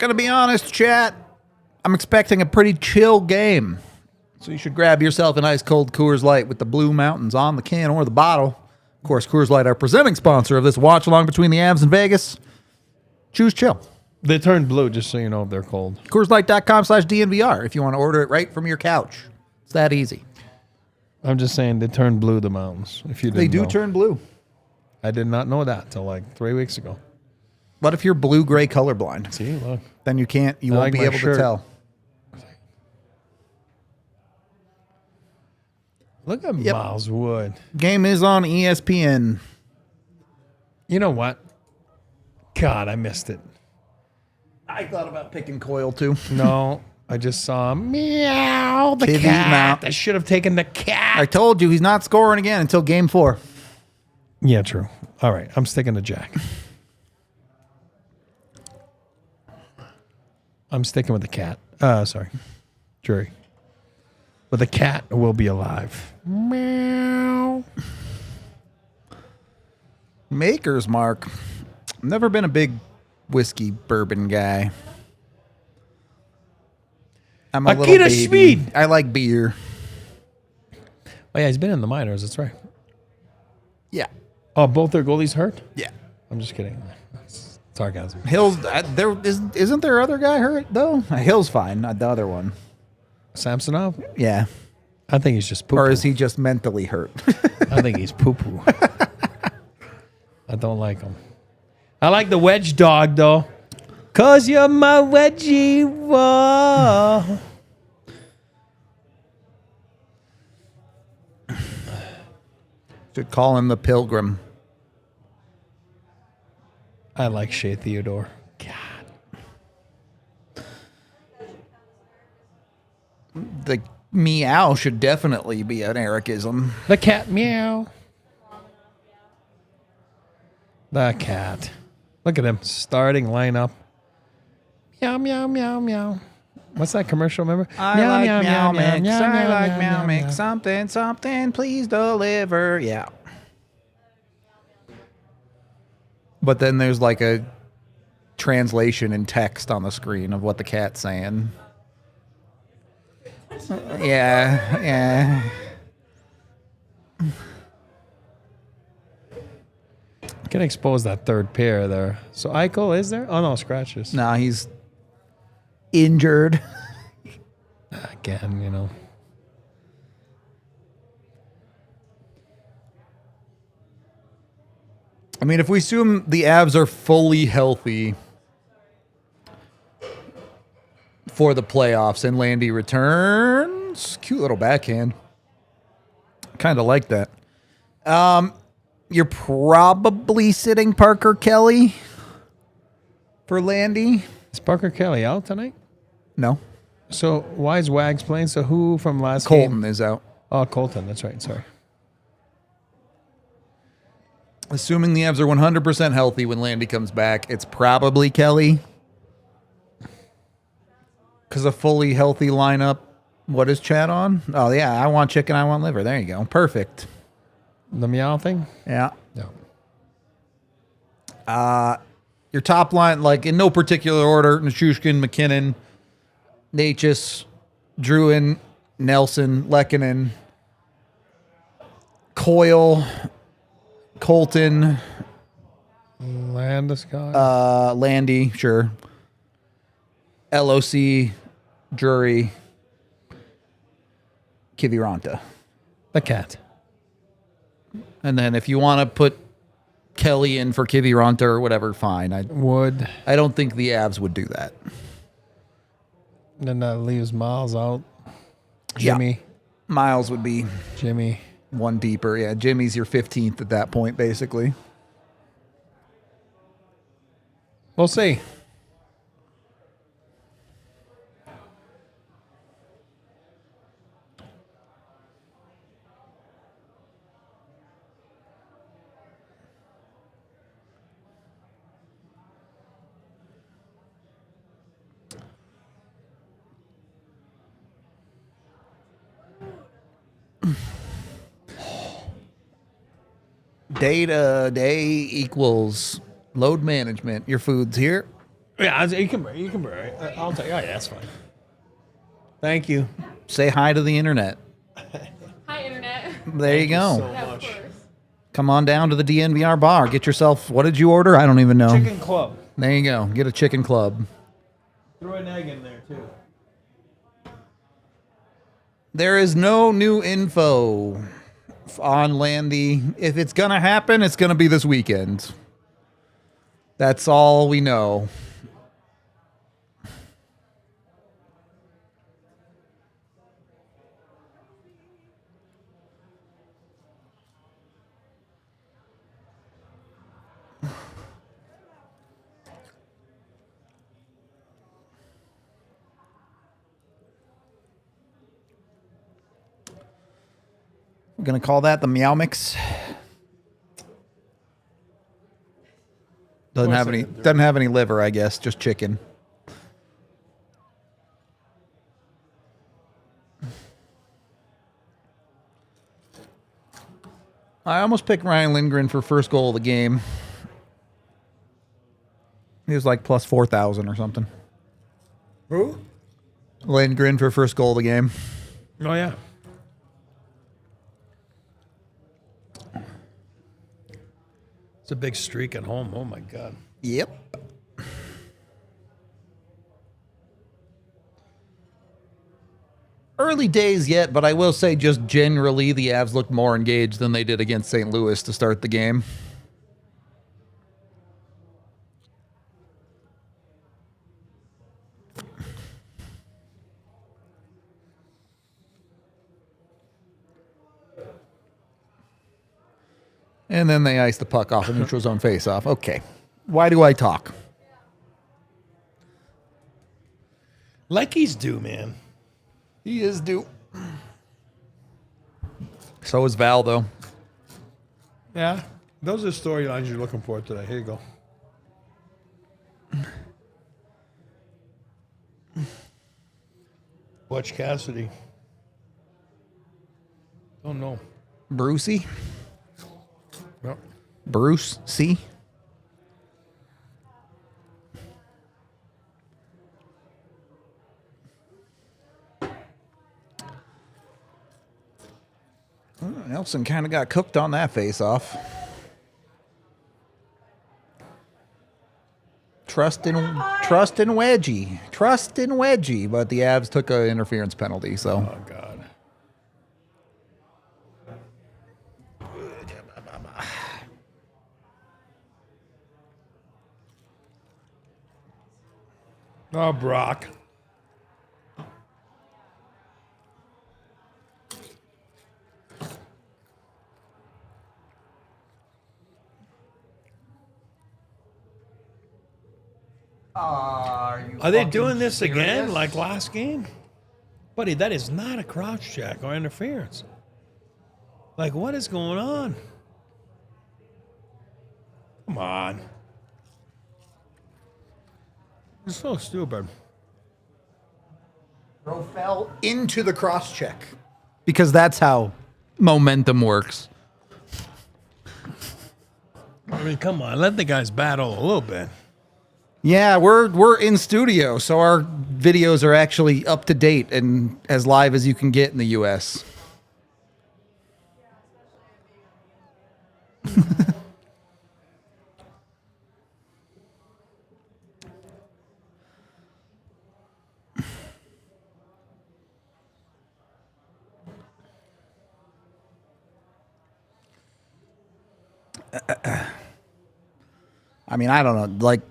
Gonna be honest, chat. I'm expecting a pretty chill game. So you should grab yourself an ice cold Coors Light with the Blue Mountains on the can or the bottle. Of course, Coors Light, our presenting sponsor of this watch along between the Avs and Vegas. Choose chill. They turn blue, just so you know if they're cold. CoorsLight.com/DNVR if you want to order it right from your couch. It's that easy. I'm just saying they turn blue, the mountains. If you didn't They do know. turn blue. I did not know that till like 3 weeks ago. What if you're blue-gray colorblind? See, look. Then you can't. You won't like be my able shirt. to tell. Look at Miles Wood. Game is on ESPN. You know what? God, I missed it. I thought about picking Coyle too. No, I just saw meow the Kitty cat. Mount. I should have taken the cat. I told you he's not scoring again until game 4. Yeah, true. All right, I'm sticking to Jack. I'm sticking with the cat. Sorry, Jury. But the cat will be alive. Meow. Maker's Mark. Never been a big whiskey bourbon guy. I'm a little Akira baby. Schmid. I like beer. Oh yeah, he's been in the minors. That's right. Yeah. Oh, both their goalies hurt? Yeah. I'm just kidding. That's sarcasm. Hill's isn't there other guy hurt though? Hill's fine, not the other one. Samsonov? Yeah. I think he's just poo-poo. Or is he just mentally hurt? I think he's poo-poo. I don't like him. I like the wedge dog, though. 'Cause you're my wedgie. Whoa. Should call him the Pilgrim. I like Shea Theodore. God. The meow should definitely be an Ericism. The cat meow. The cat. Look at him. Starting lineup. Meow, meow, meow, meow. What's that commercial, remember? I like meow mix. meow, I meow, like meow, meow meow, mix. meow. Something, something, please deliver. Yeah. But then there's like a translation in text on the screen of what the cat's saying. Yeah. Can expose that third pair there. So Eichel is there? Oh no, scratches. No, he's injured. Again, you know. I mean, if we assume the Avs are fully healthy for the playoffs and Landy returns, cute little backhand. Kind of like that. You're probably sitting Parker Kelly for Landy. Is Parker Kelly out tonight? No, So why is Wags playing? So who from last Colton game? is out. Oh, Colton. That's right. Sorry. Assuming the Avs are 100% healthy when Landy comes back, it's probably Kelly. Because a fully healthy lineup. What is Chad on? Oh, yeah. I want chicken. I want liver. There you go. Perfect. The meow thing? Yeah. No. Your top line, like in no particular order, Nichushkin, McKinnon, Natchez, Druin, Nelson, Lehkonen, Coyle, Colton, Landeskog. Landy, sure. LOC, Drury, Kiviranta. The cat. And then if you want to put Kelly in for Kiviranta or whatever, fine. I don't think the Avs would do that. Then that leaves Miles out. Yeah. Jimmy. Miles would be Jimmy. one deeper. Yeah, Jimmy's your 15th at that point, basically. We'll see. Day to day equals load management. Your food's here. Yeah, you can bring it. I'll take. Oh, yeah, that's fine. Thank you. Say hi to the internet. Hi, Internet. There you go. so Yeah, of much. course. Come on down to the DNVR bar. Get yourself, what did you order? I don't even know. Chicken club. There you go. Get a chicken club. Throw an egg in there too. There is no new info on Landy. If it's going to happen, it's going to be this weekend. That's all we know. We're going to call that the Meow Mix. Doesn't have any liver, I guess, just chicken. I almost picked Ryan Lindgren for first goal of the game. He was like plus 4,000 or something. Who? Lindgren for first goal of the game. Oh yeah. It's a big streak at home. Oh my God. Yep. Early days yet, but I will say just generally the Avs looked more engaged than they did against St. Louis to start the game. And then they iced the puck off a neutral zone faceoff. Okay. Why do I talk? Like he's due, man. He is due. So is Val, though. Yeah. Those are the storylines you're looking for today. Here you go. Butch Cassidy. Oh no. Brucey? Yep. Bruce C? Nelson kind of got cooked on that face-off. Trust in Wedgie, but the Avs took an interference penalty. So Oh God. Oh, Brock. Are they doing this again like last game? Buddy, that is not a crouch check or interference. Like, what is going on? Come on. It's so stupid. Bro fell into the cross check because that's how momentum works. I mean, come on. Let the guys battle a little bit. Yeah, we're in studio, so our videos are actually up to date and as live as you can get in the US. I mean, I don't know. Like,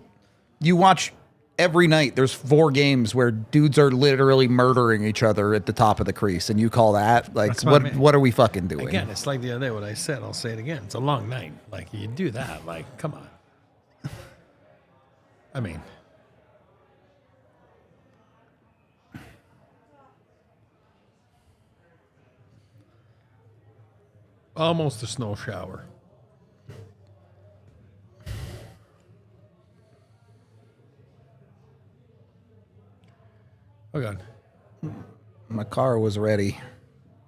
you watch every night, there's 4 games where dudes are literally murdering each other at the top of the crease, and you call that? Like, That's what I mean. what are we fucking doing? Again, it's like the other day what I said. I'll say it again. It's a long night. Like, you do that. Like, come on. I mean. Almost a snow shower. Oh, God. My car was ready.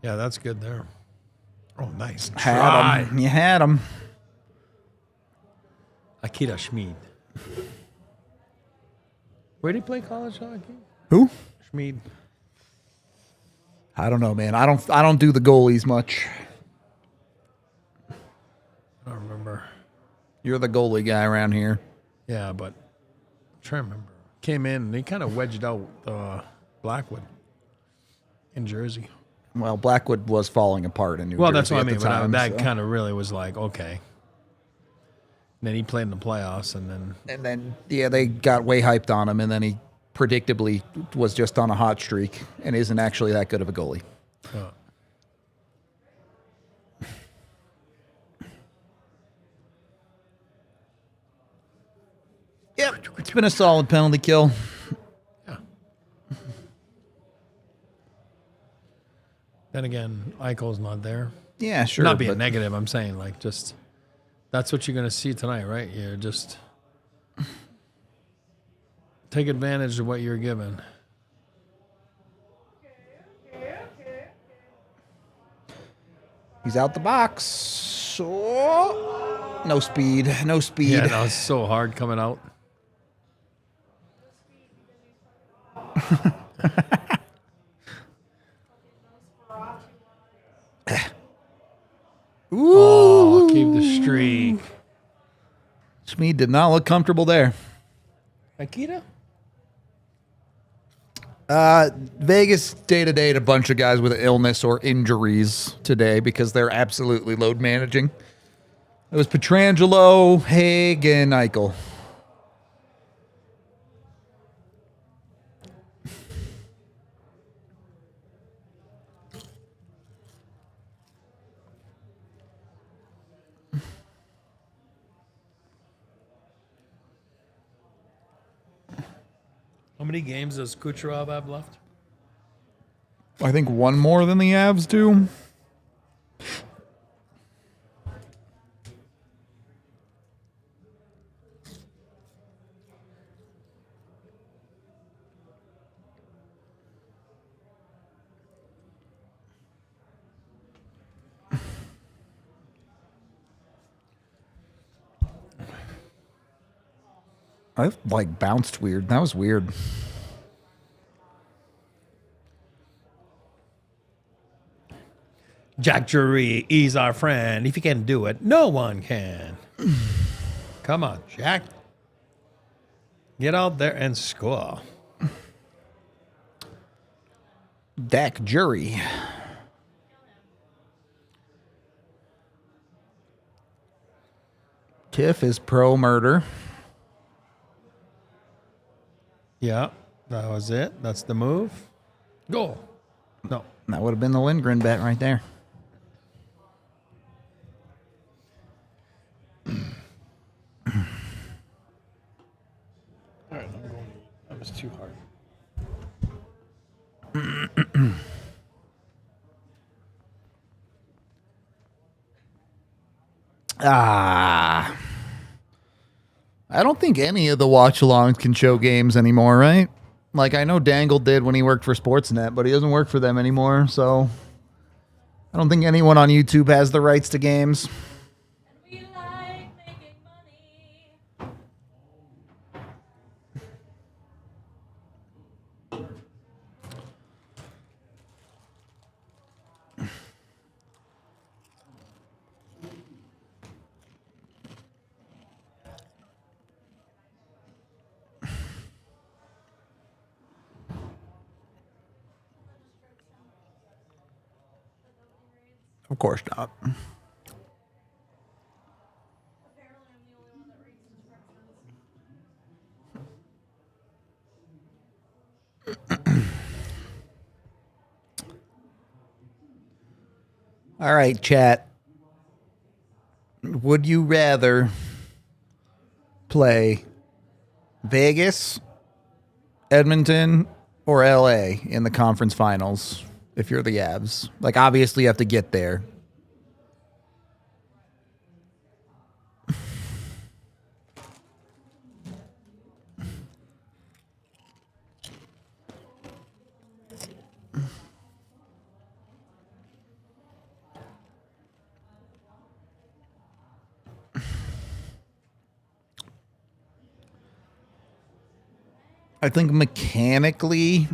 Yeah, that's good there. Oh, nice. Had Try. him. You had him. Akira Schmid. Where did he play college hockey? Who? Schmid. I don't know, man. I don't do the goalies much. I don't remember. You're the goalie guy around here. Yeah, but I'm trying to remember. Came in and he kind of wedged out Blackwood in Jersey. Well, Blackwood was falling apart in New Jersey. Well, that's what I at the mean. But time, that so. kind of really was like, okay. And then he played in the playoffs, and then Yeah, they got way hyped on him, and then he predictably was just on a hot streak and isn't actually that good of a goalie. Yep, it's been a solid penalty kill. yeah. Then again, Eichel's not there. Yeah, sure. Not being but negative, I'm saying like just that's what you're going to see tonight, right? You're just take advantage of what you're given. he's out the box. Oh, no speed. No speed. Yeah, that was so hard coming out. Ooh. Oh, keep the streak. Schmid did not look comfortable there. Akita? Vegas day-to-day had a bunch of guys with illness or injuries today because they're absolutely load managing. It was Pietrangelo, Haig, and Eichel. How many games does Kucherov have left? I think one more than the Avs do. I like bounced weird. That was weird. Jack Drury, he's our friend. If you can do it, no one can. Come on, Jack. Get out there and score. Dak Jury. Tiff is pro murder. Yeah, that was it. That's the move. Goal. No. That would have been the Lindgren bet right there. All right, I'm going. That was too hard. I don't think any of the watch-alongs can show games anymore, right? Like, I know Dangle did when he worked for Sportsnet, but he doesn't work for them anymore, so I don't think anyone on YouTube has the rights to games. We like making money. Of course not. Apparently, I'm the only one that reads instructions. All right, chat. Would you rather play Vegas, Edmonton, or LA in the conference finals if you're the Avs? Like, obviously, you have to get there. I think mechanically,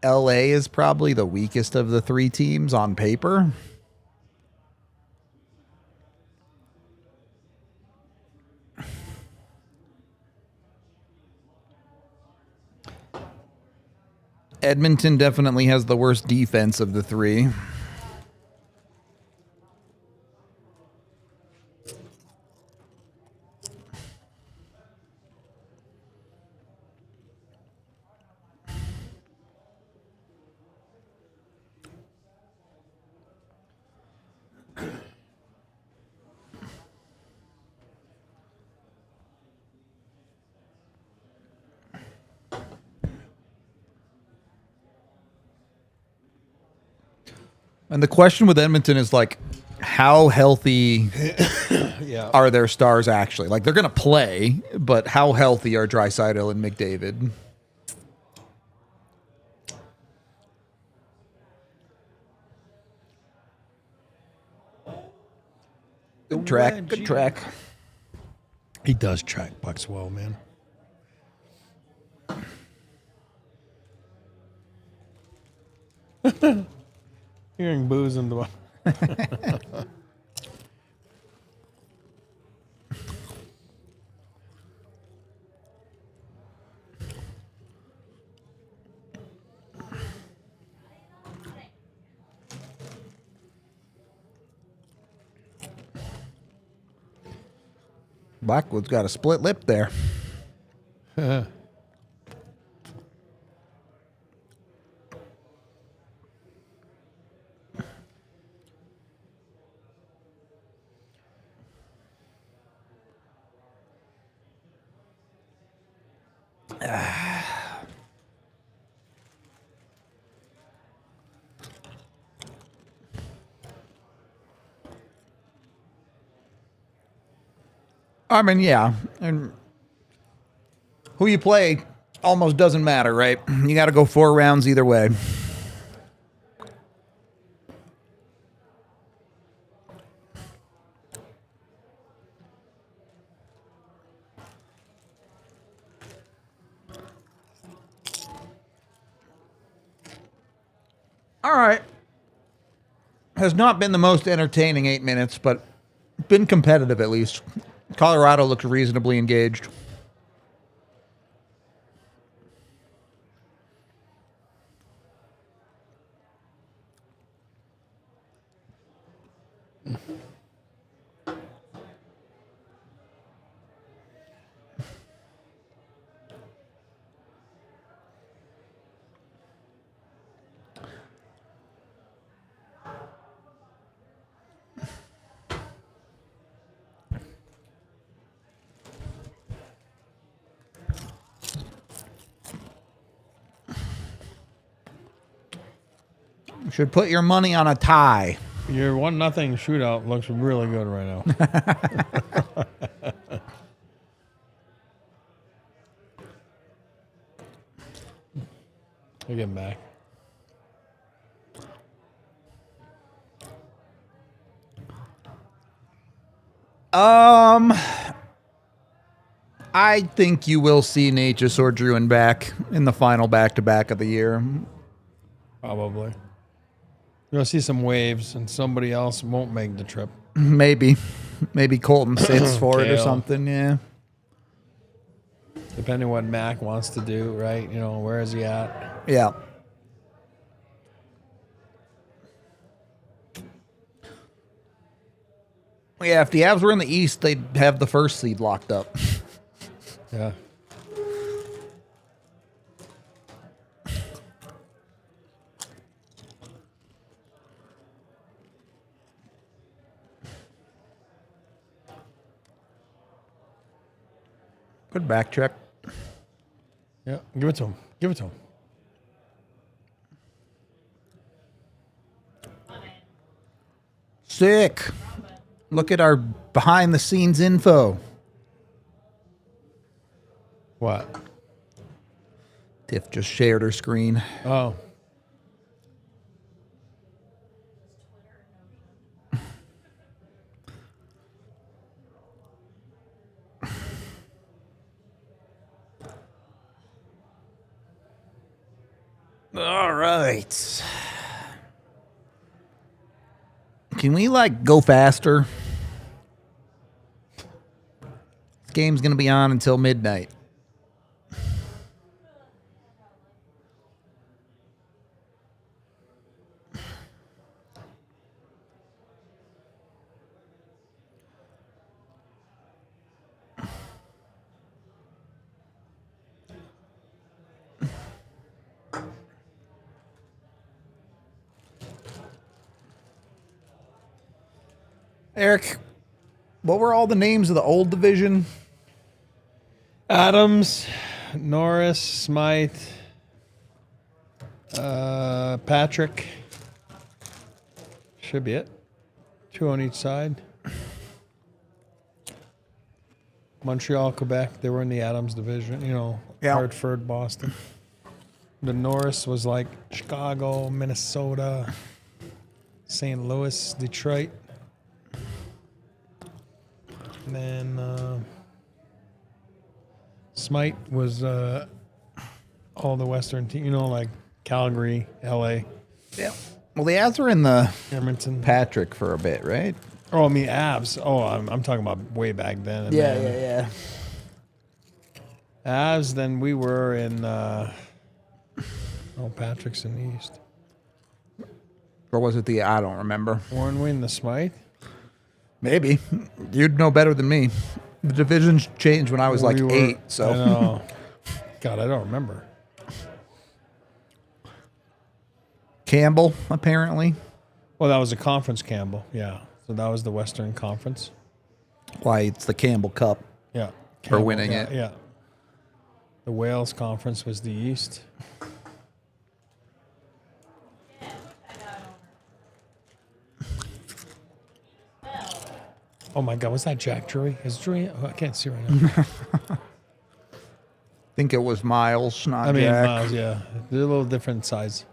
LA is probably the weakest of the three teams on paper. Edmonton definitely has the worst defense of the three. And the question with Edmonton is like, how healthy Yeah. are their stars actually? Like they're going to play, but how healthy are Draisaitl and McDavid? Good track. Good track. He does track pucks well, man. Hearing booze in the Blackwood's got a split lip there. I mean, yeah. And who you play almost doesn't matter, right? You got to go 4 rounds either way. All right. Has not been the most entertaining 8 minutes, but been competitive at least. Colorado looks reasonably engaged. You should put your money on a tie. Your 1-0 shootout looks really good right now. We're getting back. I think you will see Natchez or Druin back in the final back-to-back of the year. Probably. You'll see some waves, and somebody else won't make the trip. Maybe Colton sits for it or Kale. something. Yeah. Depending what Mac wants to do, right? You know, where is he at? Yeah. Yeah, if the Avs were in the East, they'd have the first seed locked up. Yeah. Good back check. Yeah. Give it to him. Give it to him. Sick. Look at our behind-the-scenes info. What? Tiff just shared her screen. Oh. All right. Can we go faster? This game's gonna be on until midnight. Eric, what were all the names of the old division? Adams, Norris, Smythe, Patrick. Should be it. 2 on each side. Montreal, Quebec. They were in the Adams division. Yeah. Hartford, Boston. The Norris was like Chicago, Minnesota, St. Louis, Detroit. And then Smite was all the Western team, like Calgary, LA, Yeah. Well, the Avs were in the Edmonton. Patrick for a bit, right? Oh, I mean Avs. Oh, I'm talking about way back then. And then Avs. Then we were in. Patrick's in the East. Or was it I don't remember. Weren't we in the Smythe? Maybe. You'd know better than me. The divisions changed when I was We were- 8, I so. know. God, I don't remember. Campbell, apparently. Well, that was a conference, Campbell. Yeah. So that was the Western Conference. Why, it's the Campbell Cup. Yeah. For winning yeah, it. Yeah. The Wales Conference was the East. Oh my God, was that Jack Drury? Is Drury? Oh, I can't see right now. I think it was Miles, not I mean, Jack. Miles, yeah. They're a little different size.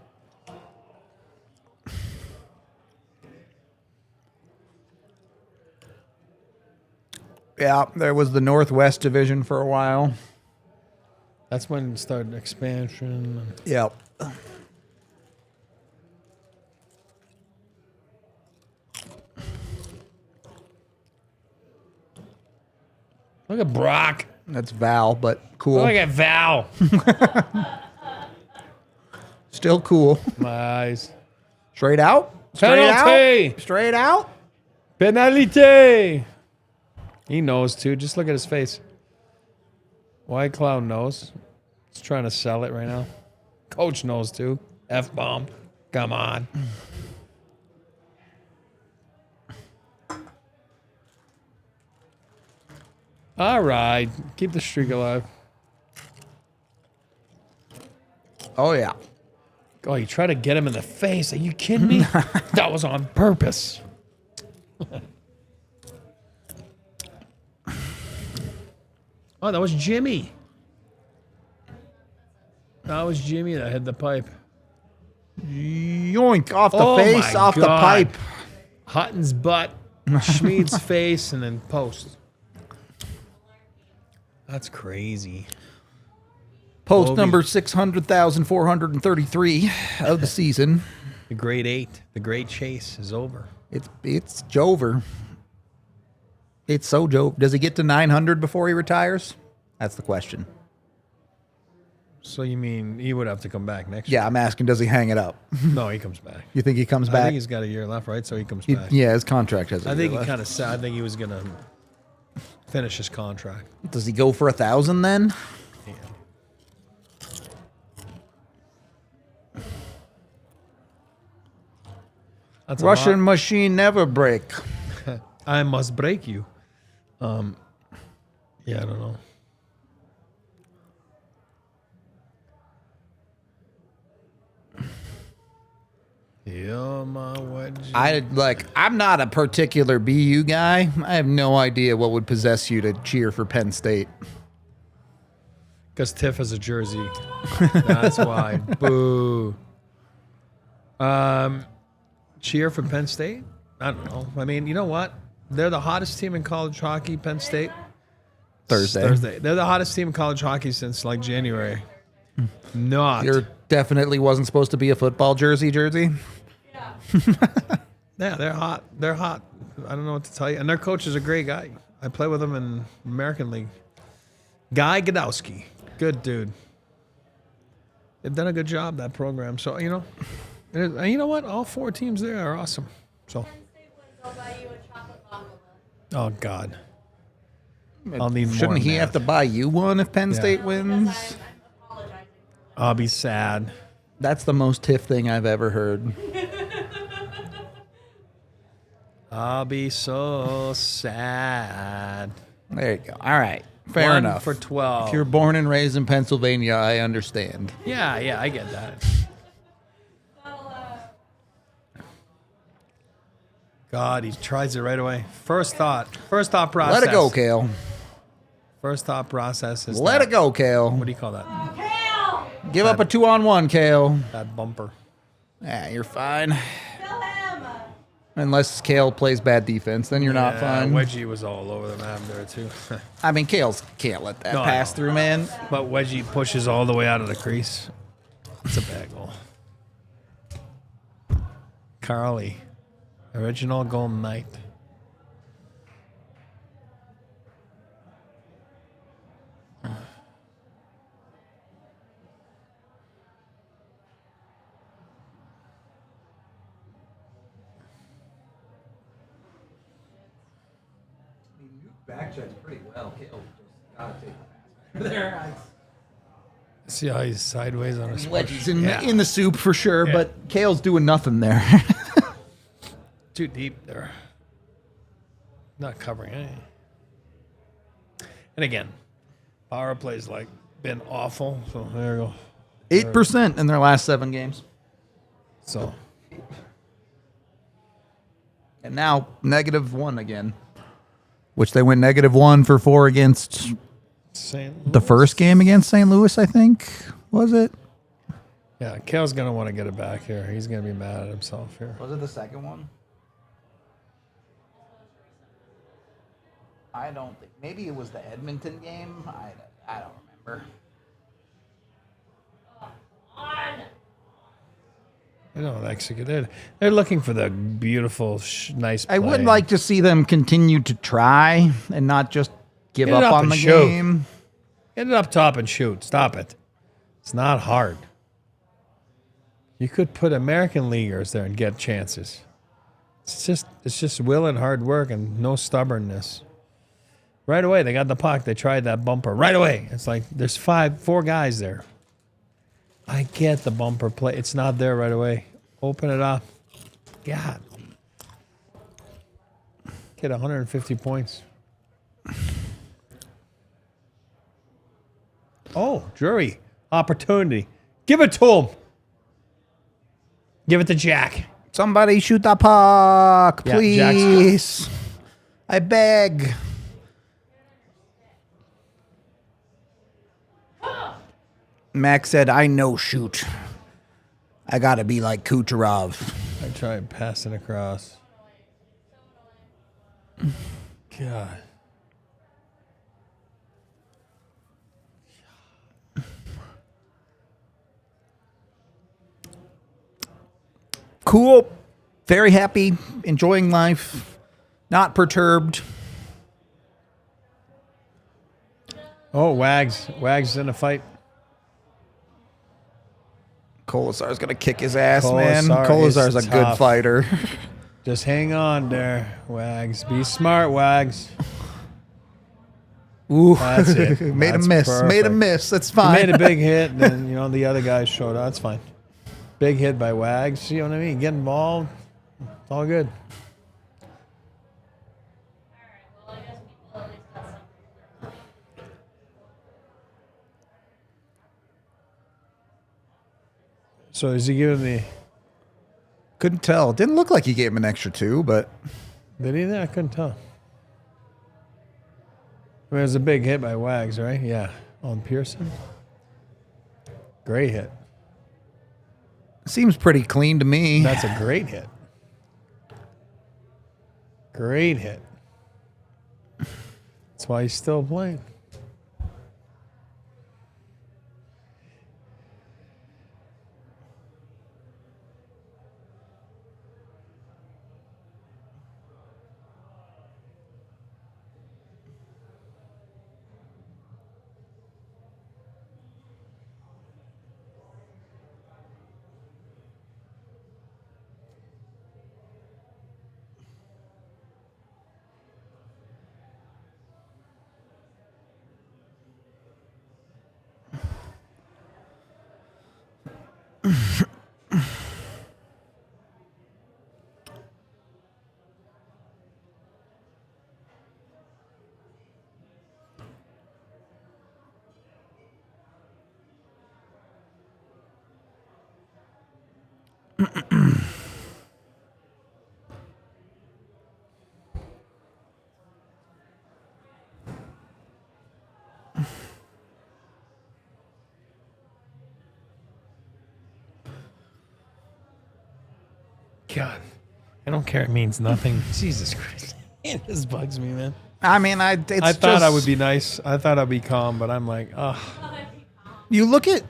Yeah, there was the Northwest Division for a while. That's when it started expansion. Yep. Look at Brock. That's Val, but cool. Look at Val. Still cool. My eyes. Straight out? Straight Penalty. out? Straight out? Penalty. He knows too. Just look at his face. White Cloud knows. He's trying to sell it right now. Coach knows too. F-bomb. Come on. All right. Keep the streak alive. Oh, yeah. Oh, you try to get him in the face. Are you kidding me? That was on purpose. Oh, that was Jimmy. That was Jimmy that had the pipe. Yoink. Off the Oh face, my off the God. pipe. Hutton's butt, Schmid's face, and then post. That's crazy. Post Ovi. number 600,433 of the season. The grade 8, the great chase is over. It's Jover. It's so Jover. Does he get to 900 before he retires? That's the question. So you mean he would have to come back next year? Yeah, I'm asking, does he hang it up? No, he comes back. You think he comes I back? think he's got a year left, right? So he comes He- back. yeah, his contract has a I think year he left. kind of said. I think he was gonna finish his contract. Does he go for 1,000 then? Yeah. That's a Russian lot. machine never break. I must break you. Yeah, I don't know. Yeah, my wedgie. I'm not a particular BU guy. I have no idea what would possess you to cheer for Penn State. Because Tiff has a jersey. That's why. Boo. Cheer for Penn State? I don't know. I mean, you know what? They're the hottest team in college hockey, Penn State. Thursday. They're the hottest team in college hockey since like January. Not. There definitely wasn't supposed to be a football jersey. Yeah. Yeah, they're hot. They're hot. I don't know what to tell you. And their coach is a great guy. I play with him in American League. Guy Godowski. Good dude. They've done a good job, that program. So, you know, and you know what? All 4 teams there are awesome. So, Penn State wins, I'll buy you a chocolate baklava. oh, God. I'll need more. Shouldn't he than have to that. buy you one if Penn Yeah. State Because wins? I'm apologizing. I'll be sad. That's the most Tiff thing I've ever heard. I'll be so sad. There you go. All right. Fair 1 enough. for 12. If you're born and raised in Pennsylvania, I understand. Yeah, I get that. God, he tries it right away. First thought process. Let it go, Kale. First thought process is Let that- it go, Kale. What do you call that? Kale! Give up a 2-on-1, Kale. That bumper. Yeah, you're fine. Tell him! Unless Kale plays bad defense, then you're not Yeah, fine. Wedgie was all over the map there too. I mean, Kale's can't let that No, I pass know. through, man. But Wedgie pushes all the way out of the crease. It's a bad goal. Carly, original Golden Knight. Backchecks pretty well. Kale just gotta take the pass there. See how he's sideways on his Wedgie's Yeah. in the soup for sure, Yeah. but Kale's doing nothing there. Too deep there. Not covering anything. And again, power play's like been awful. So there you go. 8% in their last 7 games. So And now -1 again. Which they went -1 for 4 against St. the first game against St. Louis, I think. Was it? Yeah, Kale's gonna want to get it back here. He's gonna be mad at himself here. Was it the second one? I don't think. Maybe it was the Edmonton game. I don't remember. I know, Mexico. They're looking for the beautiful, nice play. I would like to see them continue to try and not just give Get it up up on and the shoot. game. Get it up top and shoot. Stop it. It's not hard. You could put American leaguers there and get chances. It's just will and hard work and no stubbornness. Right away, they got the puck. They tried that bumper. Right away. It's like there's 4 guys there. I get the bumper play. It's not there right away. Open it up. God. Get 150 points. Oh, Drury. Opportunity. Give it to him. Give it to Jack. Somebody shoot the puck, Yeah, Jack's- please. I beg. Max said, I know shoot. I gotta be like Kucherov. I tried passing across. God. Cool. Very happy. Enjoying life. Not perturbed. Oh, Wags. Wags in a fight. Colasar's gonna kick his ass, man. Colasar Colasar's a is good tough. fighter. Just hang on there, Wags. Be smart, Wags. Ooh, That's it. made That's a miss. Made a perfect. miss. That's He fine. made a big hit, and then, the other guys showed up. That's fine. Big hit by Wags. You know what I mean? Get involved. It's all good. Alright, well, I guess people at least got something. So is he giving me... Couldn't tell. Didn't look like he gave him an extra 2, but Did he? I couldn't tell. I mean, it was a big hit by Wags, right? Yeah. On Pearson. Great hit. seems pretty clean to me. That's a great hit. Great hit. That's why he's still playing. God, I don't care. It means nothing. Jesus Christ, this bugs me, man. I mean, I thought I would be nice. I thought I'd be calm, but I'm like, oh, You look at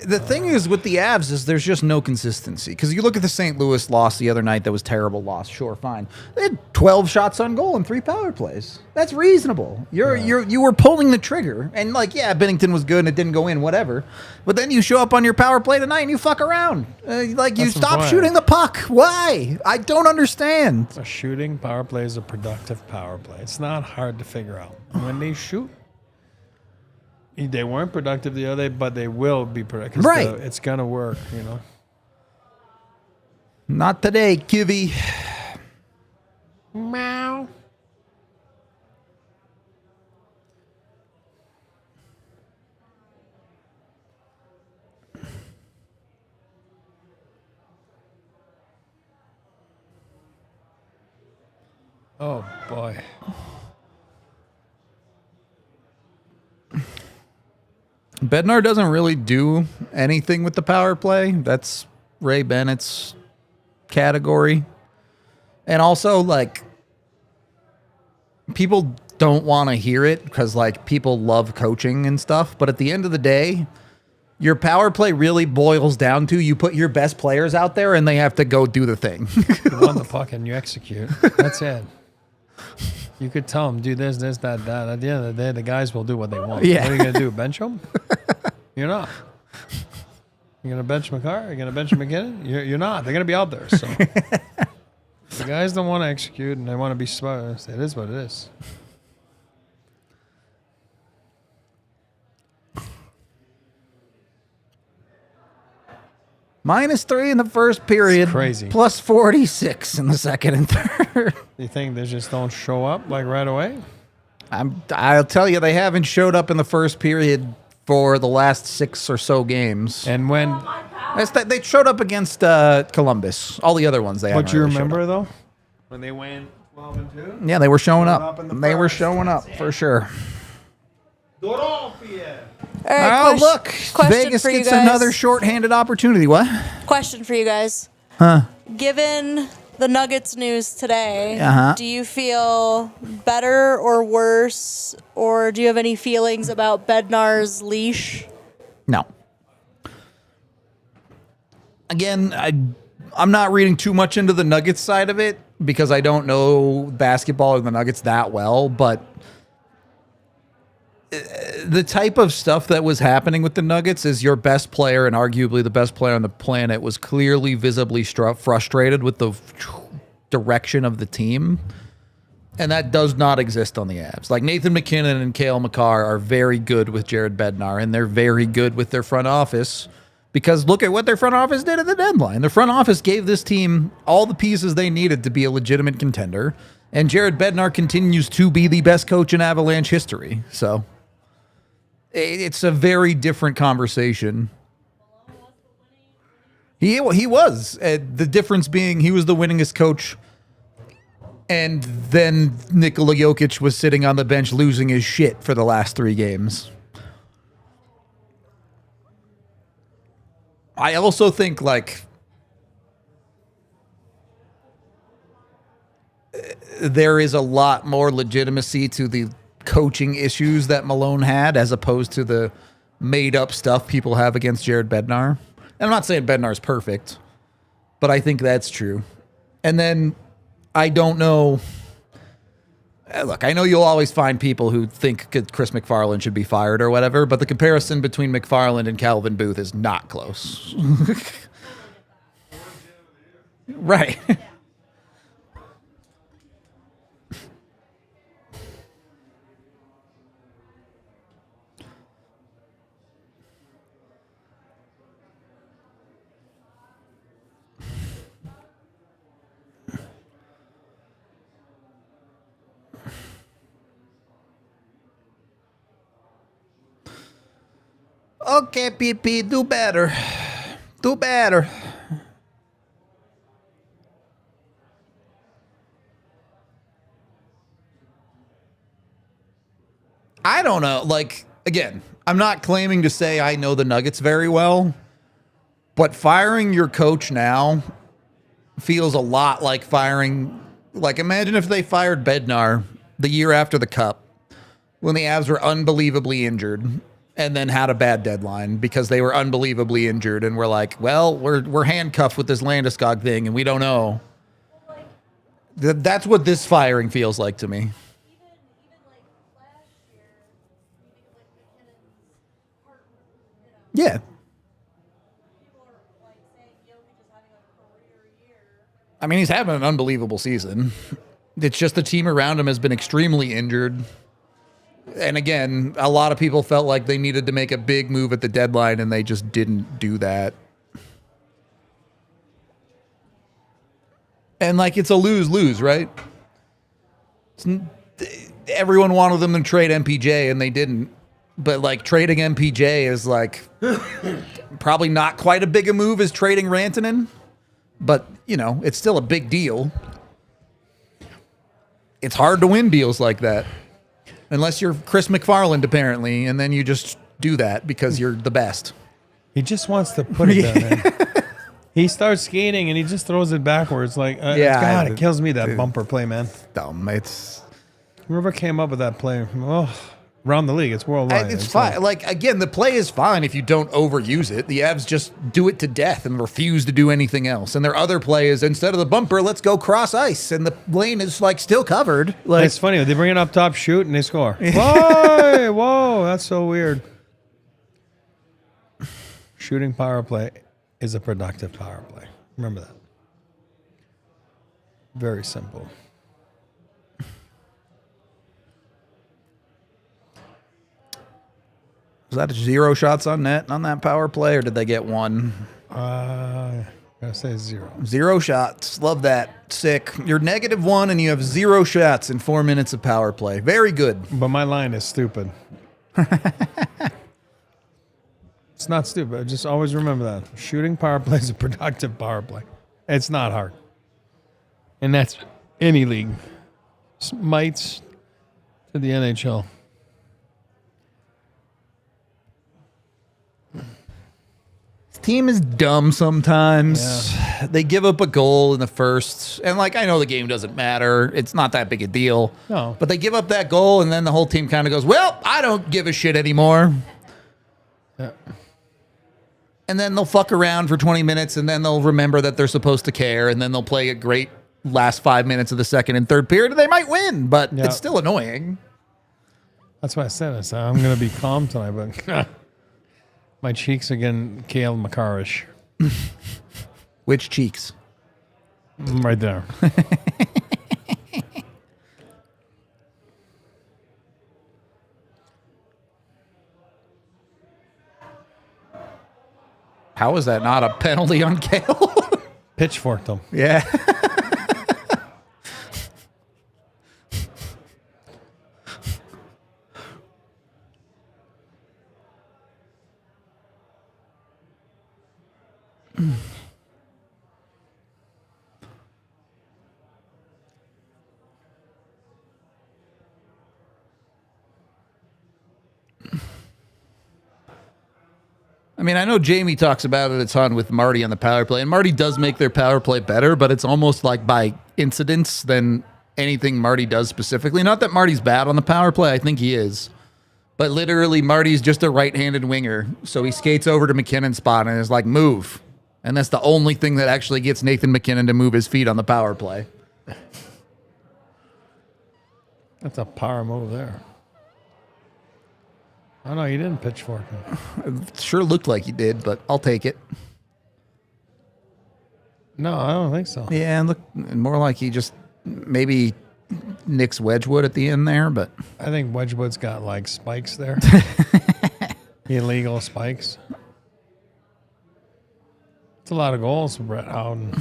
the thing is with the Avs is there's just no consistency because you look at the St. Louis loss the other night that was terrible loss. Sure, fine. They had 12 shots on goal and 3 power plays. That's reasonable. You were pulling the trigger and like Bennington was good and it didn't go in, whatever. But then you show up on your power play tonight and you fuck around. Like you That's the stop point. shooting the puck. Why? I don't understand. a shooting power play is a productive power play. It's not hard to figure out. When they shoot, they weren't productive the other day, but they will be productive. 'Cause Right. it's gonna work, you know. Not today, Kivy. Meow. Oh boy. Bednar doesn't really do anything with the power play. That's Ray Bennett's category. And also, like, people don't want to hear it because, like, people love coaching and stuff. But at the end of the day, your power play really boils down to you put your best players out there and they have to go do the thing. You won the puck and you execute. That's it. You could tell them, do this, that. At the end of the day, the guys will do what they want. Yeah. What are you going to do? Bench them? You're not. You're going to bench McCarr? You're going to bench McKinnon? You're not. They're going to be out there. So the guys don't want to execute and they want to be smart. It is what it is. -3 in the first period. It's crazy. Plus 46 in the second and third. You think they just don't show up like right away? I'll tell you, they haven't showed up in the first period for the last 6 or so games. And when, They showed up against Columbus. All the other ones they haven't. but you really showed remember up. though, when they went 12-2? Yeah, they were showing Showed up. up in the They were first. showing up for sure. All right, Oh, look. question Vegas for you gets guys. another shorthanded opportunity. What? Question for you guys. Given the Nuggets news today, Uh-huh. do you feel better or worse, or do you have any feelings about Bednar's leash? No. Again, I'm not reading too much into the Nuggets side of it because I don't know basketball or the Nuggets that well, but the type of stuff that was happening with the Nuggets is your best player and arguably the best player on the planet was clearly visibly frustrated with the direction of the team. And that does not exist on the Avs. Like Nathan McKinnon and Cale Makar are very good with Jared Bednar, and they're very good with their front office because look at what their front office did at the deadline. The front office gave this team all the pieces they needed to be a legitimate contender, and Jared Bednar continues to be the best coach in Avalanche history. So it's a very different conversation. He was. The difference being he was the winningest coach, and then Nikola Jokic was sitting on the bench losing his shit for the last 3 games. I also think, like, there is a lot more legitimacy to the coaching issues that Malone had as opposed to the made-up stuff people have against Jared Bednar. And I'm not saying Bednar's perfect, but I think that's true. And then I don't know. Look, I know you'll always find people who think Chris McFarland should be fired or whatever, but the comparison between McFarland and Calvin Booth is not close. Right. Okay, PP, do better. Do better. I don't know. Like, again, I'm not claiming to say I know the Nuggets very well, but firing your coach now feels a lot like firing. Like, imagine if they fired Bednar the year after the Cup when the Avs were unbelievably injured and then had a bad deadline because they were unbelievably injured and we're like, well, we're handcuffed with this Landeskog thing and we don't know. That's what this firing feels like to me. Even like last year, like McKinnon's heart, Yeah. people are like saying Jokic is having a career year. I mean, he's having an unbelievable season. It's just the team around him has been extremely injured. And again, a lot of people felt like they needed to make a big move at the deadline, and they just didn't do that. And, like, it's a lose-lose, right? Everyone wanted them to trade MPJ, and they didn't. But, like, trading MPJ is, like, probably not quite a big a move as trading Rantanen. But, you know, it's still a big deal. It's hard to win deals like that. Unless you're Chris McFarland, apparently, and then you just do that because you're the best. He just wants to put it there. He starts skating and he just throws it backwards. Like, God, it kills me, that bumper play, man. Dumb. It's Whoever came up with that play, around the league, it's worldwide. it's fine. Like, again, the play is fine if you don't overuse it. The Avs just do it to death and refuse to do anything else. And their other play is, instead of the bumper, let's go cross ice. And the lane is, like, still covered. Like, It's funny. They bring it up top, shoot, and they score. Whoa, whoa, that's so weird. Shooting power play is a productive power play. Remember that. Very simple. was that 0 shots on net on that power play, or did they get one? Gotta say 0. 0 shots. Love that. Sick. You're -1 and you have 0 shots in 4 minutes of power play. Very good. But my line is stupid. It's not stupid. Just always remember that. Shooting power play is a productive power play. It's not hard. And that's any league. Mites to the NHL. Team is dumb sometimes. Yeah. They give up a goal in the first. And, like, I know the game doesn't matter. It's not that big a deal. No. But they give up that goal, and then the whole team kind of goes, well, I don't give a shit anymore. Yeah. And then they'll fuck around for 20 minutes, and then they'll remember that they're supposed to care, and then they'll play a great last 5 minutes of the second and third period, and they might win, but Yeah. it's still annoying. That's why I said it. I'm going to be calm tonight, but my cheeks are getting Kale McCarrish. Which cheeks? Right there. How is that not a penalty on Kale? Pitchfork them. Yeah. I mean, I know Jamie talks about it a ton with Marty on the power play, and Marty does make their power play better, but it's almost like by incidence than anything Marty does specifically. Not that Marty's bad on the power play, I think he is. But literally, Marty's just a right-handed winger, so he skates over to McKinnon's spot and is like, move. And that's the only thing that actually gets Nathan McKinnon to move his feet on the power play. That's a power move there. Oh, no, you didn't pitchfork him. It sure looked like he did, but I'll take it. No, I don't think so. Yeah, look more like he just maybe nicks Wedgwood at the end there, but I think Wedgwood's got like spikes there. Illegal spikes. It's a lot of goals for Brett Howden.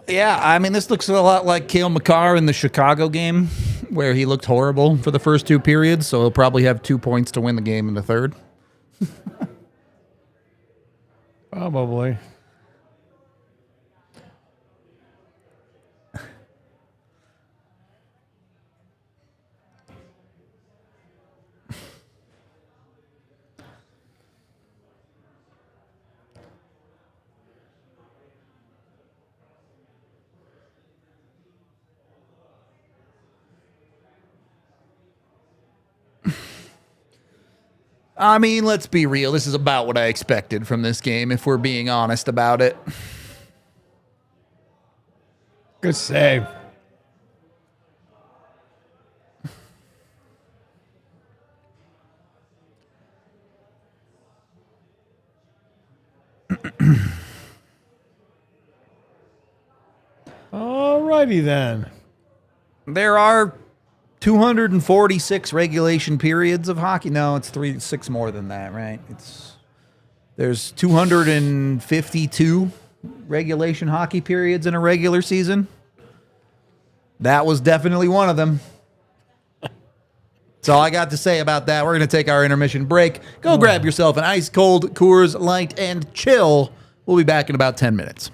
yeah, I mean, this looks a lot like Cale Makar in the Chicago game where he looked horrible for the first two periods, so he'll probably have 2 points to win the game in the third. Probably. I mean, let's be real. This is about what I expected from this game, if we're being honest about it. Good save. Alrighty then. There are 246 regulation periods of hockey. No, it's 6 more than that, right? There's 252 regulation hockey periods in a regular season. That was definitely one of them. That's all I got to say about that. We're going to take our intermission break. Go grab yourself an ice cold Coors Light and chill. We'll be back in about 10 minutes.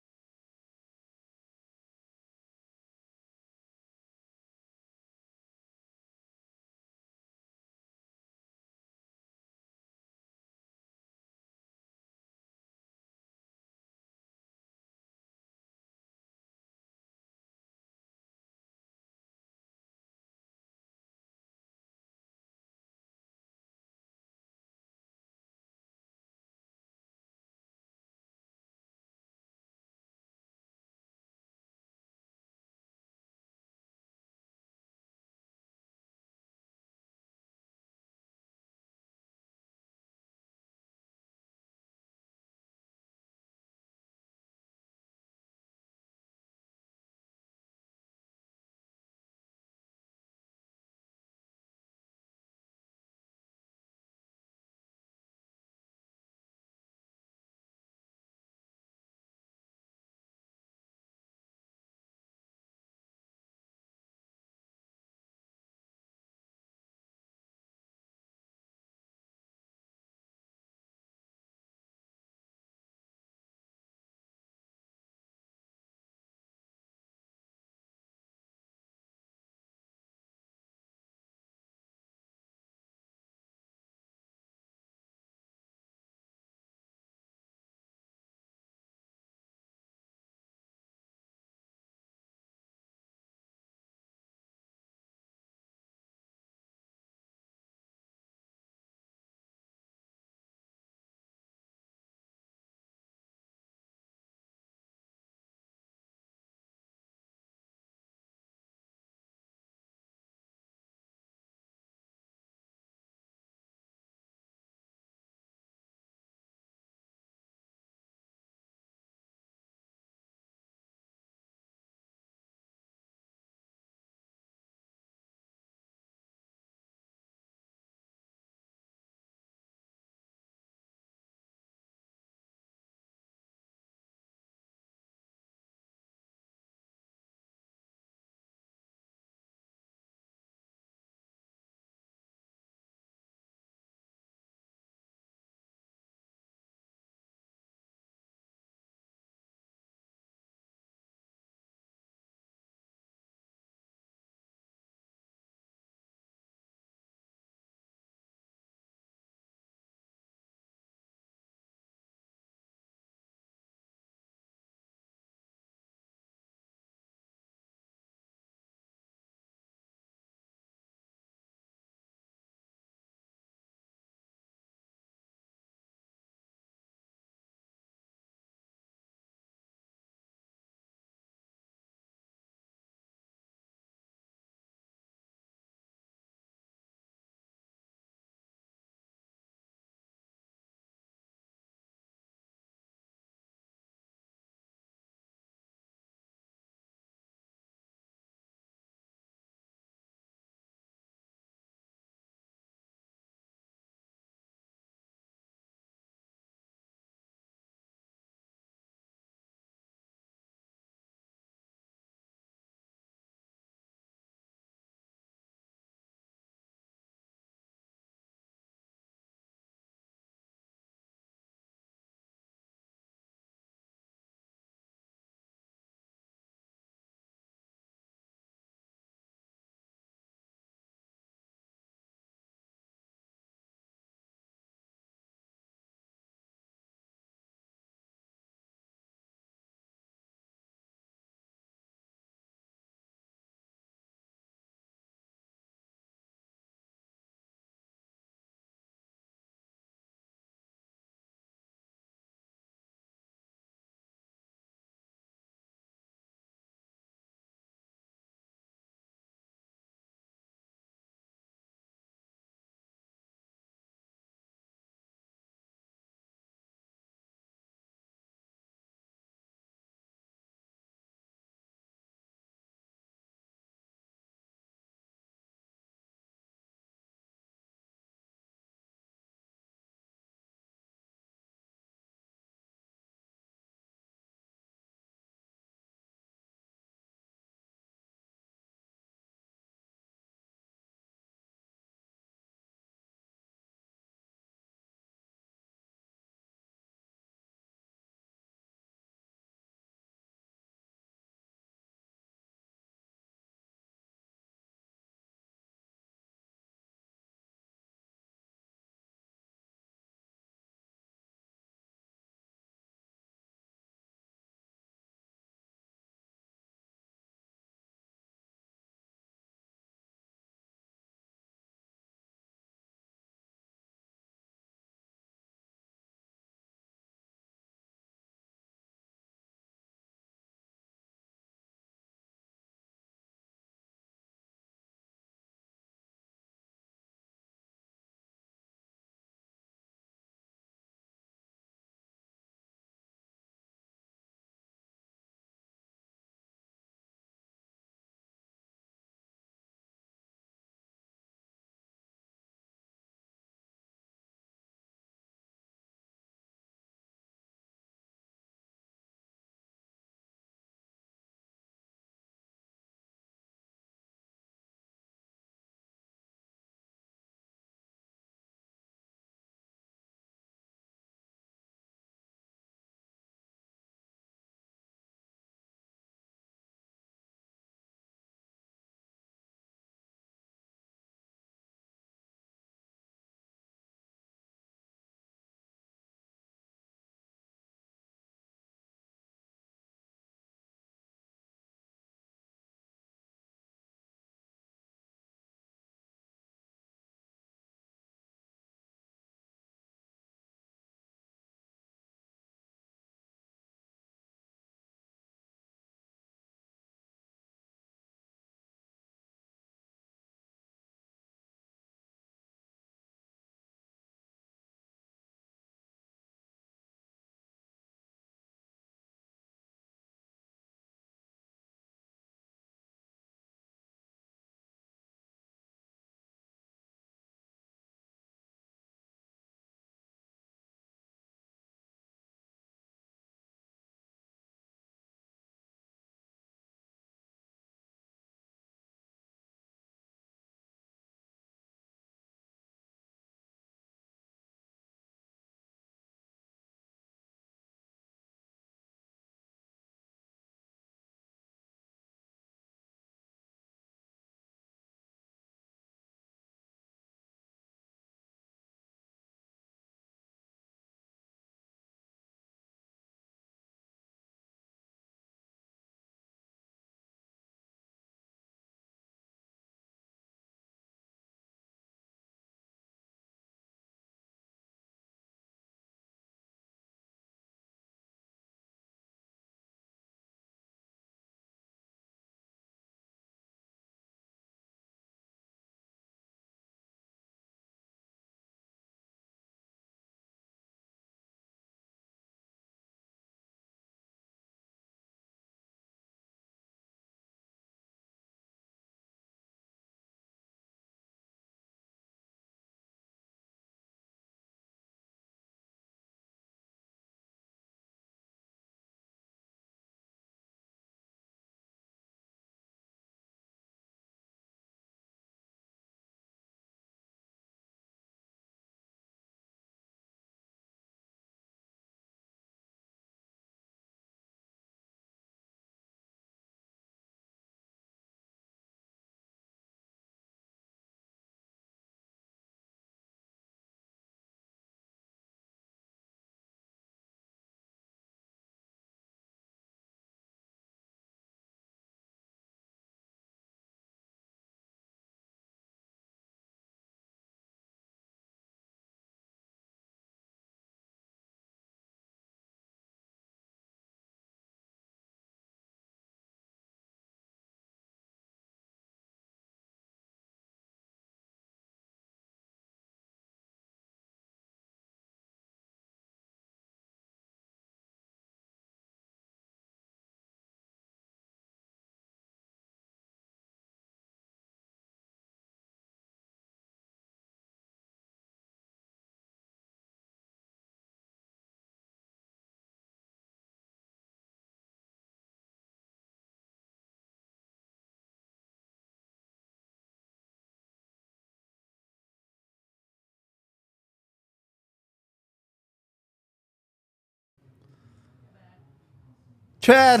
Chad,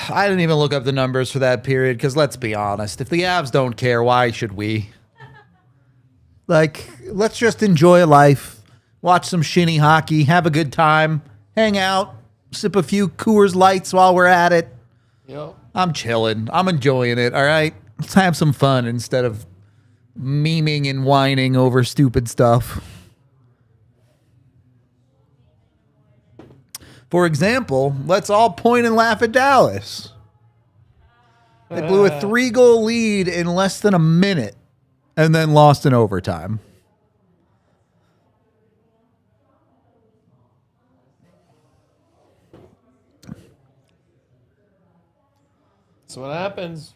I didn't even look up the numbers for that period because let's be honest. If the Avs don't care, why should we? Like, let's just enjoy life, watch some shinny hockey, have a good time, hang out, sip a few Coors Lights while we're at it. Yep. I'm chilling. I'm enjoying it, all right? Let's have some fun instead of memeing and whining over stupid stuff. For example, let's all point and laugh at Dallas. They blew a 3-goal lead in less than a minute and then lost in overtime. That's what happens.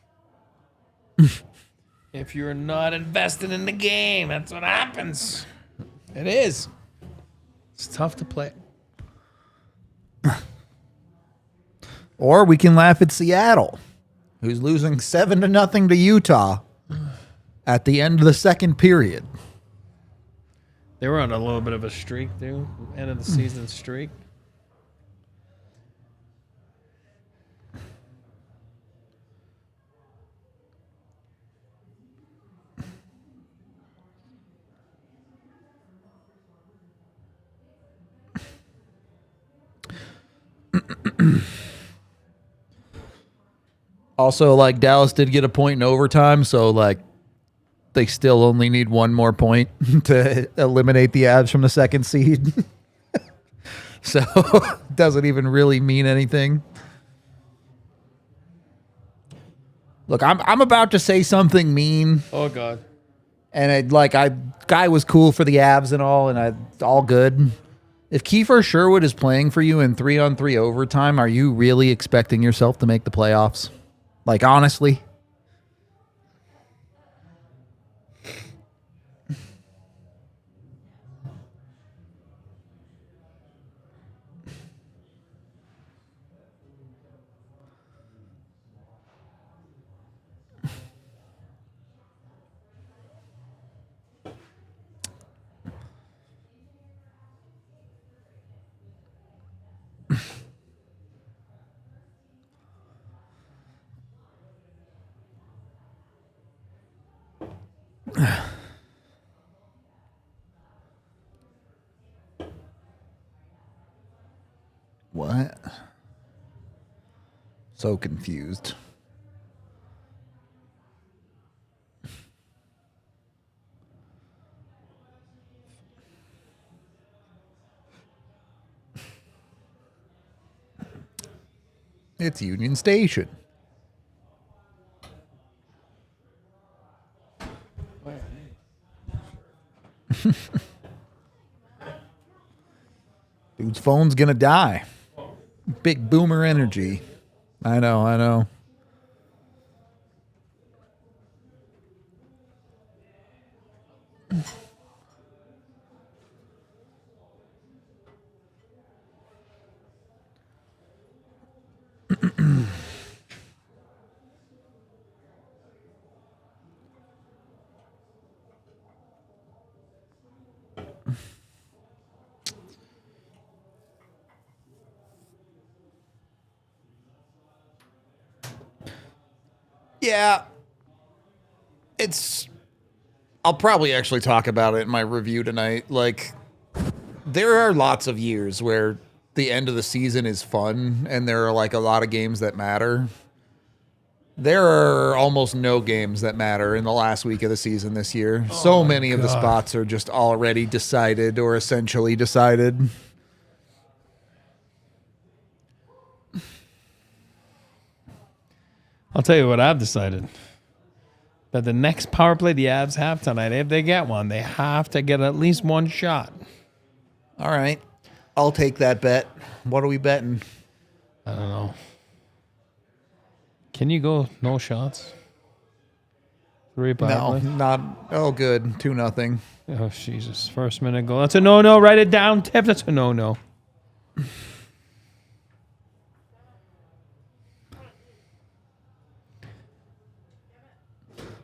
If you're not invested in the game, that's what happens. It is. It's tough to play. Or we can laugh at Seattle, who's losing 7-0 to Utah at the end of the second period. They were on a little bit of a streak, dude. End of the season streak. Also, like, Dallas did get a point in overtime, so, like, they still only need one more point to eliminate the Avs from the second seed. So, it doesn't even really mean anything. Look, I'm about to say something mean, Oh, God. and guy was cool for the Avs and all, and all good. If Kiefer Sherwood is playing for you in 3-on-3 overtime, are you really expecting yourself to make the playoffs? Like, honestly? What? So confused. It's Union Station. Dude's phone's gonna die. Big boomer energy. I know. Yeah. I'll probably actually talk about it in my review tonight. Like, there are lots of years where the end of the season is fun and there are like a lot of games that matter. There are almost no games that matter in the last week of the season this year. So many of the spots are just already decided or essentially decided. I'll tell you what I've decided. That the next power play the Avs have tonight, if they get one, they have to get at least one shot. All right. I'll take that bet. What are we betting? I don't know. Can you go no shots? 3 power play? Not. Oh, good. 2-0. Oh, Jesus. First minute goal. That's a no-no. Write it down, Tip. That's a no-no.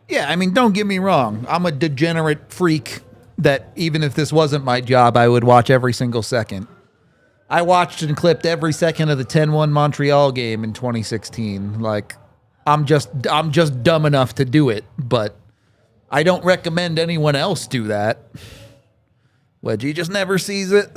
Yeah, I mean, don't get me wrong. I'm a degenerate freak that even if this wasn't my job, I would watch every single second. I watched and clipped every second of the 10-1 Montreal game in 2016. Like, I'm just dumb enough to do it, but I don't recommend anyone else do that. Wedgie just never sees it.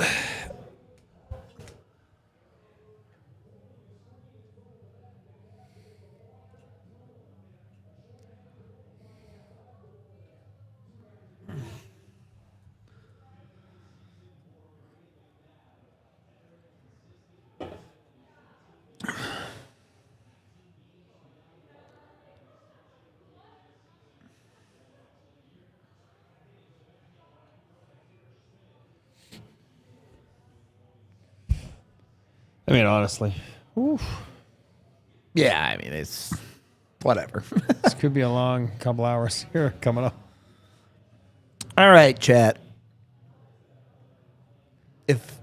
I mean, honestly. Oof. Yeah, I mean, it's whatever. This could be a long couple hours here coming up. All right, chat. If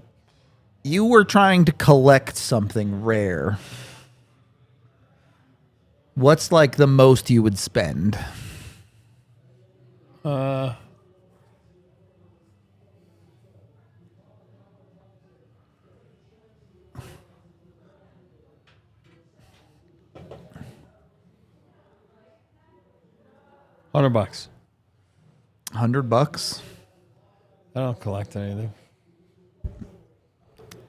you were trying to collect something rare, what's like the most you would spend? $100. $100? I don't collect anything.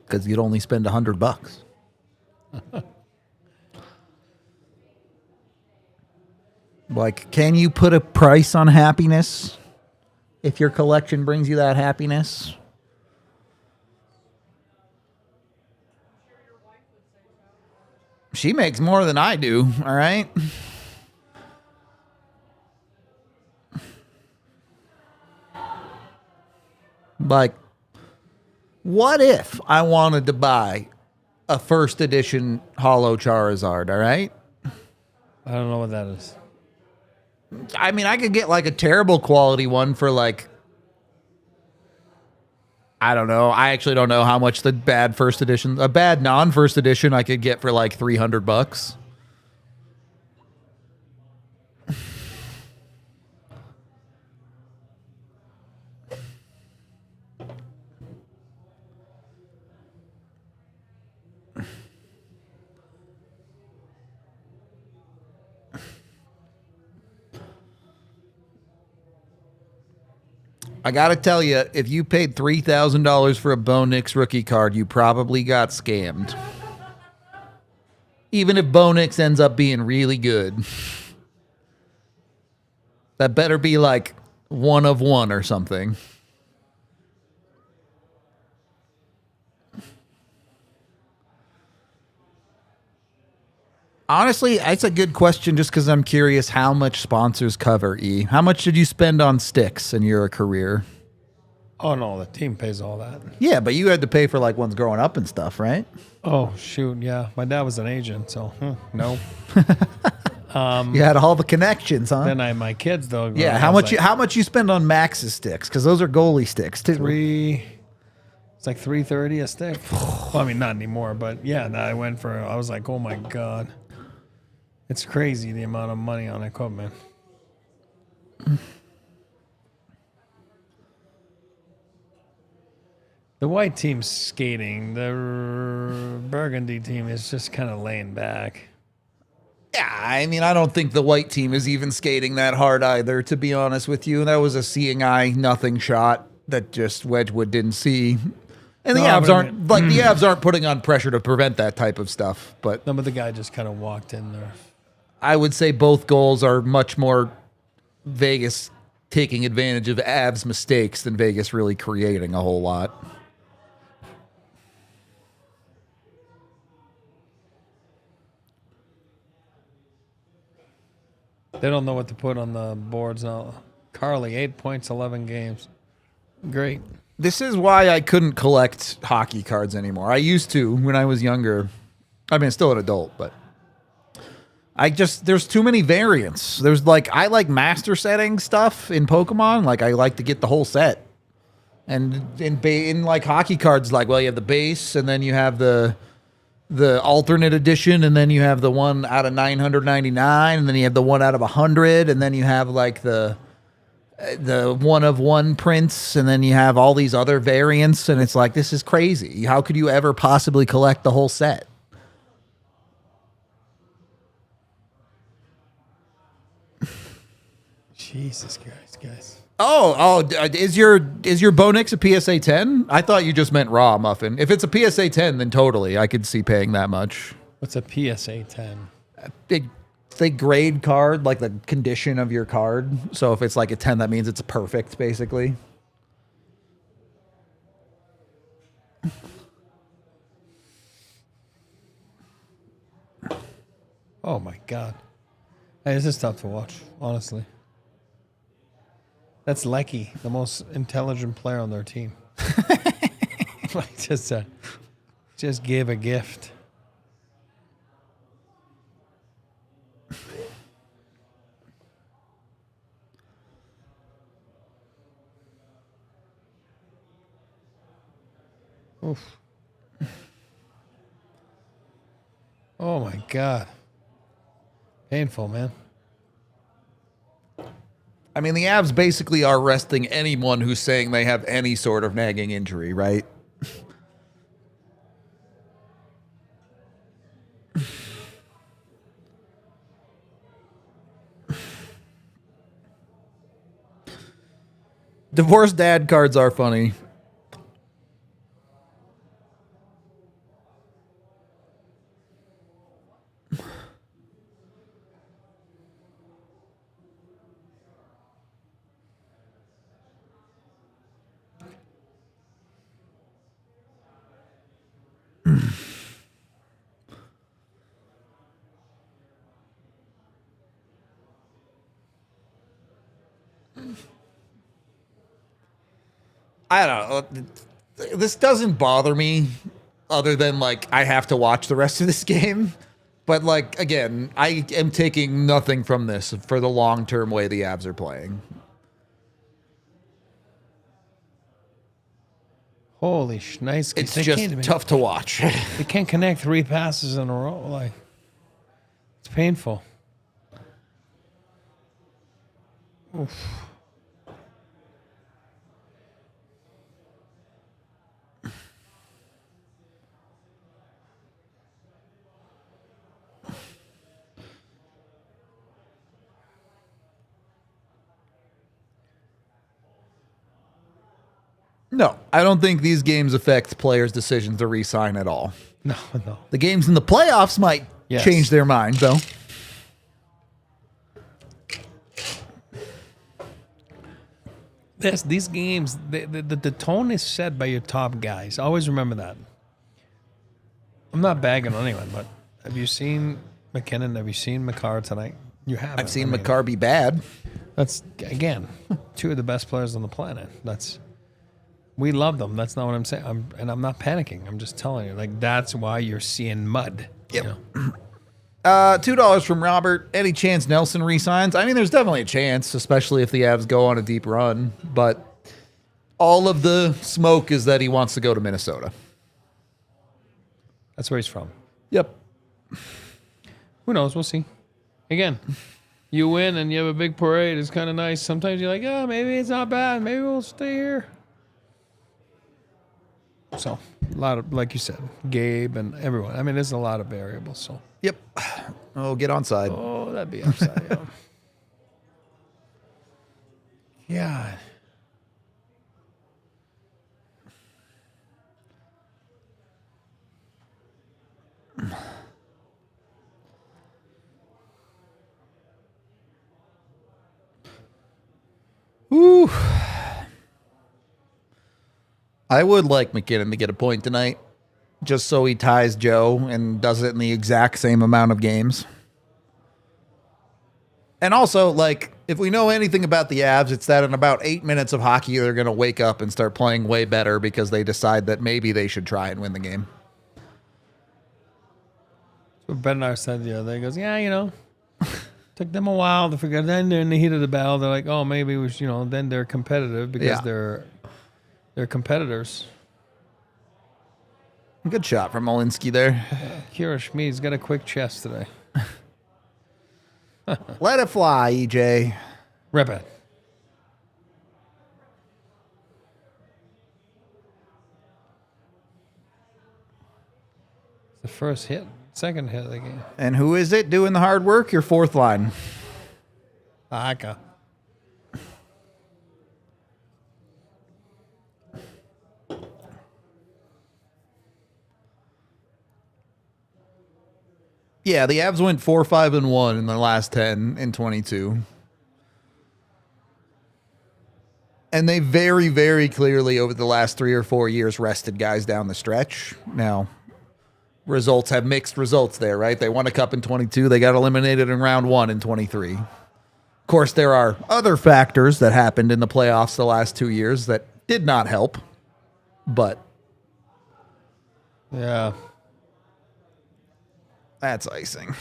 Because you'd only spend $100. Like, can you put a price on happiness? If your collection brings you that happiness? She makes more than I do, all right? Like, what if I wanted to buy a first edition Holo Charizard, all right? I don't know what that is. I mean, I could get like a terrible quality one for like, I don't know. I actually don't know how much the bad first edition, a bad non-first edition I could get for like $300. I gotta tell you, if you paid $3,000 for a Bo Nix rookie card, you probably got scammed. Even if Bo Nix ends up being really good. That better be like 1 of 1 or something. Honestly, it's a good question just because I'm curious how much sponsors cover, E. How much did you spend on sticks in your career? Oh, no, the team pays all that. Yeah, but you had to pay for like ones growing up and stuff, right? Oh, shoot, yeah. My dad was an agent, so no. You had all the connections, huh? Then I had my kids, though. Yeah, how much you spend on Max's sticks? Because those are goalie sticks, too. It's like $3.30 a stick. Well, I mean, not anymore, but yeah, I was like, oh my God. It's crazy the amount of money on equipment. The white team's skating. The burgundy team is just kind of laying back. Yeah, I mean, I don't think the white team is even skating that hard either, to be honest with you. That was a seeing eye nothing shot that just Wedgwood didn't see. And the Avs aren't putting on pressure to prevent that type of stuff. But the guy just kind of walked in there. I would say both goals are much more Vegas taking advantage of Avs mistakes than Vegas really creating a whole lot. They don't know what to put on the boards now. Carly, 8 points, 11 games. Great. This is why I couldn't collect hockey cards anymore. I used to when I was younger. I mean, still an adult, but there's too many variants. I like master setting stuff in Pokemon. Like, I like to get the whole set. And in like hockey cards, like, well, you have the base, and then you have the alternate edition, and then you have the one out of 999, and then you have the one out of 100, and then you have like the the one of one prints, and then you have all these other variants, and it's like, this is crazy. How could you ever possibly collect the whole set? Jesus guys. Is your Bo Nix a PSA 10? I thought you just meant raw muffin. If it's a PSA 10, then totally, I could see paying that much. What's a PSA 10? They grade card, like the condition of your card. So if it's like a 10, that means it's perfect, basically. Oh my God. Hey, this is tough to watch, honestly. That's Lecky, the most intelligent player on their team. Like just gave a gift. Oof. Oh my God. Painful, man. I mean, the Avs basically are resting anyone who's saying they have any sort of nagging injury, right? Divorced dad cards are funny. I don't know. This doesn't bother me other than, like, I have to watch the rest of this game. But, like, again, I am taking nothing from this for the long-term way the Avs are playing. Holy schnice. It's just tough to watch. They can't connect 3 passes in a row. Like, it's painful. Oof. No, I don't think these games affect players' decisions to re-sign at all. No. The games in the playoffs might change their mind, though. These games, the tone is set by your top guys. Always remember that. I'm not bagging on anyone, but have you seen McKinnon? Have you seen McCarr tonight? You haven't. I've seen McCarr be bad. That's, again, 2 of the best players on the planet. We love them. That's not what I'm saying. I'm not panicking. I'm just telling you, like, that's why you're seeing mud. Yep. You know? $2 from Robert. Any chance Nelson resigns? I mean, there's definitely a chance, especially if the Avs go on a deep run. But all of the smoke is that he wants to go to Minnesota. That's where he's from. Yep. Who knows? We'll see. Again, you win and you have a big parade. It's kind of nice. Sometimes you're like, oh, maybe it's not bad. Maybe we'll stay here. So, a lot of, like you said, Gabe and everyone. I mean, there's a lot of variables. So, Yep. Oh, get onside. oh, that'd be upside. Yeah. Woo. I would like McKinnon to get a point tonight, just so he ties Joe and does it in the exact same amount of games. And also, like, if we know anything about the Avs, it's that in about 8 minutes of hockey, they're going to wake up and start playing way better because they decide that maybe they should try and win the game. So Bednar said the other day, he goes, yeah, you know, took them a while to figure out. Then they're in the heat of the battle. They're like, oh, maybe we should, you know, then they're competitive because they're competitors. Good shot from Malinsky there. Kira Schmid's got a quick chest today. Let it fly, EJ. Rip it. The first hit, second hit of the game. And who is it doing the hard work? Your fourth line. Aka. Yeah, the Avs went 4-5-1 in the last 10 in 22. And they very, very clearly over the last 3 or 4 years rested guys down the stretch. Now, results have mixed results there, right? They won a cup in 22. They got eliminated in round 1 in 23. Of course, there are other factors that happened in the playoffs the last 2 years that did not help. But Yeah. that's icing.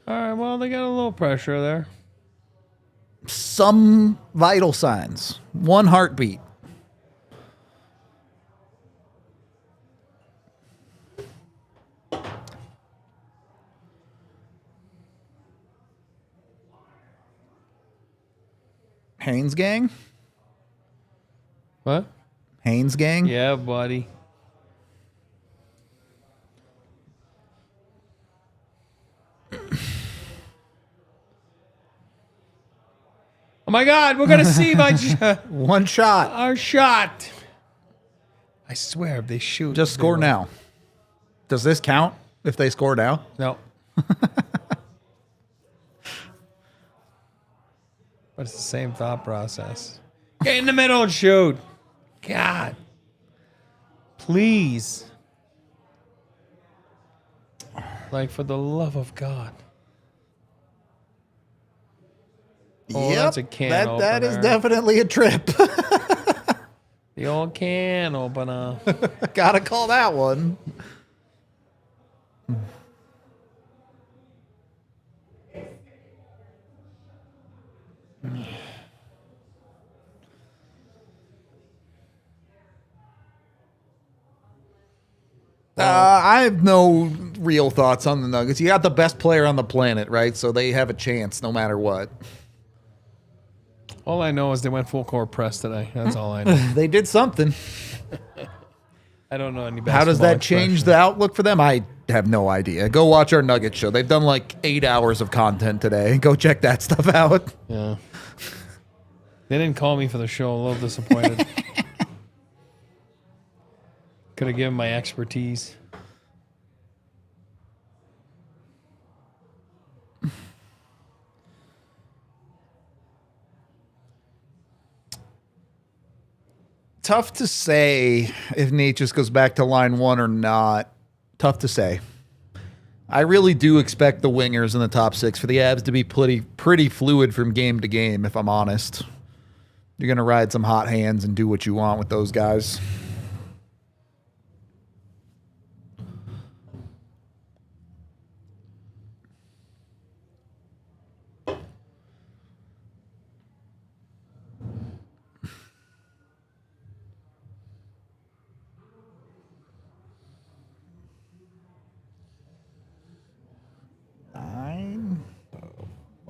All right, well, they got a little pressure there. Some vital signs. 1 heartbeat. Haynes gang? What? Haynes gang? Yeah, buddy. Oh my God, we're gonna see my One shot. our shot. I swear, if they shoot, Just they score will. now. Does this count if they score now? No. But it's the same thought process. Get in the middle and shoot. God. Please. Like, for the love of God. Oh, that's a can that is opener. definitely a trip. The old can opener. Gotta call that one. I have no real thoughts on the Nuggets. You got the best player on the planet, right? So they have a chance no matter what. All I know is they went full court press today. That's all I know. They did something. I don't know any basketball. How does that change the outlook for them? I have no idea. Go watch our Nugget show. They've done like 8 hours of content today. Go check that stuff out. Yeah. They didn't call me for the show. A little disappointed. Could have given my expertise. Tough to say if Nate just goes back to line 1 or not. Tough to say. I really do expect the wingers in the top 6 for the Avs to be pretty fluid from game to game, if I'm honest. You're going to ride some hot hands and do what you want with those guys.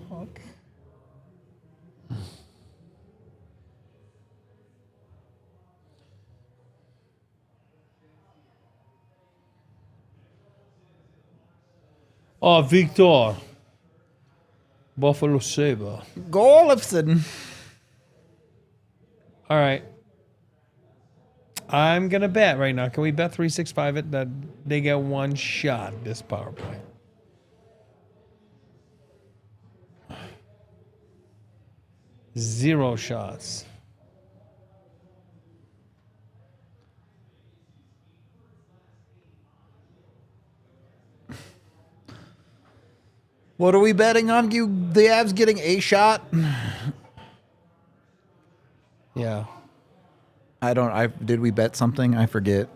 Fuck. Oh, Victor. Buffalo Sabre. Golfson. All right. I'm going to bet right now. Can we bet 365 it that they get 1 shot this power play? Zero shots. What are we betting on? The Avs getting a shot? Yeah. Did we bet something? I forget.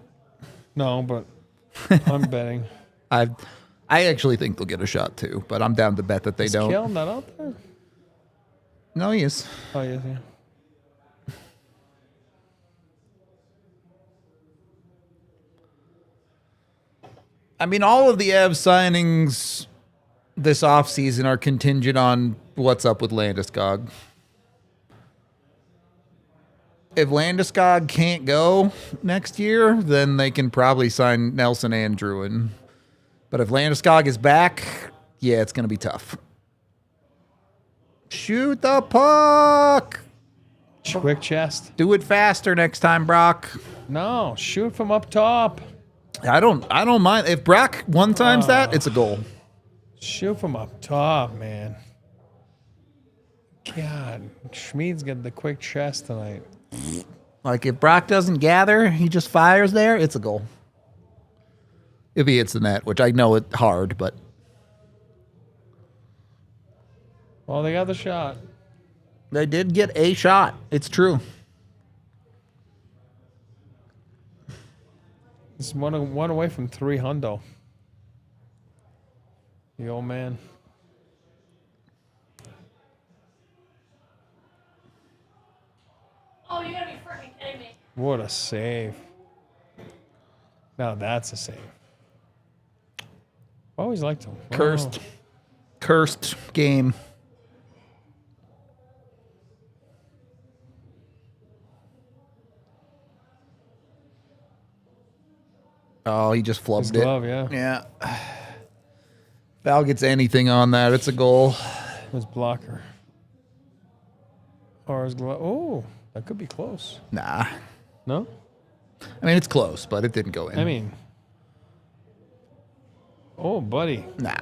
No, but I'm betting. I actually think they'll get a shot too, but I'm down to bet that they Is don't. Kale not out there? No, he is. Oh, yes, yeah. I mean, all of the Avs signings this offseason are contingent on what's up with Landeskog. if Landeskog can't go next year, then they can probably sign Nelson and Druin. But if Landeskog is back, yeah, it's going to be tough. Shoot the puck. Quick chest. Do it faster next time, Brock. No, shoot from up top. I don't mind. If Brock one times that, it's a goal. Shoot from up top, man. God, Schmid's got the quick chest tonight. Like, if Brock doesn't gather, he just fires there, it's a goal. If he hits the net, which I know it's hard, but... Well, they got the shot. They did get a shot. It's true. It's one away from 300. The old man. Oh, you gotta be freaking kidding me. What a save. Now that's a save. I always liked him. Cursed. Cursed game. Oh, he just flubbed His it. glove, yeah. Yeah. Val gets anything on that, it's a goal. His blocker. Or his glove. Oh, that could be close. Nah. No? I mean, it's close, but it didn't go in. I mean. Oh, buddy. Nah.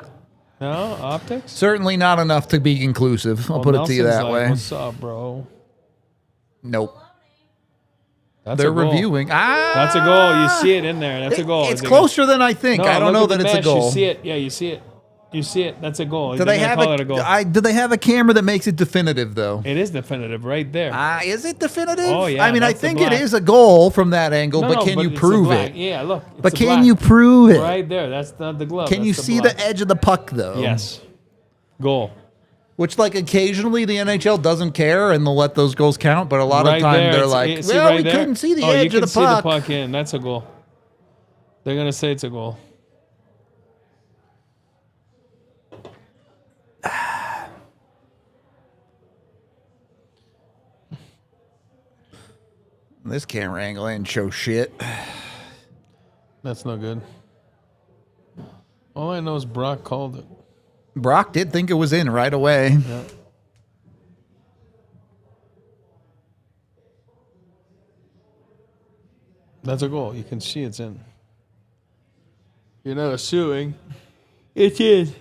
No? Optics? Certainly not enough to be conclusive. I'll Well, put it to you Nelson's that like, way. What's up, bro? Nope. That's They're a goal. reviewing. Ah! That's a goal. You see it in there. That's a goal. It's Is it closer than I think. No, I don't look know at that the it's a mesh. goal. You see it. Yeah, you see it. You see it. That's a goal. Do they have call it a goal. do they have a camera that makes it definitive though? It is definitive right there. Is it definitive? Oh, yeah, I mean, I that's the think it black. is a goal from that angle, No, but no, can you it's a prove black. it? Yeah, look. it's But a can black. you prove it? Right there. That's not the glove. Can you That's see black. the edge of the puck though? Yes. Goal. Which, like, occasionally the NHL doesn't care and they'll let those goals count, but a lot Right of time there, they're it's- like, see well, right we there? couldn't see the Oh, you edge can of the see puck. the puck in. That's a goal. They're gonna say it's a goal. This camera angle ain't show shit. That's no good. All I know is Brock called it. Brock did think it was in right away. Yeah. That's a goal. You can see it's in. You're not assuming. It is.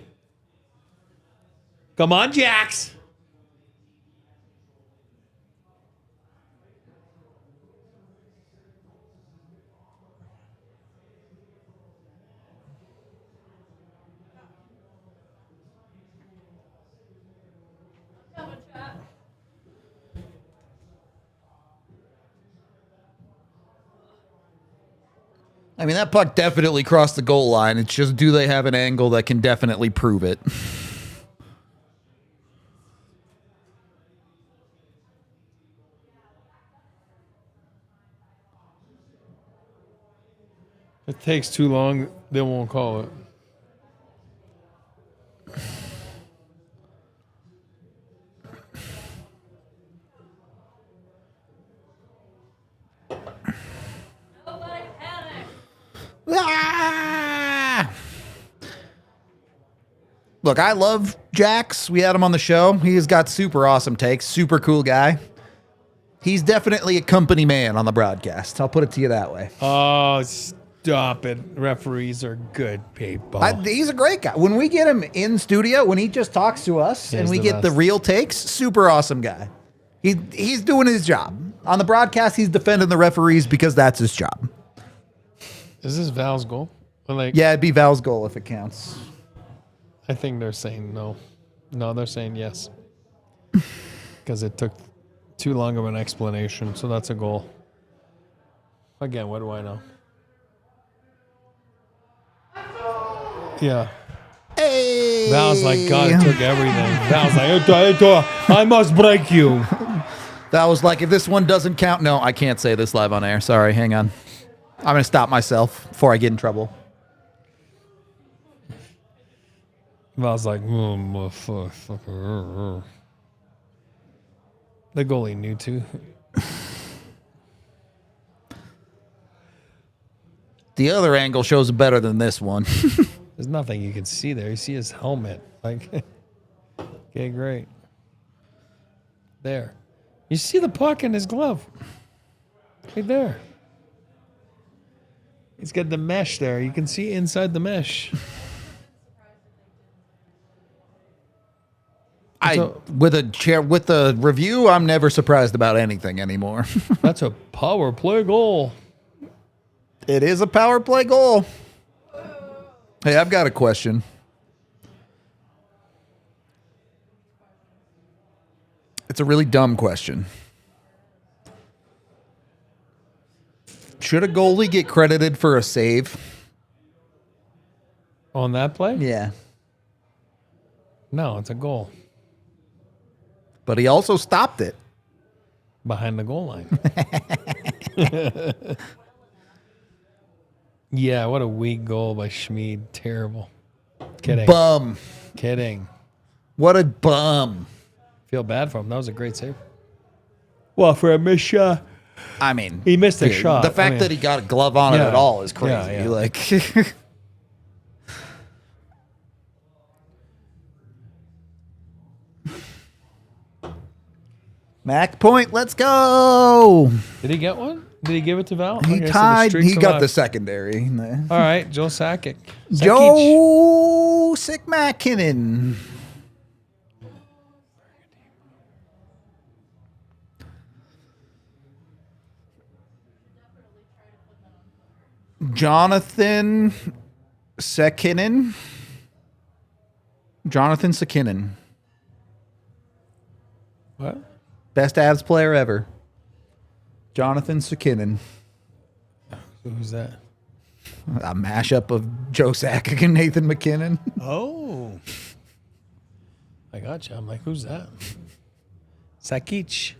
Come on, Jax. Coming, chat. I mean, that puck definitely crossed the goal line. It's just, do they have an angle that can definitely prove it? If it takes too long, they won't call it. Nobody panic. Ah! Look, I love Jax. We had him on the show. He has got super awesome takes. Super cool guy. He's definitely a company man on the broadcast. I'll put it to you that way. Oh, stop it. Referees are good people. He's a great guy. When we get him in studio, when he just talks to us and He's we the get the best. real takes, super awesome guy. He's doing his job. On the broadcast, he's defending the referees because that's his job. Is this Val's goal? Or like, Yeah, it'd be Val's goal if it counts. I think they're saying no. No, they're saying yes. Because it took too long of an explanation. So that's a goal. Again, what do I know? Yeah. Hey! Val's like, God, it took everything. Val's like, I must break you. That was like, if this one doesn't count, no, I can't say this live on air. Sorry, hang on. I'm going to stop myself before I get in trouble. Val's like, oh, motherfucker. The goalie knew too. The other angle shows it better than this one. There's nothing you can see there. You see his helmet. Like, okay, great. There. You see the puck in his glove. Right there. He's got the mesh there. You can see inside the mesh. With the review, I'm never surprised about anything anymore. That's a power play goal. It is a power play goal. Hey, I've got a question. It's a really dumb question. Should a goalie get credited for a save? On that play? Yeah. No, it's a goal. But he also stopped it. Behind the goal line. Yeah, what a weak goal by Schmid. Terrible. Kidding. Bum. Kidding. What a bum. Feel bad for him. That was a great save. Well, for a missed shot. I mean, He missed a shot. The fact that he got a glove on it Yeah. at all is crazy. Yeah, yeah. Like, Mac point, let's go. Did he get one? Did he give it to Val? He Okay, so the tied. streak's He got alive. the secondary. All right, Joe Sakic. Joe Sick McKinnon. Jonathan Sekinen. Jonathan Sekinen. What? Best Avs player ever. Jonathan Sekinen. Who's that? A mashup of Joe Sakic and Nathan McKinnon. Oh. I got you. I'm like, who's that? Sakic.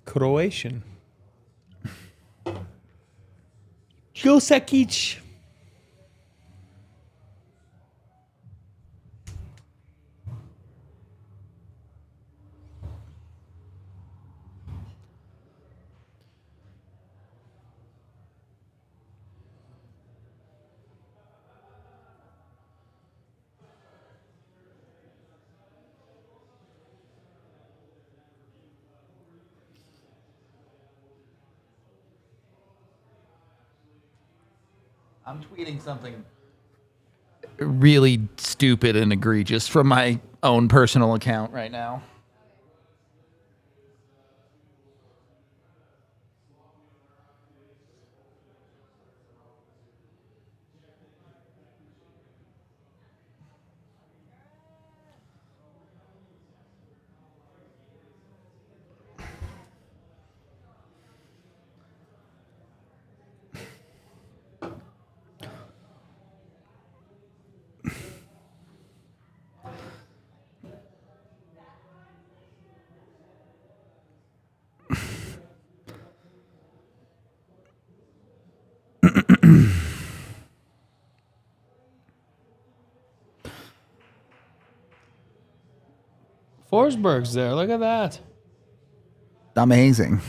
Croatian. Joe Sakic. I'm tweeting something really stupid and egregious from my own personal account right now. Forsberg's there. Look at that. Amazing.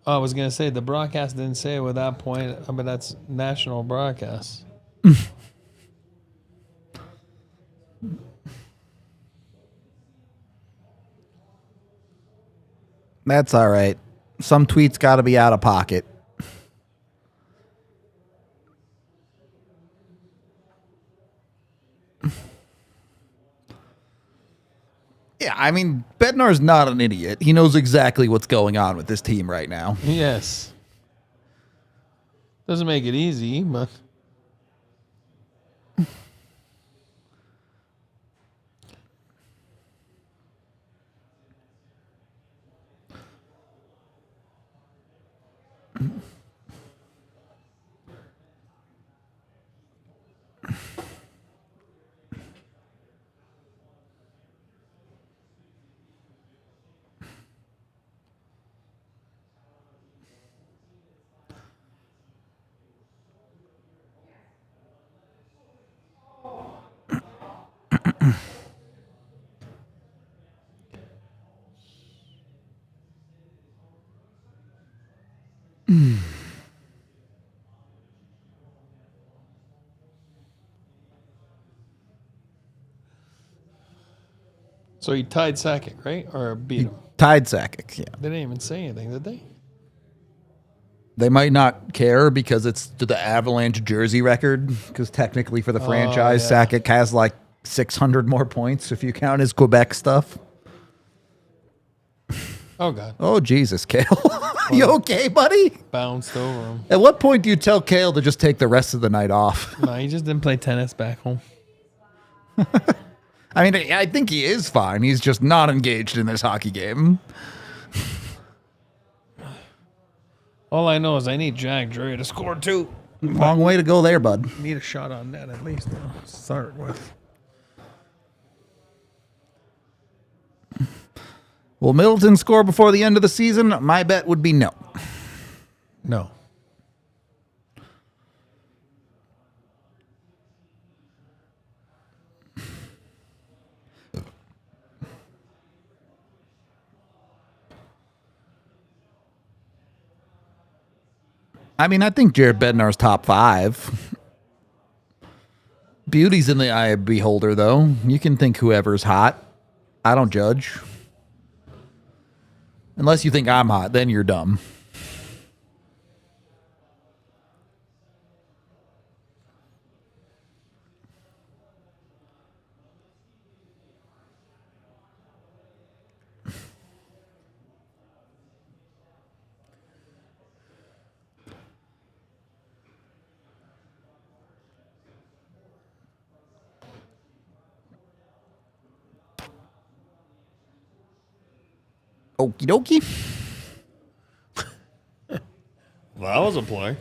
Oh, I was going to say, the broadcast didn't say it with that point, but that's national broadcast. That's all right. Some tweets got to be out of pocket. Yeah, I mean, Bednar's not an idiot. He knows exactly what's going on with this team right now. Yes. Doesn't make it easy, but... So he tied Sakic, right? Or beat him? Tied Sakic, yeah. They didn't even say anything, did they? They might not care because it's to the Avalanche jersey record, because technically for the franchise, yeah. Sakic has like 600 more points if you count his Quebec stuff. Oh, God. Oh, Jesus, Kale. You okay, buddy? Bounced over him. At what point do you tell Kale to just take the rest of the night off? No, he just didn't play tennis back home. I mean, I think he is fine. He's just not engaged in this hockey game. All I know is I need Jack Drury to score 2. Long way to go there, bud. Need a shot on net at least to start with. Will Middleton score before the end of the season? My bet would be no. No. I mean, I think Jared Bednar's top 5. Beauty's in the eye of the beholder, though. You can think whoever's hot. I don't judge. Unless you think I'm hot, then you're dumb. Okie dokie. That was a play.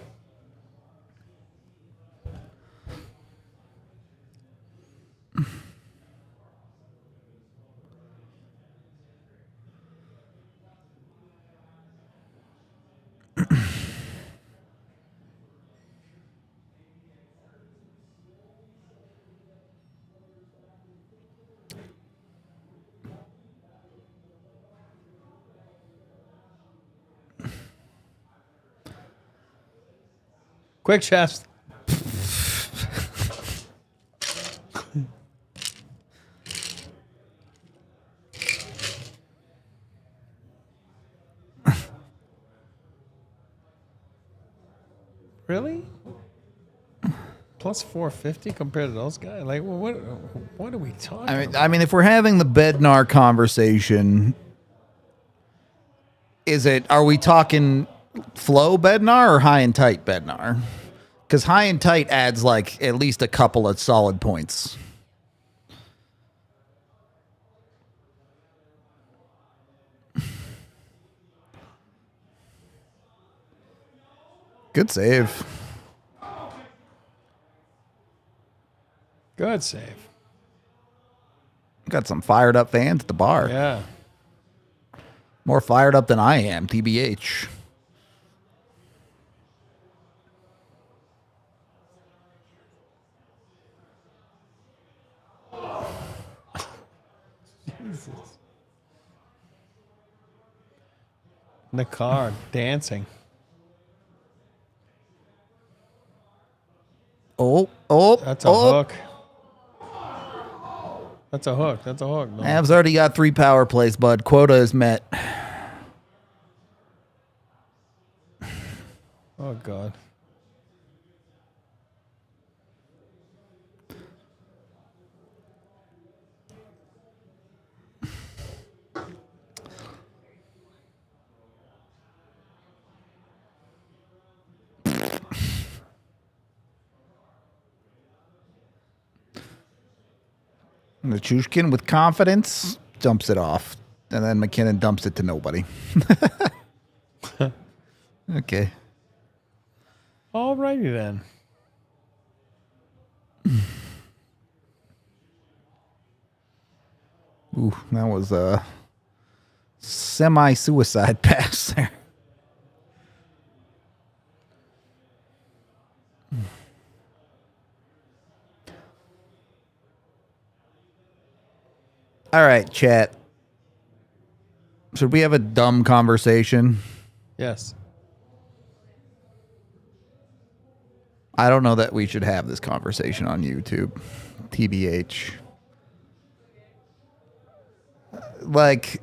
Quick chefs. Really? Plus 450 compared to those guys? Like, what are we talking about? I mean, if we're having the Bednar conversation, are we talking flow Bednar or high and tight Bednar? Because high and tight adds like at least a couple of solid points. Good save. Good save. Got some fired up fans at the bar. Yeah. More fired up than I am, TBH. Jesus. In the car, dancing. Oh. That's a hook. That's a hook. That's a hook. No. Avs already got 3 power plays, bud. Quota is met. Oh, God. Nichushkin with confidence dumps it off. And then McKinnon dumps it to nobody. Okay. All righty then. Ooh, that was a semi-suicide pass there. All right, chat. Should we have a dumb conversation? Yes. I don't know that we should have this conversation on YouTube. TBH. like,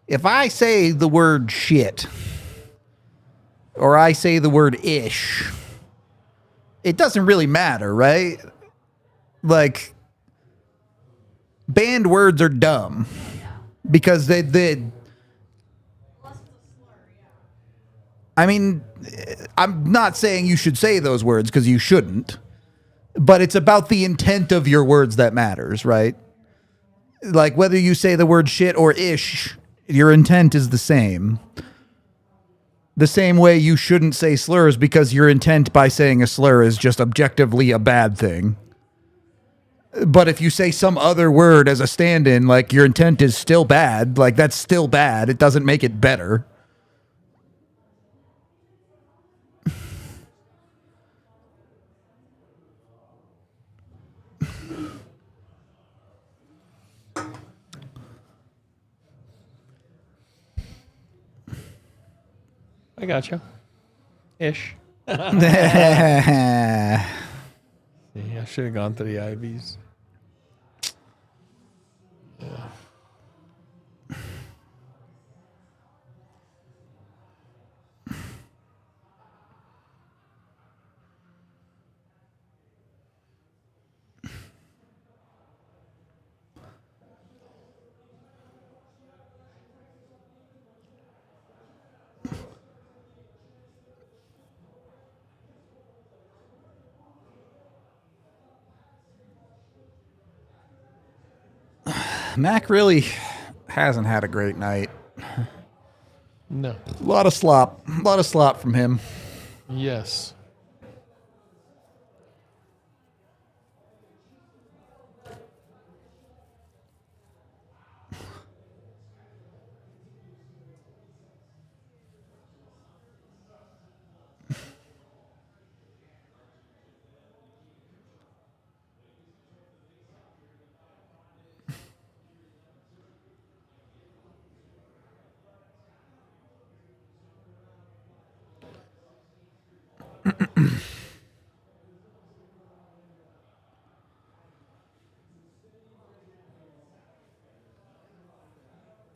if I say the word shit or I say the word ish, it doesn't really matter, right? Like, banned words are dumb because I mean, I'm not saying you should say those words because you shouldn't, but it's about the intent of your words that matters, right? Like, whether you say the word shit or ish, your intent is the same. The same way you shouldn't say slurs because your intent by saying a slur is just objectively a bad thing. But if you say some other word as a stand-in, like, your intent is still bad, like, that's still bad. It doesn't make it better. I gotcha. Ish. See, I should have gone to the IVs. Yeah. Mac really hasn't had a great night. No. A lot of slop. A lot of slop from him. Yes.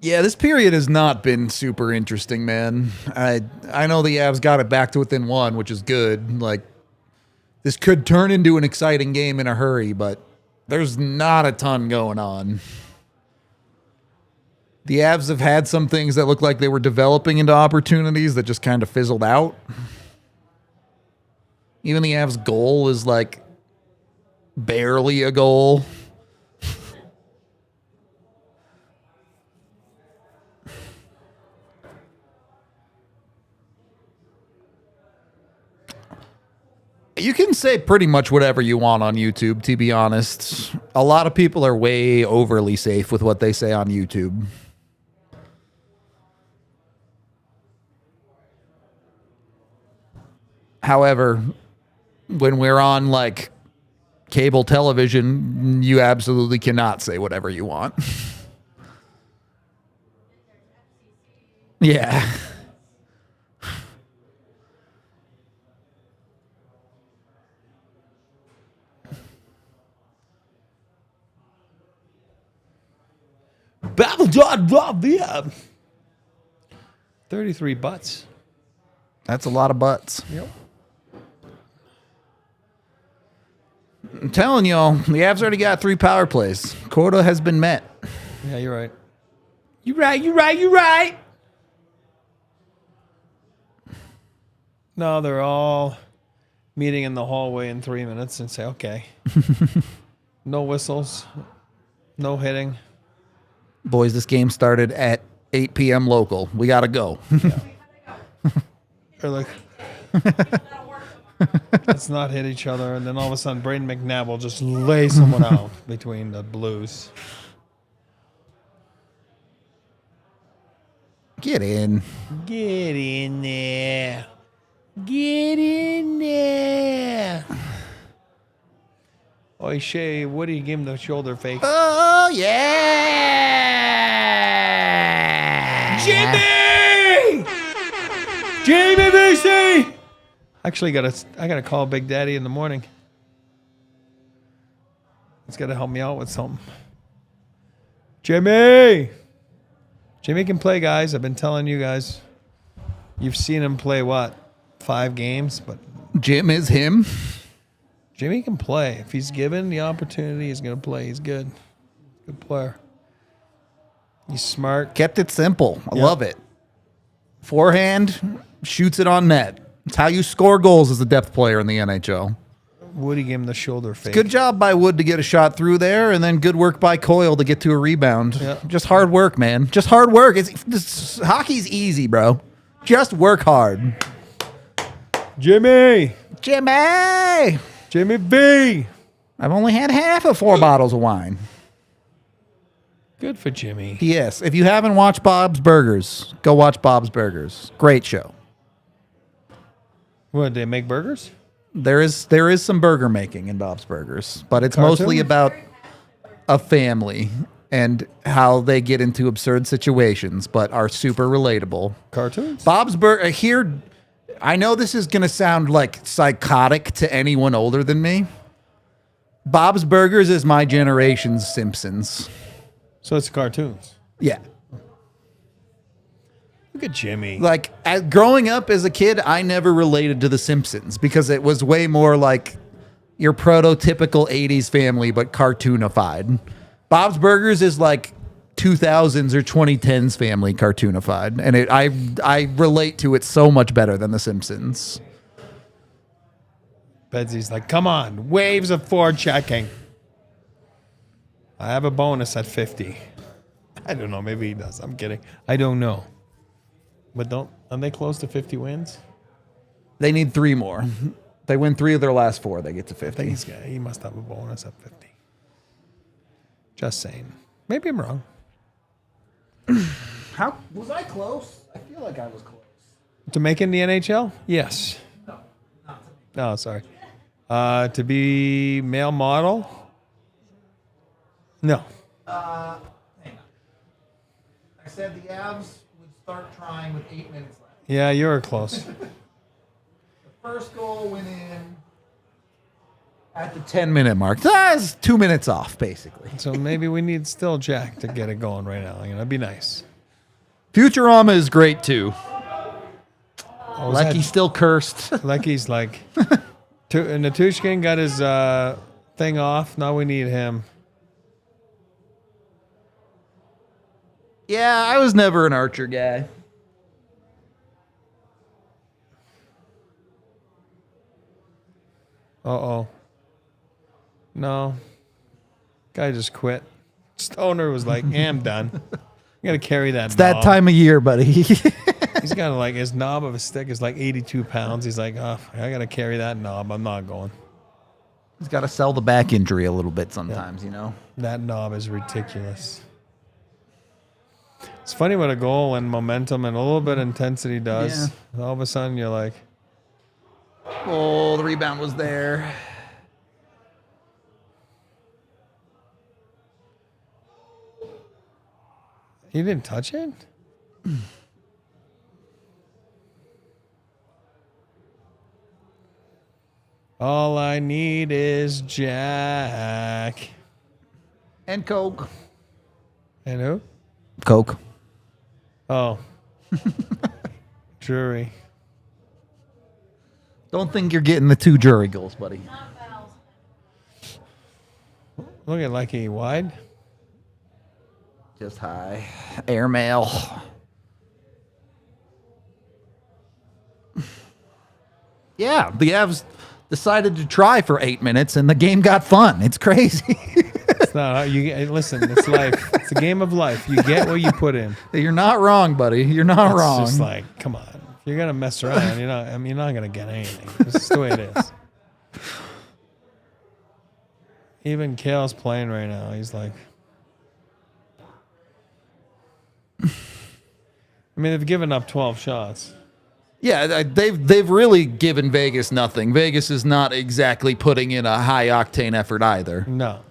Yeah, this period has not been super interesting, man. I know the Avs got it back to within one, which is good. Like, this could turn into an exciting game in a hurry, but there's not a ton going on. The Avs have had some things that look like they were developing into opportunities that just kind of fizzled out. Even the Avs' goal is like barely a goal. You can say pretty much whatever you want on YouTube, to be honest. A lot of people are way overly safe with what they say on YouTube. However, when we're on, like, cable television, you absolutely cannot say whatever you want. Yeah. Battle.via. 33 butts. That's a lot of butts. Yep. I'm telling y'all, the Avs already got 3 power plays. Quota has been met. Yeah, you're right. You're right. No, they're all meeting in the hallway in 3 minutes and say, okay. No whistles. No hitting. Boys, this game started at 8 p.m. local. We got to go. They're like, let's not hit each other. And then all of a sudden, Braden McNabb will just lay someone out between the Blues. Get in. Get in there. Get in there. Oh, Shay, Woody gave him the shoulder fake. Oh, yeah. Jimmy! Jamie VC! Actually, I gotta call Big Daddy in the morning. He's got to help me out with something. Jimmy! Jimmy can play, guys. I've been telling you guys. You've seen him play, what, 5 games? But Jim is him. Jimmy can play. If he's given the opportunity, he's going to play. He's good. Good player. He's smart. Kept it simple. I Yep. love it. Forehand, shoots it on net. It's how you score goals as a depth player in the NHL. Woody gave him the shoulder fake. Good job by Wood to get a shot through there, and then good work by Coyle to get to a rebound. Yeah. Just hard work, man. Just hard work. Hockey's easy, bro. Just work hard. Jimmy! Jimmy! Jimmy B! I've only had half of 4 bottles of wine. Good for Jimmy. Yes, if you haven't watched Bob's Burgers, go watch Bob's Burgers. Great show. What, they make burgers? There is some burger making in Bob's Burgers, but it's mostly Cartoons? about a family and how they get into absurd situations, but are super relatable. Cartoons? Bob's Burger here. I know this is going to sound like psychotic to anyone older than me. Bob's Burgers is my generation's Simpsons. So it's cartoons. Yeah. Look at Jimmy. Like growing up as a kid, I never related to The Simpsons because it was way more like your prototypical 80s family, but cartoonified. Bob's Burgers is like 2000s or 2010s family cartoonified. And I relate to it so much better than The Simpsons. Bedsy's like, come on, waves of forechecking. I have a bonus at 50. I don't know. Maybe he does. I'm kidding. I don't know. But aren't they close to 50 wins? They need 3 more. They win 3 of their last 4, they get to 50. I think he must have a bonus at 50. Just saying. Maybe I'm wrong. How was I close? I feel like I was close. To make in the NHL? Yes. No, sorry. To be male model? No. Hang on. I said the Avs would start trying with 8 minutes left. Yeah, you were close. The first goal went in at the 10-minute mark. That's 2 minutes off, basically. So maybe we need still Jack to get it going right now. That'd be nice. Futurama is great too. Oh, Lecky's still cursed. Lecky's like, and Natushkin got his thing off. Now we need him. Yeah, I was never an Archer guy. Uh-oh. No. Guy just quit. Stoner was like, yeah, I'm done. You got to carry that knob. That time of year, buddy. He's got like, his knob of a stick is like 82 pounds. He's like, oh, I got to carry that knob. I'm not going. He's got to sell the back injury a little bit sometimes, you know? That knob is ridiculous. It's funny what a goal and momentum and a little bit of intensity does. All of a sudden, you're like, Oh, the rebound was there. he didn't touch it? All I need is Jack. And Coke. And who? Coke. Oh. Drury. Don't think you're getting the 2 jury goals, buddy. Not fouls. Look at Lucky wide. Just high. Airmail. Yeah, the Avs decided to try for 8 minutes, and the game got fun. It's crazy. It's not how you get, listen, it's life. It's a game of life. You get what you put in. You're not wrong, buddy. You're not wrong. It's just like, come on. If you're gonna mess around, you're not gonna get anything. This is the way it is. Even Kale's playing right now. He's like, I mean, they've given up 12 shots. Yeah, they've really given Vegas nothing. Vegas is not exactly putting in a high octane effort either. No.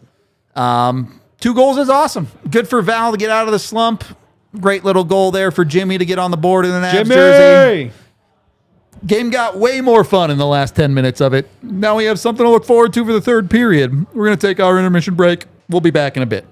2 goals is awesome. Good for Val to get out of the slump. Great little goal there for Jimmy to get on the board in an Avs jersey. Game got way more fun in the last 10 minutes of it. Now we have something to look forward to for the third period. We're going to take our intermission break. We'll be back in a bit.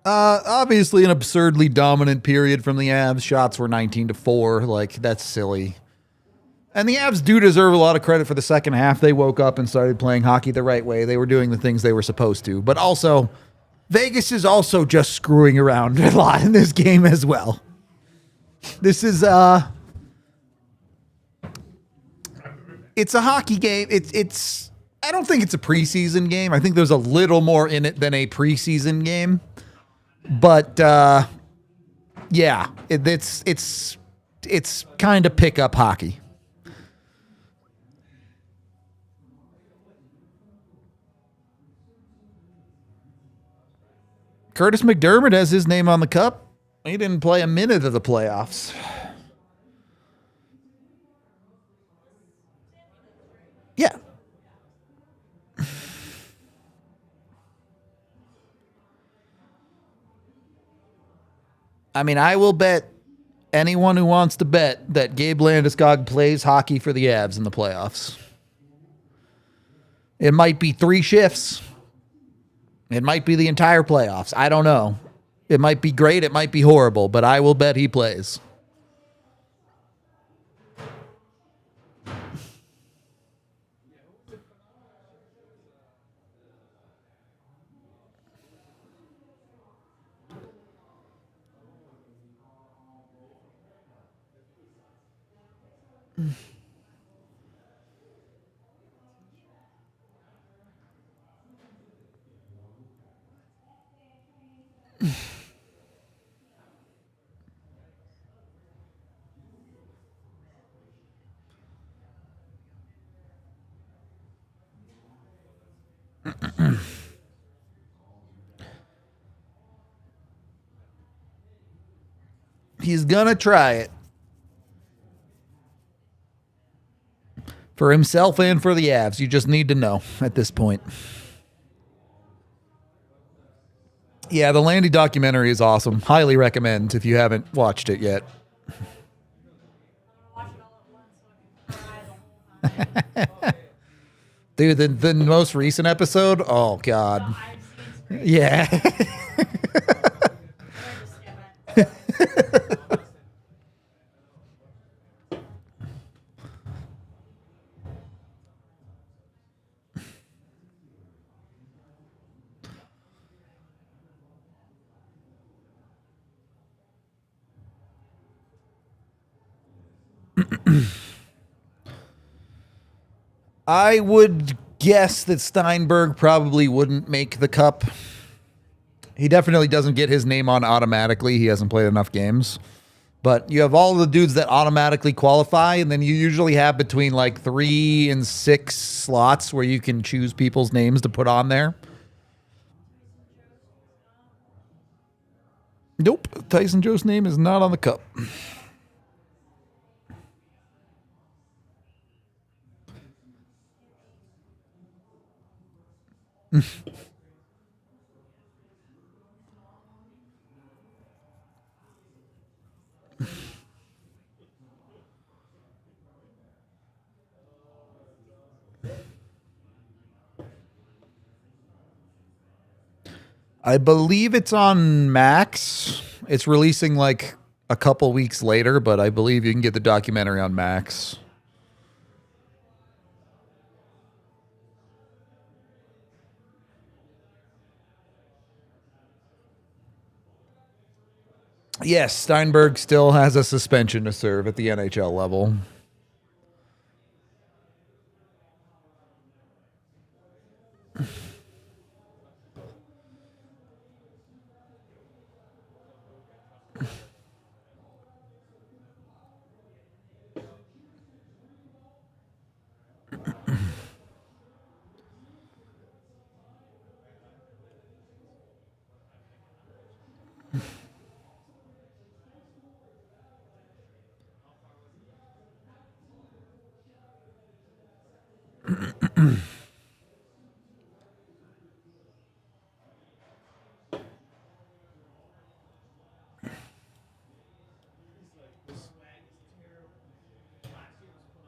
Obviously an absurdly dominant period from the Avs. Shots were 19-4. Like, that's silly. And the Avs do deserve a lot of credit for the second half. They woke up and started playing hockey the right way. They were doing the things they were supposed to. But also, Vegas is also just screwing around a lot in this game as well. This is it's a hockey game. It's I don't think it's a preseason game. I think there's a little more in it than a preseason game. But yeah, it's kind of pickup hockey. Curtis McDermott has his name on the cup. He didn't play a minute of the playoffs. Yeah. I mean, I will bet anyone who wants to bet that Gabe Landeskog plays hockey for the Avs in the playoffs. It might be 3 shifts. It might be the entire playoffs. I don't know. It might be great. It might be horrible, but I will bet he plays. He's gonna try it. For himself and for the Avs. You just need to know at this point. Yeah, the Landy documentary is awesome. Highly recommend if you haven't watched it yet. Watch it all at once so I can cry the whole time. Dude, the most recent episode? Oh, God. I've seen screens. Yeah. I just skip it. I would guess that Steinberg probably wouldn't make the cup. He definitely doesn't get his name on automatically. He hasn't played enough games. But you have all the dudes that automatically qualify, and then you usually have between like 3 and 6 slots where you can choose people's names to put on there. Nope, Tyson Joe's name is not on the cup. I believe it's on Max. It's releasing like a couple weeks later, but I believe you can get the documentary on Max. Yes, Steinberg still has a suspension to serve at the NHL level.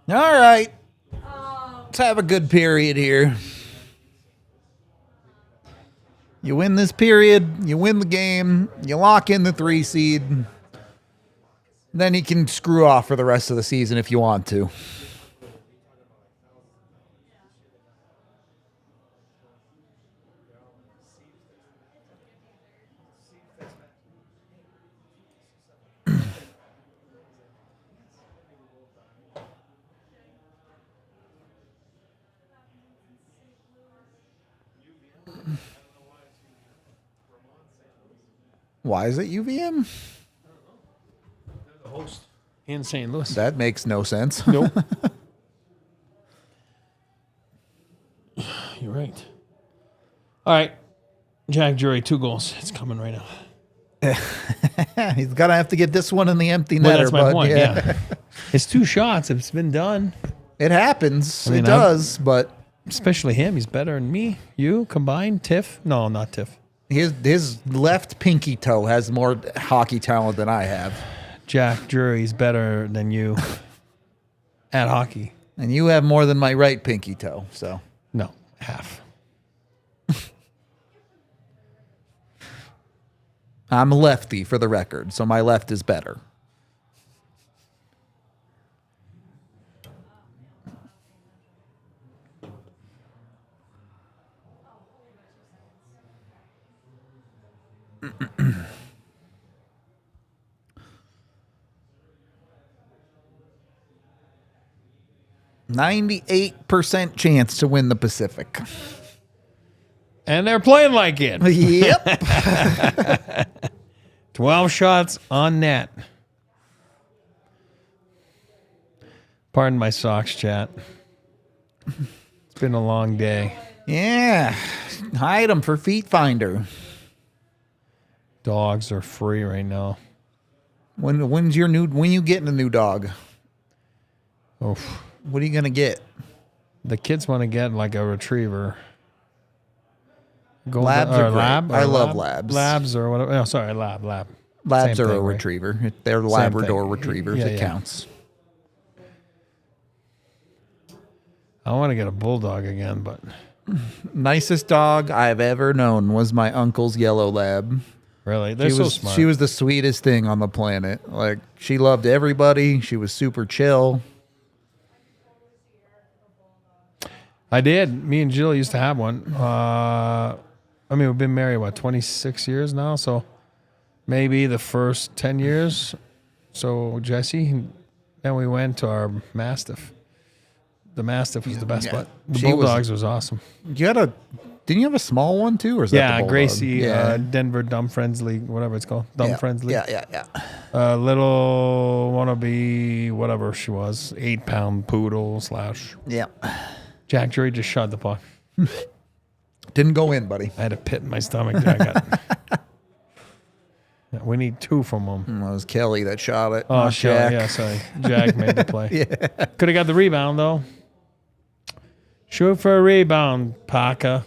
All right. Let's have a good period here. You win this period, you win the game, you lock in the 3 seed. Then you can screw off for the rest of the season if you want to. Why is it UVM? The host in St. Louis. That makes no sense. Nope. You're right. All right. Jack Jury, 2 goals. It's coming right now. He's gonna have to get this one in the empty netter. Well, that's my bud. point. Yeah. It's 2 shots. It's been done. It happens. I mean, it does, but Especially him. He's better than me. You combined. Tiff? No, not Tiff. his left pinky toe has more hockey talent than I have. Jack Jury's better than you at hockey. And you have more than my right pinky toe, so. No, half. I'm a lefty for the record, so my left is better. %98 chance to win the Pacific. And they're playing like it. Yep. 12 shots on net. Pardon my socks, chat. It's been a long day. Yeah. Hide them for Feet Finder. Dogs are free right now. When you getting a new dog? Oof. What are you gonna get? The kids want to get like a retriever. Labs or are great. lab. Or I love lab? labs. Labs or whatever. No, sorry, lab. Labs Same are thing, a right? retriever. They're Same Labrador thing. retrievers. Yeah, it yeah. counts. I want to get a bulldog again, but Nicest dog I've ever known was my uncle's yellow lab. really, they're so smart. She was the sweetest thing on the planet. Like, she loved everybody. She was super chill. I did. Me and Jill used to have one. I mean, we've been married, 26 years now? So maybe the first 10 years. So Jesse, then we went to our Mastiff. The Mastiff was the best, Yeah. but the She was- Bulldogs was awesome. Didn't you have a small one too? Or is that the Yeah, bulldog? Gracie, Yeah. Denver Dumb Friends League, whatever it's called. Dumb Yeah. Friends League. Yeah. Little wannabe, whatever she was, 8-pound poodle / Yeah. Jack Jury just shot the puck. Didn't go in, buddy. I had a pit in my stomach. That I got. Yeah, we need 2 from him. It was Kelly that shot it. Oh, not shit. Jack. Yeah, sorry. Jack made the play. Yeah. Could have got the rebound, though. Shoot for a rebound, Parker.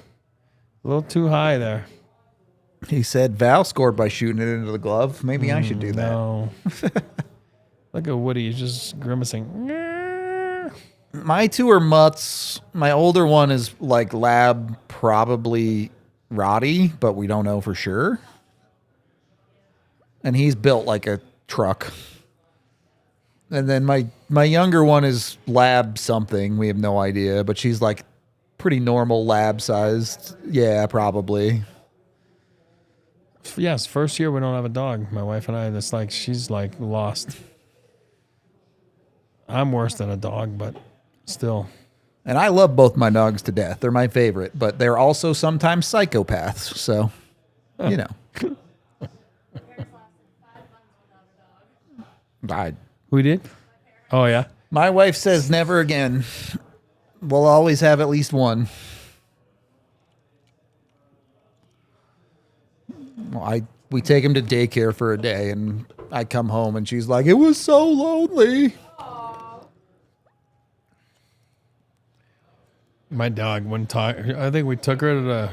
A little too high there. He said Val scored by shooting it into the glove. Maybe I should do that. No. Look at Woody. He's just grimacing. My 2 are mutts. My older one is like lab, probably Roddy, but we don't know for sure. And he's built like a truck. And then my younger one is lab something. We have no idea, but she's like pretty normal lab sized. Yeah, probably. Yes, first year we don't have a dog. My wife and I, that's like, she's like lost. I'm worse than a dog, but still. And I love both my dogs to death. They're my favorite, but they're also sometimes psychopaths. So, you know. We did? Oh, yeah. My wife says never again. We'll always have at least one. Well, we take him to daycare for a day, and I come home, and she's like, "It was so lonely." My dog wouldn't talk. I think we took her to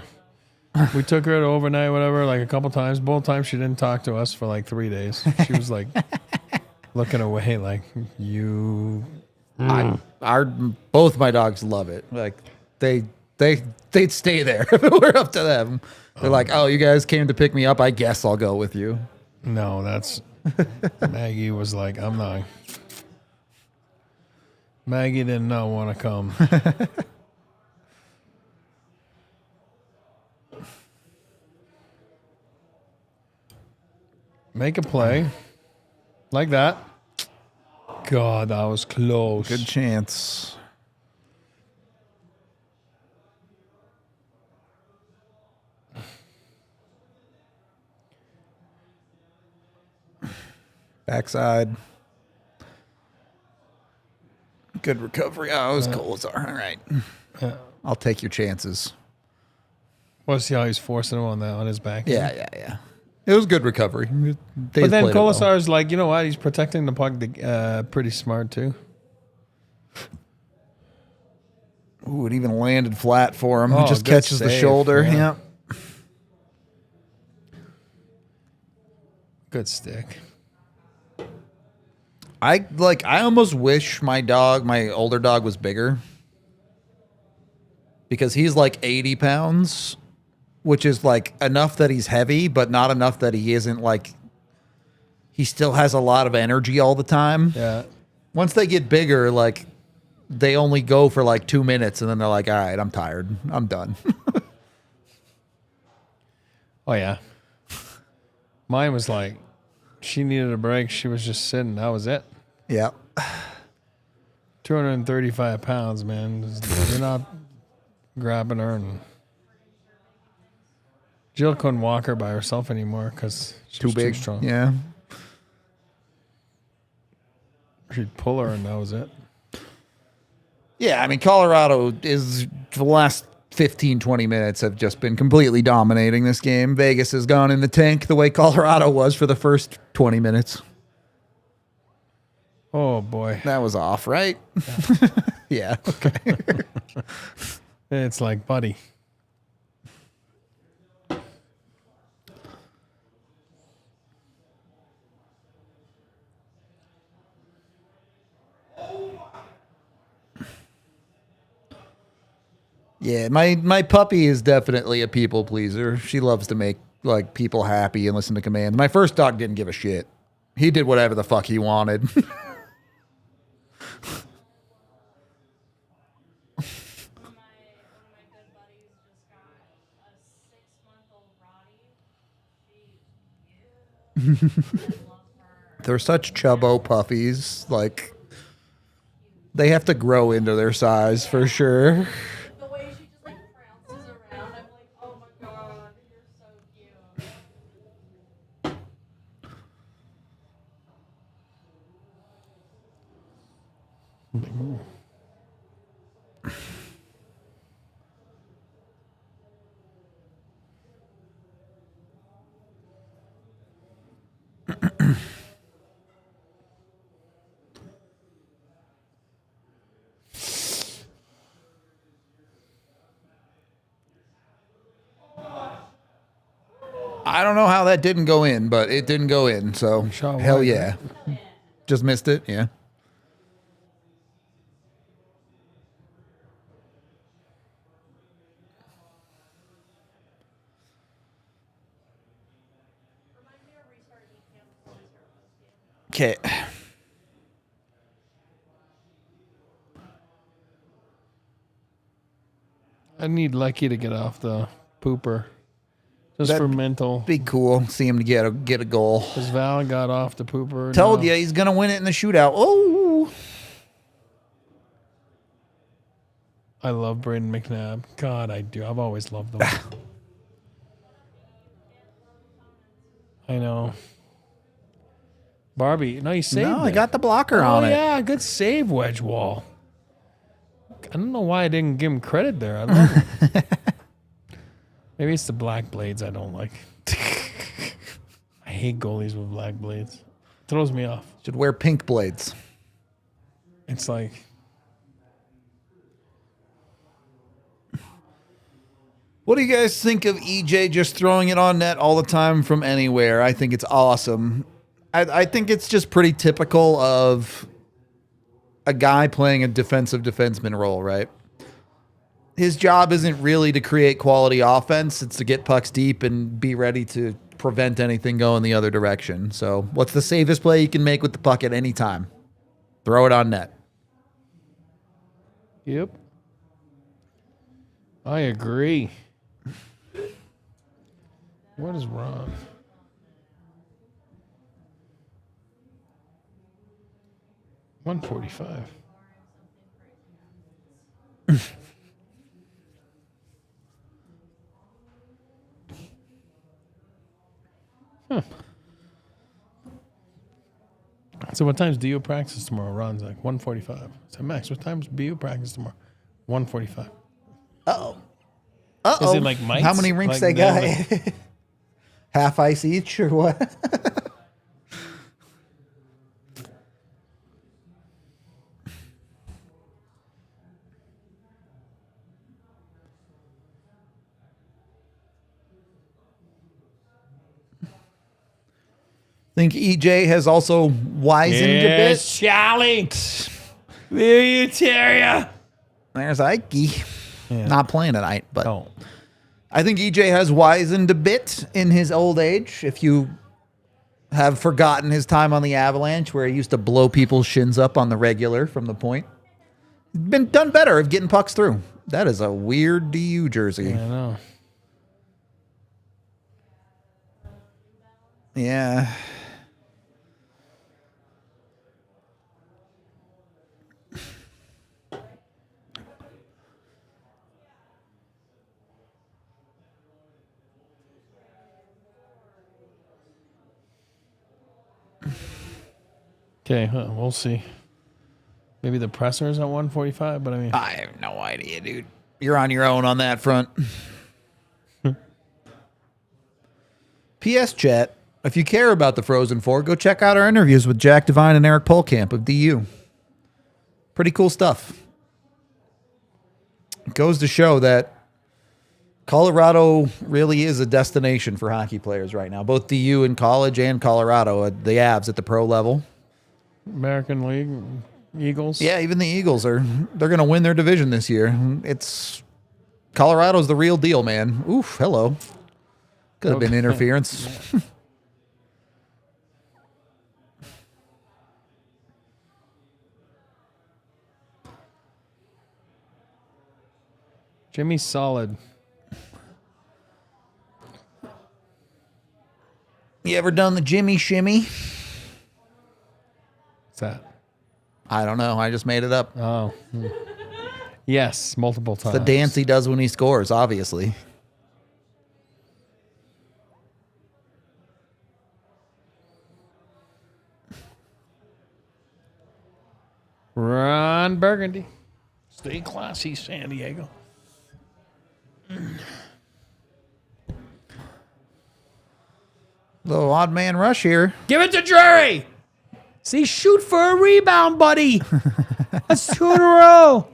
overnight, whatever, like a couple times. Both times she didn't talk to us for like 3 days. She was like looking away, like you. Both my dogs love it. Like they'd stay there if it were up to them. They're like, oh, you guys came to pick me up. I guess I'll go with you. No, that's Maggie was like, I'm not. Maggie did not want to come. Make a play. Like that. God, that was close. Good chance. Backside. Good recovery. Oh, it was Kolazar. All right. I'll take your chances. Well, see how he's forcing him on his back. Yeah. It was good recovery. But then Kolazar's like, you know what? He's protecting the puck pretty smart, too. Ooh, it even landed flat for him. Oh, It just good catches the save, shoulder. yeah. Yeah. Good stick. I almost wish my older dog was bigger. Because he's like 80 pounds, which is like enough that he's heavy, but not enough that he isn't like, he still has a lot of energy all the time. Yeah. Once they get bigger, like they only go for like 2 minutes and then they're like, all right, I'm tired. I'm done. Oh, yeah. Mine was like, she needed a break. She was just sitting. That was it. Yeah. 235 pounds, man. You're not grabbing her. And Jill couldn't walk her by herself anymore because she was Too too strong. Yeah. She'd pull her and that was it. Yeah, I mean, Colorado is, for the last 15, 20 minutes have just been completely dominating this game. Vegas has gone in the tank the way Colorado was for the first 20 minutes. Oh, boy. That was off, right? Yeah. Okay. It's like, buddy. Yeah, my puppy is definitely a people pleaser. She loves to make like people happy and listen to commands. My first dog didn't give a shit. He did whatever the fuck he wanted. One of my good buddies just got a 6-month-old Rottie. I love her. They're such chubbo puppies. Like, they have to grow into their size for sure. The way she just like prances around, I'm like, oh my god, you're so cute. I don't know how that didn't go in, but it didn't go in. So Shot hell wide, yeah. Just missed it. Yeah. Remind me to restart E-Cam before we start this game. Okay. I need Lucky to get off the pooper. Just That- for mental. Be cool. See him to get a goal. Because Val got off the pooper. Told now. you he's gonna win it in the shootout. Oh. I love Braden McNabb. God, I do. I've always loved them. I know. Barbie, no, you saved No, it. I got the blocker Oh, on it. yeah, good save, Wedge Wall. I don't know why I didn't give him credit there. I love it. Maybe it's the black blades I don't like. I hate goalies with black blades. It throws me off. Should wear pink blades. It's like, What do you guys think of EJ just throwing it on net all the time from anywhere? I think it's awesome. I think it's just pretty typical of a guy playing a defensive defenseman role, right? his job isn't really to create quality offense. It's to get pucks deep and be ready to prevent anything going the other direction. So what's the safest play you can make with the puck at any time? Throw it on net. Yep. I agree. What is wrong? $145. Huh. So what time's DU practice tomorrow? Ron's like 1:45. So Max, what time's BU practice tomorrow? 1:45. Uh-oh. Is it like mites? How many rinks Like they got? like- Half ice each or what? Think EJ has also wizened a bit. Charlie. Will you, Terrier? There's Ike. Yeah. Not playing tonight, but Oh. I think EJ has wizened a bit in his old age. If you have forgotten his time on the Avalanche, where he used to blow people's shins up on the regular from the point, he's been done better of getting pucks through. That is a weird DU jersey. I know. Yeah. Okay, we'll see. Maybe the presser's at 1:45, but I mean, I have no idea, dude. You're on your own on that front. PS chat, if you care about the Frozen Four, go check out our interviews with Jack Devine and Eric Polkamp of DU. Pretty cool stuff. It goes to show that Colorado really is a destination for hockey players right now. Both DU in college and Colorado, the Avs at the pro level. American League, Eagles. Yeah, even the Eagles they're going to win their division this year. Colorado's the real deal, man. Oof, hello. Could have been interference. Jimmy's solid. You ever done the Jimmy Shimmy? What's that? I don't know. I just made it up. Oh. Yes, multiple times. The dance he does when he scores, obviously. Ron Burgundy. Stay classy, San Diego. Little odd man rush here. Give it to Drury. See, shoot for a rebound, buddy. That's 2 in a row.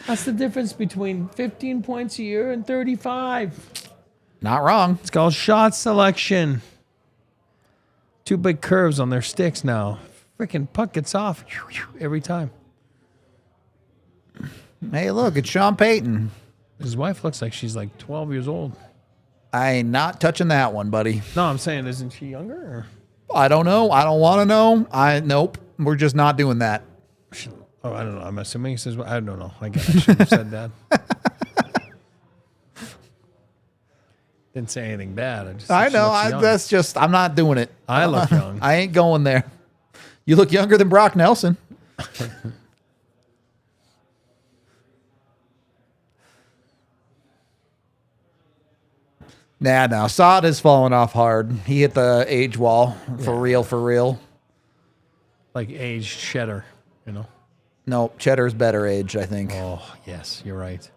That's the difference between 15 points a year and 35. Not wrong. It's called shot selection. 2 big curves on their sticks now. Freaking puck gets off every time. Hey, look, it's Sean Payton. His wife looks like she's like 12 years old. I ain't not touching that one, buddy. No, I'm saying, isn't she younger? Or? I don't know. I don't want to know. Nope. We're just not doing that. Oh, I don't know. I'm assuming he says, I don't know. I guess I shouldn't have said that. Didn't say anything bad. I know. Looks young. I'm not doing it. I look young. I ain't going there. You look younger than Brock Nelson. Nah, Sod has fallen off hard. He hit the age wall for real. Like aged cheddar, you know? No, Cheddar's better aged, I think. Oh, yes, you're right.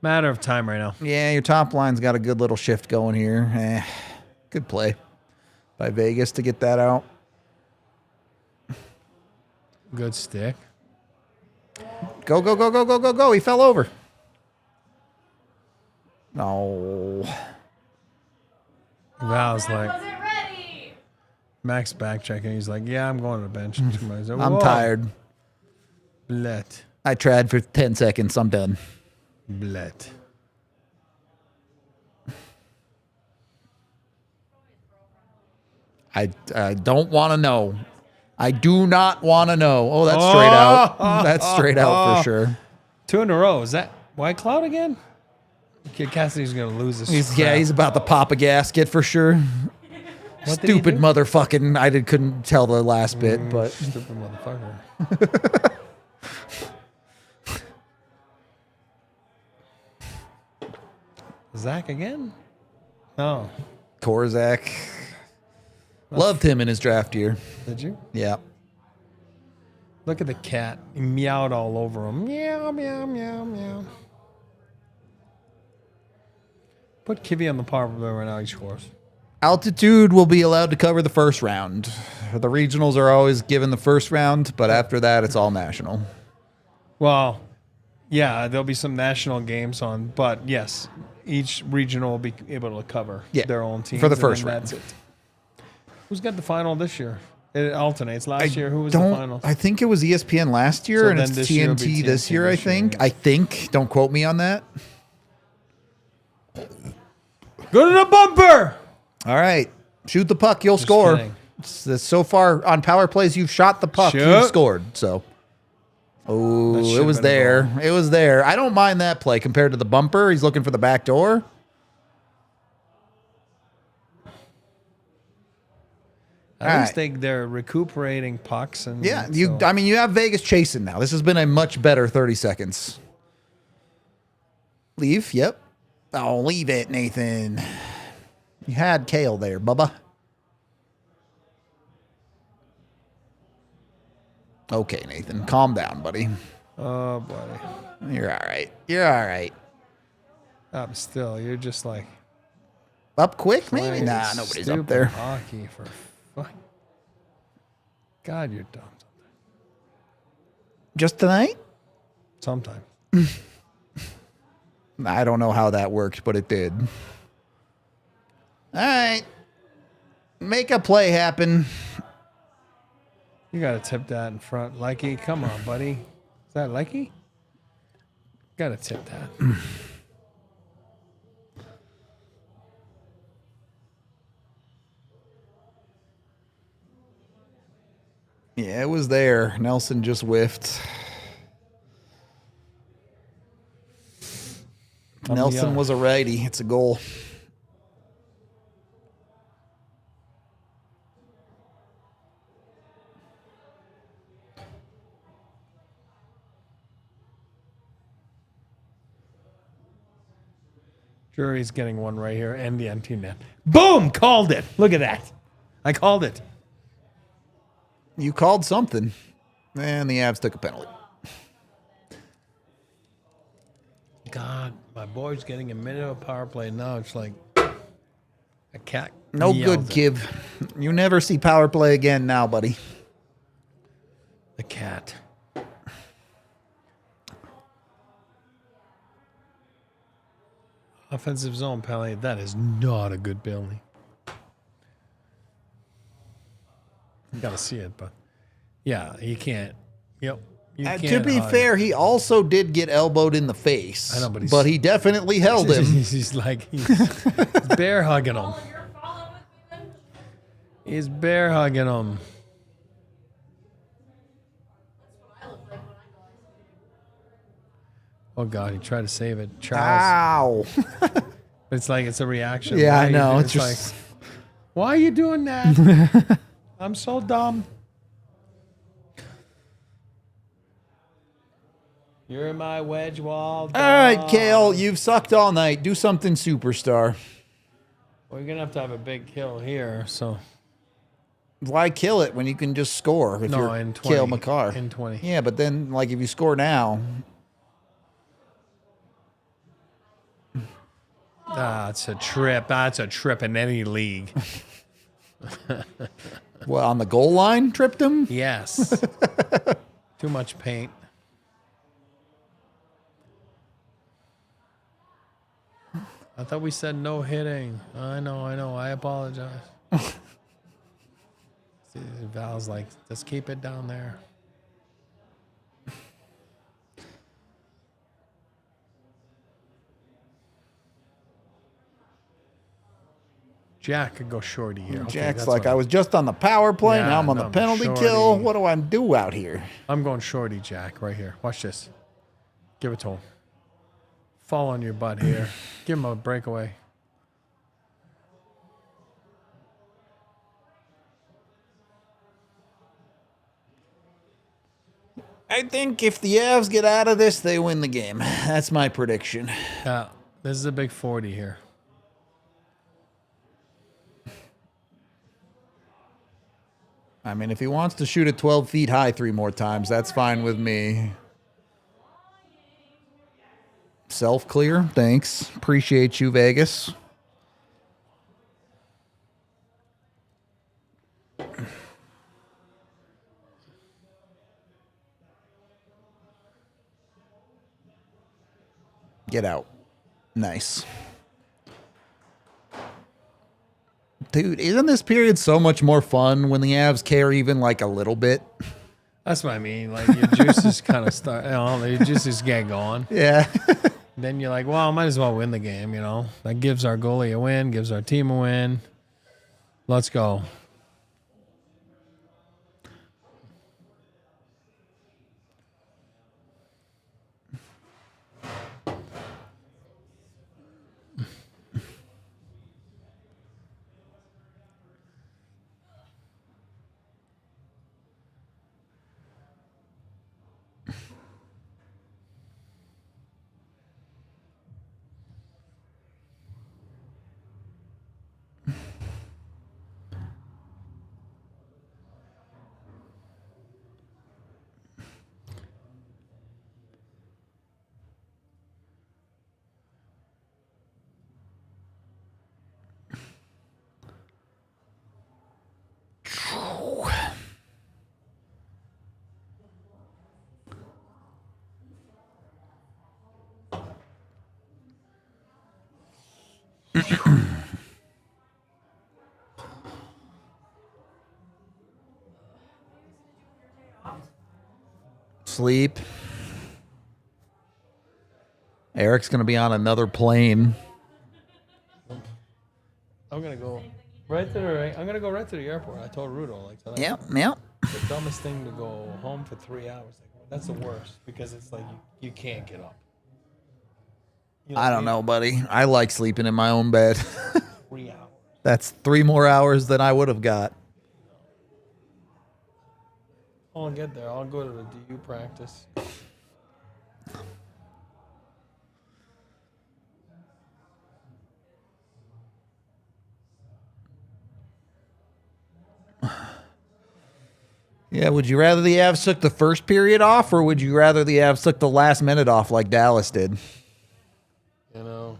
Matter of time right now. Yeah, your top line's got a good little shift going here. Good play by Vegas to get that out. Good stick. Go. He fell over. No. Val's like, Wasn't ready. Max backchecking. He's like, yeah, I'm going to the bench. Like, I'm tired. Blet. I tried for 10 seconds. I'm done. Blet. I don't want to know. I do not want to know. Oh, that's straight out. That's straight out for sure. 2 in a row. Is that White Cloud again? Kid Cassidy's going to lose this. He's about to pop a gasket for sure. What did he Stupid do? motherfucking. I couldn't tell the last bit, but Stupid motherfucker. Zach again? No. Korzak. Loved him in his draft year. Did you? Yeah. Look at the cat. He meowed all over him. Meow, meow, meow, meow. Put Kivy on the power play right now. He scores. Altitude will be allowed to cover the first round. The regionals are always given the first round, but after that, it's all national. Well, yeah, there'll be some national games on, but yes, each regional will be able to cover their own teams for the first round. That's it. Who's got the final this year? It alternates. Last year, who was the final? I think it was ESPN last year, So and then it's this year will be TNT this TNT year, I this year, think. yeah. I think. Don't quote me on that. Go to the bumper! All right. Shoot the puck, you'll score. kidding. So far on power plays, you've shot the puck, Shoot. you've scored. So, That oh, should've it was been a there. goal. It was there. I don't mind that play compared to the bumper. He's looking for the back door. At least they're recuperating pucks. And Yeah, so- I mean, you have Vegas chasing now. This has been a much better 30 seconds. Leave, yep. Oh, leave it, Nathan. You had Kale there, Bubba. Okay, Nathan, calm down, buddy. Oh, buddy. You're all right. You're all right. Still, you're just like... Up quick, maybe? playing Nah, nobody's stupid up there. Hockey for fuck. God, you're dumb. Just tonight? Sometimes. I don't know how that worked, but it did. All right. Make a play happen. You got to tip that in front. Likey, come on, buddy. Is that Likey? Got to tip that. Yeah, it was there. Nelson just whiffed. Nelson was a righty. It's a goal. Jury's getting one right here, and the empty net. Boom! Called it. Look at that. I called it. You called something. And the Avs took a penalty. God, my boy's getting a minute of power play now. It's like a cat. No yells good, at Kiv. You never see power play again now, buddy. the cat. Offensive zone penalty. That is not a good penalty. You got to see it, but yeah, you can't. Yep. You To can't be hide fair, it. he also did get elbowed in the face. I know, but he definitely held him. he's like he's bear hugging him. Oh, you're following with me then? He's bear hugging him. That's what I look like when I go ice skating. Oh God, he tried to save it, Charles. Ow. It's like it's a reaction. Yeah, Why I you know. do- It's just. like, why are you doing that? I'm so dumb. You're my wedge wall. All right, Kale, you've sucked all night. Do something superstar. We're gonna have to have a big kill here. So Why kill it when you can just score if no, you're in 20. Kale McCarr? In 20. Yeah, but then, like, if you score now, That's a trip. That's a trip in any league. well, on the goal line, tripped him? Yes. Too much paint. I thought we said no hitting. I know. I apologize. See, Val's like, let's keep it down there. Jack could go shorty here. Okay, Jack's that's like, what I was just on the power play. Yeah, now I'm on no, the penalty shorty. kill. What do I do out here? I'm going shorty, Jack, right here. Watch this. Give it to him. Fall on your butt here. Give him a breakaway. I think if the Avs get out of this, they win the game. That's my prediction. Yeah, this is a big 40 here. I mean, if he wants to shoot it 12 feet high 3 more times, that's fine with me. Self-clear. Thanks. Appreciate you, Vegas. Get out. Nice. Dude, isn't this period so much more fun when the Avs care even like a little bit? That's what I mean. Like, your juices kind of start, your juices get going. Yeah. Then you're like, well, I might as well win the game, you know. That gives our goalie a win, gives our team a win. Let's go. Sleep. Eric's going to be on another plane. I'm going to go right to the I'm going to go right to the airport. I told Rudo, like, tonight. Yep. The dumbest thing to go home for 3 hours. Like, that's the worst because it's like you can't get up. You I don't know, buddy. I like sleeping in my own bed. 3 hours. That's 3 more hours than I would have got. I'll get there. I'll go to the DU practice. Yeah, would you rather the Avs took the first period off, or would you rather the Avs took the last minute off like Dallas did? You know.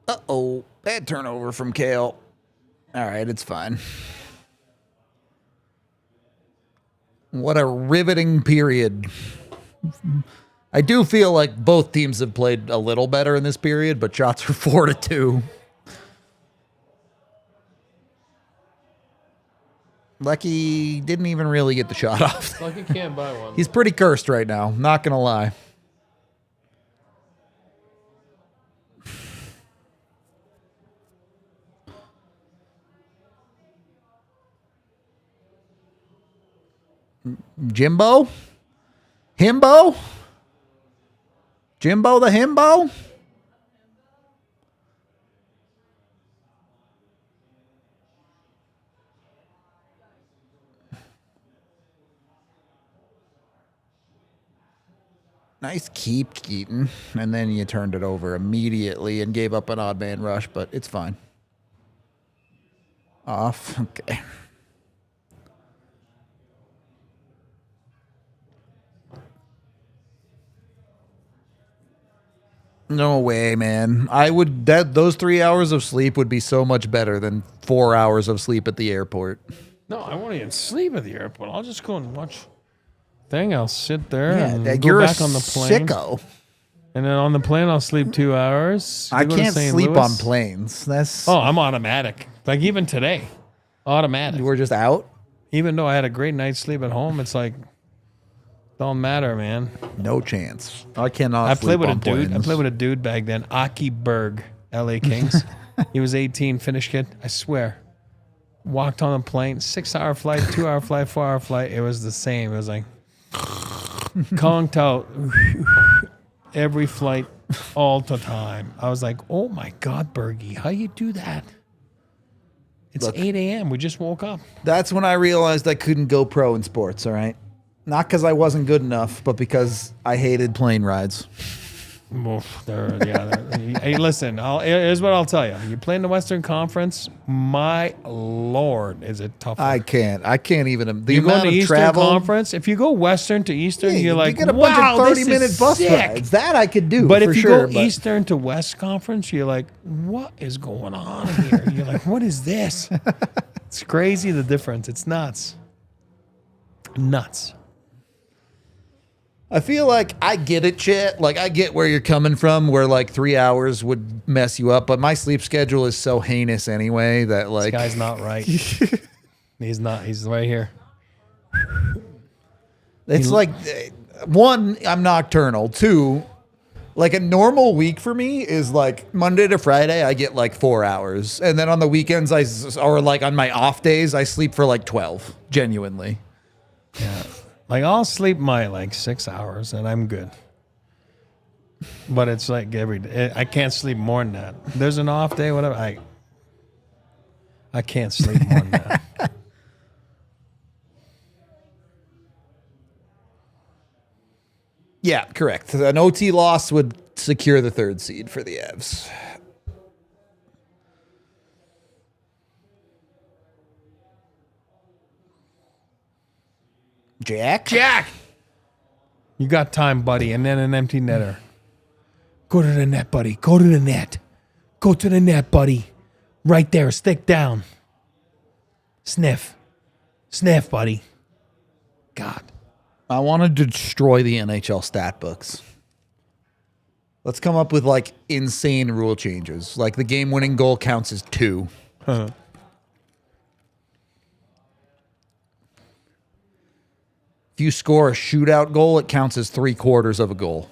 Uh-oh. Bad turnover from Kale. All right, it's fine. What a riveting period. I do feel like both teams have played a little better in this period, but shots are 4-2. Lucky didn't even really get the shot off. Like you can't buy one. He's pretty cursed right now, not going to lie. Jimbo? Himbo? Jimbo the Himbo? Nice keep, Keaton. And then you turned it over immediately and gave up an odd man rush, but it's fine. Off. Okay. No way, man. I would those 3 hours of sleep would be so much better than 4 hours of sleep at the airport. No, I won't even sleep at the airport. I'll just go and watch thing. I'll sit there and Yeah, go you're back a on the plane. sicko. And then on the plane, I'll sleep 2 hours. I Go to can't St. sleep Louis. on planes. That's Oh, I'm automatic. Like even today, automatic. you were just out. Even though I had a great night's sleep at home, it's like don't matter, man. No chance. I cannot. I played sleep with a on dude. I planes. played with a dude back then, Aki Berg, LA Kings. He was 18, Finnish kid. I swear. Walked on a plane, 6-hour flight, 2-hour flight, 4-hour flight. It was the same. It was like conked out every flight all the time. I was like, oh my God, Bergie, how you do that? It's Look. 8 a.m. We just woke up. That's when I realized I couldn't go pro in sports. All right, not because I wasn't good enough, but because I hated plane rides. Hey, listen, here's what I'll tell you. You play in the Western Conference, my Lord, is it tough. I can't even. The You go amount to of Eastern travel. If you go Western to Eastern, Yeah, you're like, you get a wow, bunch of this 30-minute is bus sick. rides. That I could do. But if for you sure, go Eastern to West Conference, you're like, what is going on here? You're like, what is this? It's crazy, the difference. It's nuts. Nuts. I feel like I get it, Chet. Like I get where you're coming from, where like 3 hours would mess you up. But my sleep schedule is so heinous anyway that This like guy's not right. He's not. He's right here. it's like one, I'm nocturnal. Two, like a normal week for me is like Monday to Friday, I get like 4 hours, and then on the weekends, or like on my off days, I sleep for like 12. Genuinely. Yeah. Like I'll sleep my like 6 hours and I'm good. But it's like every day. I can't sleep more than that. There's an off day, whatever. I can't sleep more than that. Yeah, correct. An OT loss would secure the 3rd seed for the Avs. Jack. You got time, buddy, and then an empty netter. Go to the net, buddy. Go to the net. Go to the net, buddy. Right there. Stick down. Sniff. Sniff, buddy. God. I want to destroy the NHL stat books. Let's come up with like insane rule changes. Like the game-winning goal counts as 2. Huh. If you score a shootout goal, it counts as 3/4 of a goal.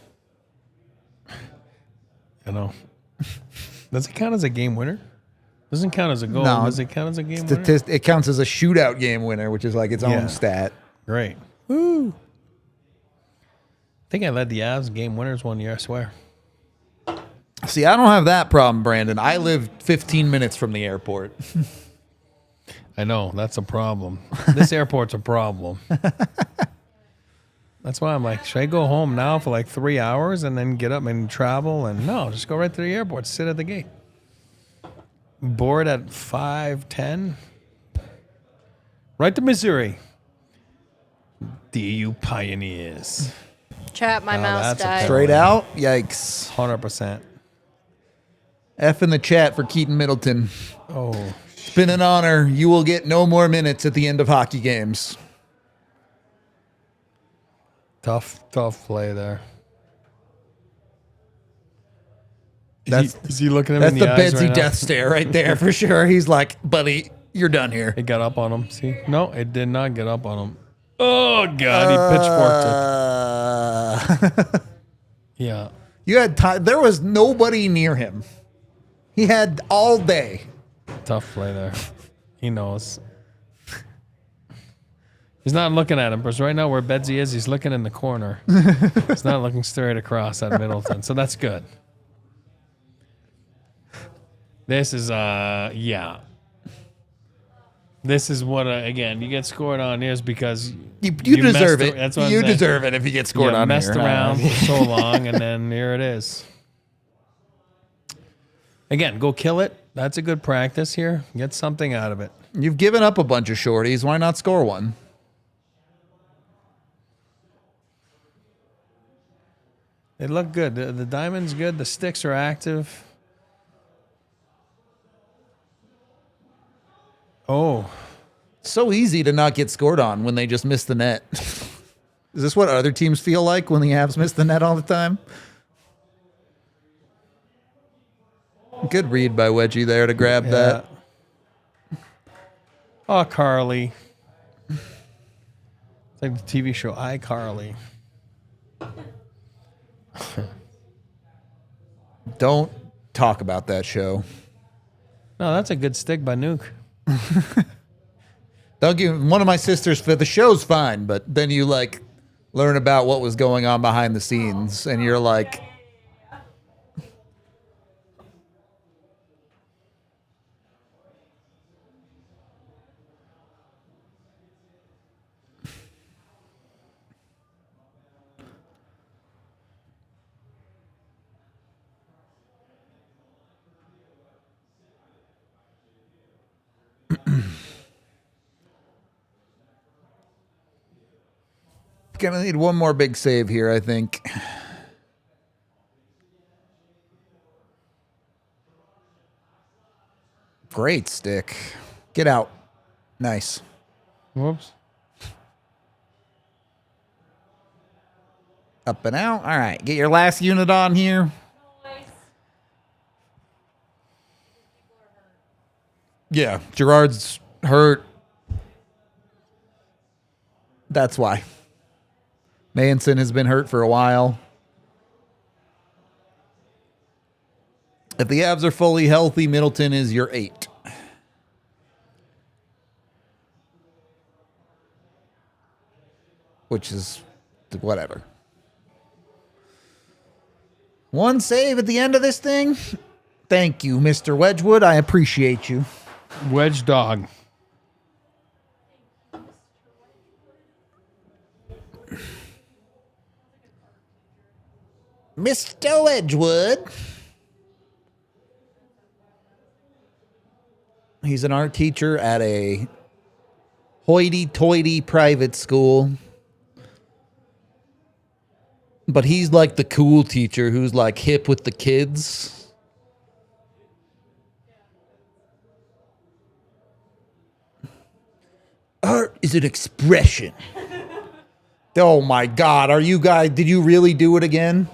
I know. Does it count as a game winner? Doesn't count as a goal. No. Does it count as a game winner? It counts as a shootout game winner, which is like its Yeah. own stat. Great. Woo. I think I led the Avs game winners one year, I swear. See, I don't have that problem, Brandon. I live 15 minutes from the airport. I know, that's a problem. This airport's a problem. That's why I'm like, should I go home now for like 3 hours and then get up and travel? And no, just go right to the airport, sit at the gate. Board at 5:10. Right to Missouri. DU Pioneers. Chat, my Oh, mouse that's a died. Straight out, yikes. 100%. F in the chat for Keaton Middleton. Oh, It's been an honor. You will get no more minutes at the end of hockey games. tough play there. Is he looking at him That's in the the eyes Betsy right now? death stare right there for sure. He's like, buddy, you're done here. It got up on him. See? No, it did not get up on him. Oh, God. He pitchforked it. Yeah. You had time. There was nobody near him. He had all day. Tough play there. He knows. He's not looking at him because right now where Betsy is, he's looking in the corner. He's not looking straight across at Middleton. So that's good. This is, yeah. This is what, again, you get scored on here is because You deserve messed it. That's what I'm You saying. deserve it if you get scored You on messed here. around for so long, and then here it is. Again, go kill it. That's a good practice here. Get something out of it. You've given up a bunch of shorties. Why not score one? They look good. The diamond's good. The sticks are active. Oh, So easy to not get scored on when they just miss the net. Is this what other teams feel like when the Avs miss the net all the time? Good read by Wedgie there to grab that. Oh, Carly. It's like the TV show iCarly. Don't talk about that show. No, that's a good stick by Nuke. Don't give one of my sisters for the show's fine, but then you like learn about what was going on behind the scenes, and you're like, gonna need one more big save here, I think. Great stick. Get out. Nice. Whoops. Up and out. All right. Get your last unit on here. Yeah. Gerard's hurt. That's why. Manson has been hurt for a while. If the Avs are fully healthy, Middleton is your 8. Which is whatever. One save at the end of this thing. Thank you, Mr. Wedgwood. I appreciate you. Wedge dog. Mr. Wedgwood. He's an art teacher at a hoity-toity private school. But he's like the cool teacher who's like hip with the kids. Art is an expression. Oh my God. Are you guys, did you really do it again?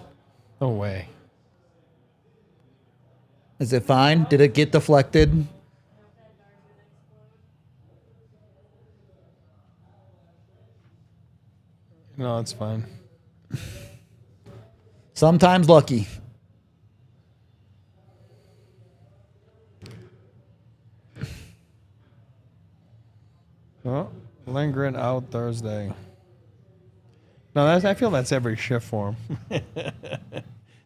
No way. Is it fine? Did it get deflected? No, it's fine. Sometimes lucky. Oh, Lindgren out Thursday. No, I feel that's every shift for him.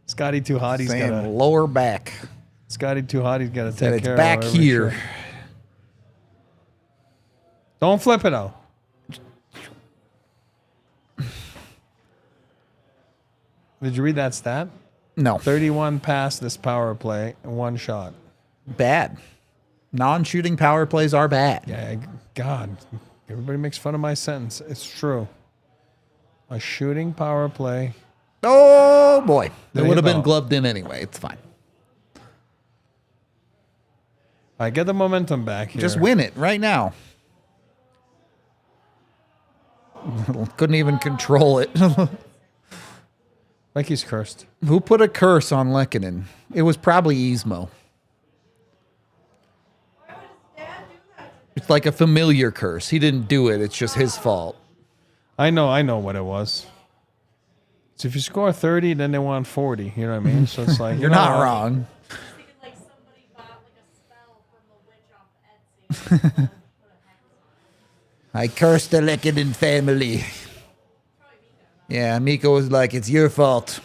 Scotty Too Hotty's got to lower back. Scotty Too Hotty's got to Said take it's care back of every here. shift. Don't flip it out. Did you read that stat? No. 31 past this power play and 1 shot. Bad. Non-shooting power plays are bad. Yeah, God. Everybody makes fun of my sentence. It's true. A shooting power play. Oh, boy. There It you would have been go. gloved in anyway. It's fine. I get the momentum back here. Just win it right now. Couldn't even control it. Like he's cursed. Who put a curse on Lehkonen? It was probably Yzmo. It's like a familiar curse. He didn't do it. It's just his fault. I know what it was. So if you score 30, then they want 40. You know what I mean? So it's like You're not wrong. Thinking like somebody bought like a spell from the witch off Etsy. I cursed the Lehkonen family. Yeah, Miko was like, it's your fault.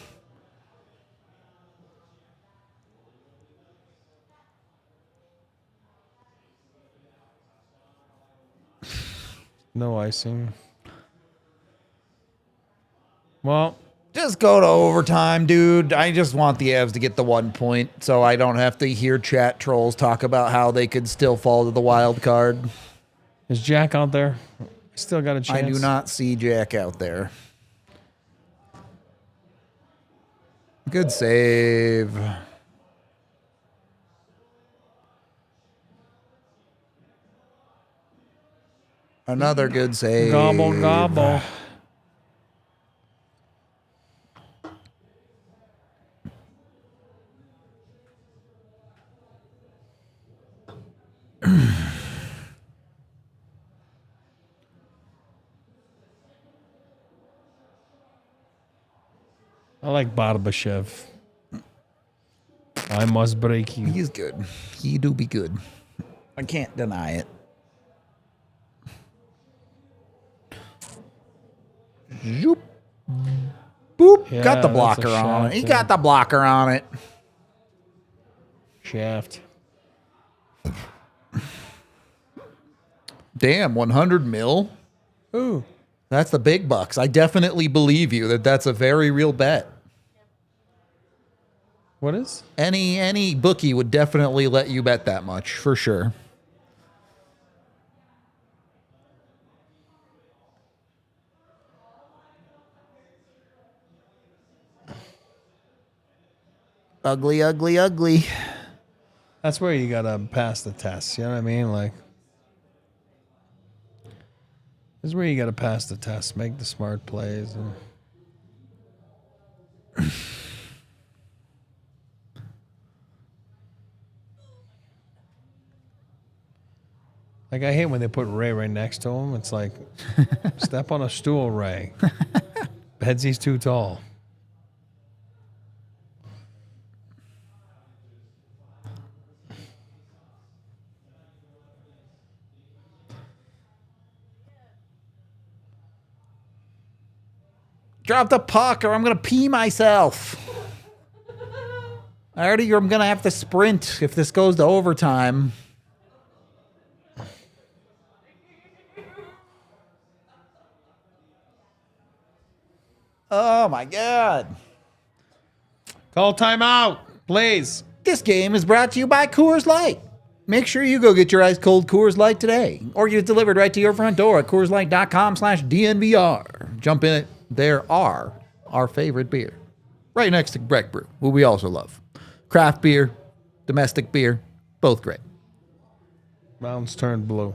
No icing. Well, Just go to overtime, dude. I just want the Avs to get the 1 point so I don't have to hear chat trolls talk about how they could still fall to the wild card. is Jack out there? Still got a chance. I do not see Jack out there. Good save. Another good save. Gobble, gobble. I like Barbashev. I must break you. He's good. He do be good. I can't deny it. Zoop. Boop. Yeah, got the that's a blocker on it. shaft, He yeah. got the blocker on it. Shaft. Damn, 100 mil? Ooh. That's the big bucks. I definitely believe you that that's a very real bet. What is? Any bookie would definitely let you bet that much, for sure. Ugly, ugly, ugly. That's where you gotta pass the test. You know what I mean? Like, this is where you gotta pass the test, make the smart plays. And like, I hate when they put Ray right next to him. It's like, step on a stool, Ray. Bedsy's too tall. Drop the puck or I'm going to pee myself. I'm going to have to sprint if this goes to overtime. Oh my God. Call timeout, please. This game is brought to you by Coors Light. Make sure you go get your ice cold Coors Light today or get it delivered right to your front door at CoorsLight.com/DNVR. Jump in it. There are our favorite beer right next to Breck Brew, who we also love. Craft beer, domestic beer, both great. Mountains turned blue.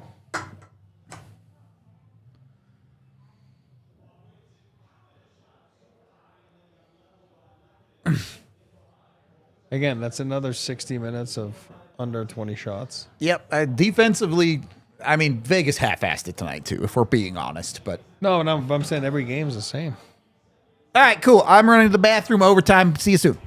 Again, that's another 60 minutes of under 20 shots. Yep. Defensively, I mean, Vegas half-assed it tonight, too, if we're being honest. But No, I'm saying every game's the same. all right, cool. I'm running to the bathroom overtime. See you soon.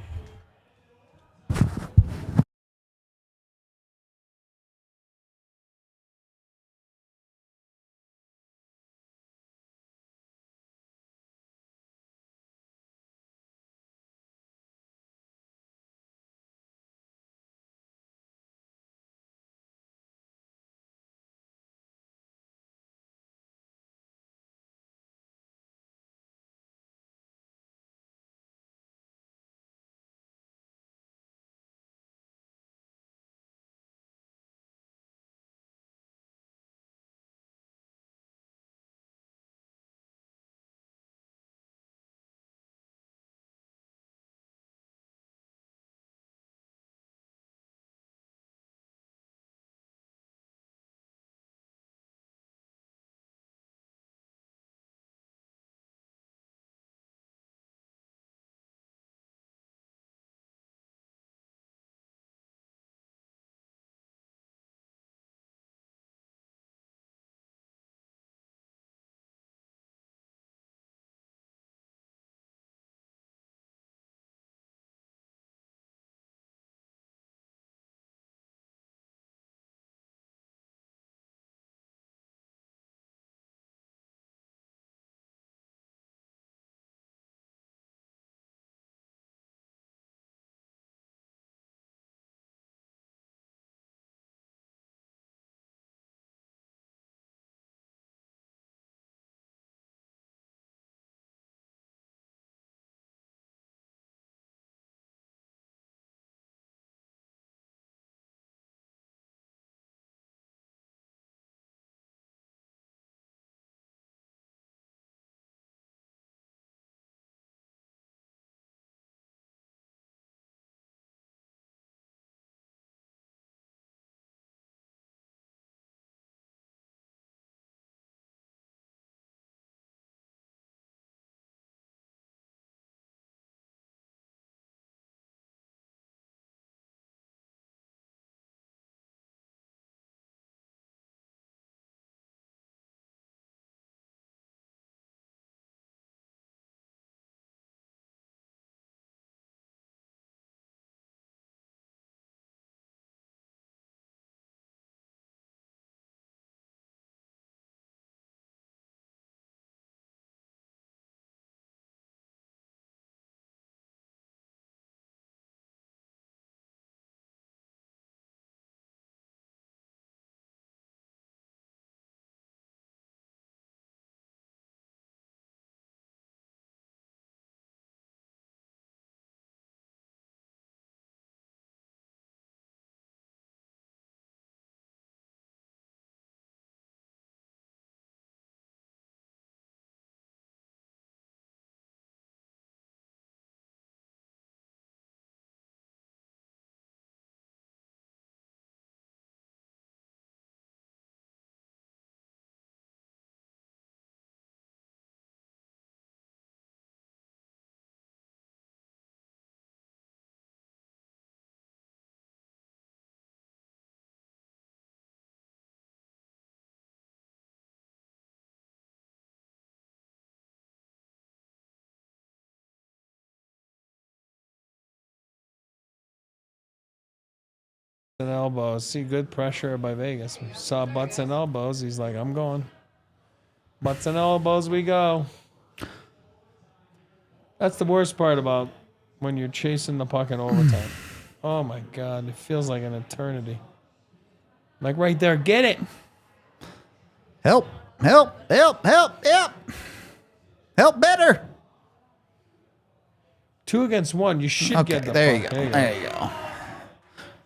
And elbows. See, good pressure by Vegas. Saw butts and elbows. He's like, I'm going. Butts and elbows we go. That's the worst part about when you're chasing the puck in overtime. Oh my God, it feels like an eternity. Like right there, get it. Help, help, help, help, help. Help better. 2 against 1. You should get the there puck. you go. There you go.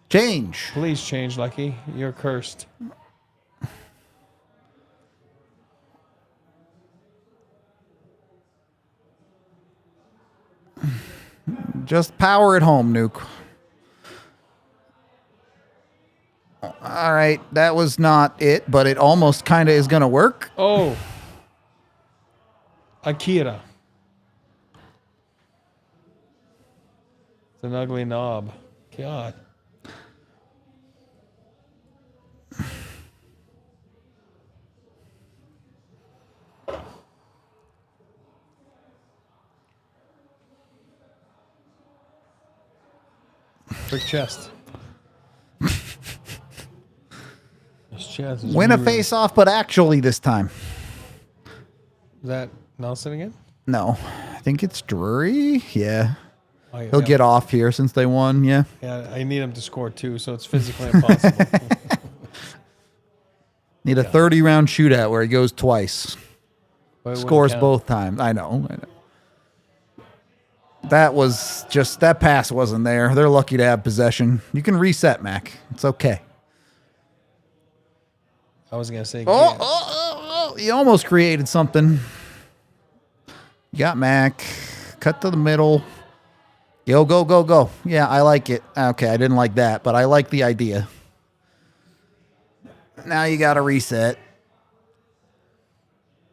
Change. Please change, Lucky. You're cursed. Just power it home, Nuke. All right, that was not it, but it almost kind of is going to work. Oh. Akira. It's an ugly knob. God. Big chest. His chest is Win a really- face-off, but actually this time. Is that Nelson again? No, I think it's Drury. Yeah, Oh, yeah, he'll yeah. get off here since they won. Yeah. Yeah, I need him to score 2, so it's physically impossible. Need a 30-round shootout where he goes twice. But it wouldn't Scores count. both times. I know. That was just, that pass wasn't there. They're lucky to have possession. You can reset, Mac. It's okay. I was going to say, You almost created something. You got Mac. Cut to the middle. Go, go, go, go. Yeah, I like it. Okay, I didn't like that, but I like the idea. Now you got to reset.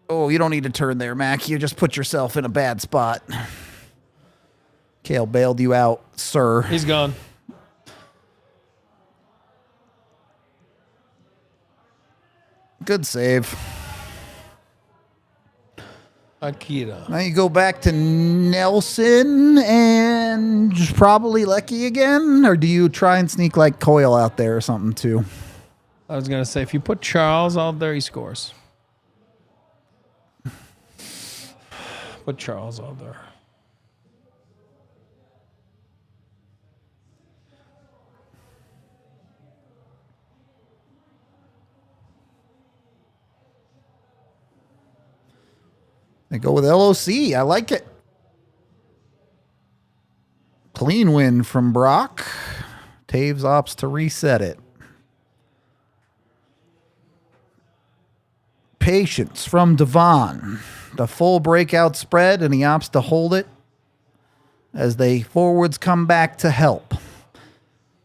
Oh, you don't need to turn there, Mac. You just put yourself in a bad spot. Kale bailed you out, sir. he's gone. Good save. Akira. Now you go back to Nelson and probably Lecky again? Or do you try and sneak like Coyle out there or something too? I was going to say, if you put Charles out there, he scores. Put Charles out there. They go with LOC. I like it. Clean win from Brock. Taves opts to reset it. Patience from Devon. The full breakout spread, and he opts to hold it as they forwards come back to help.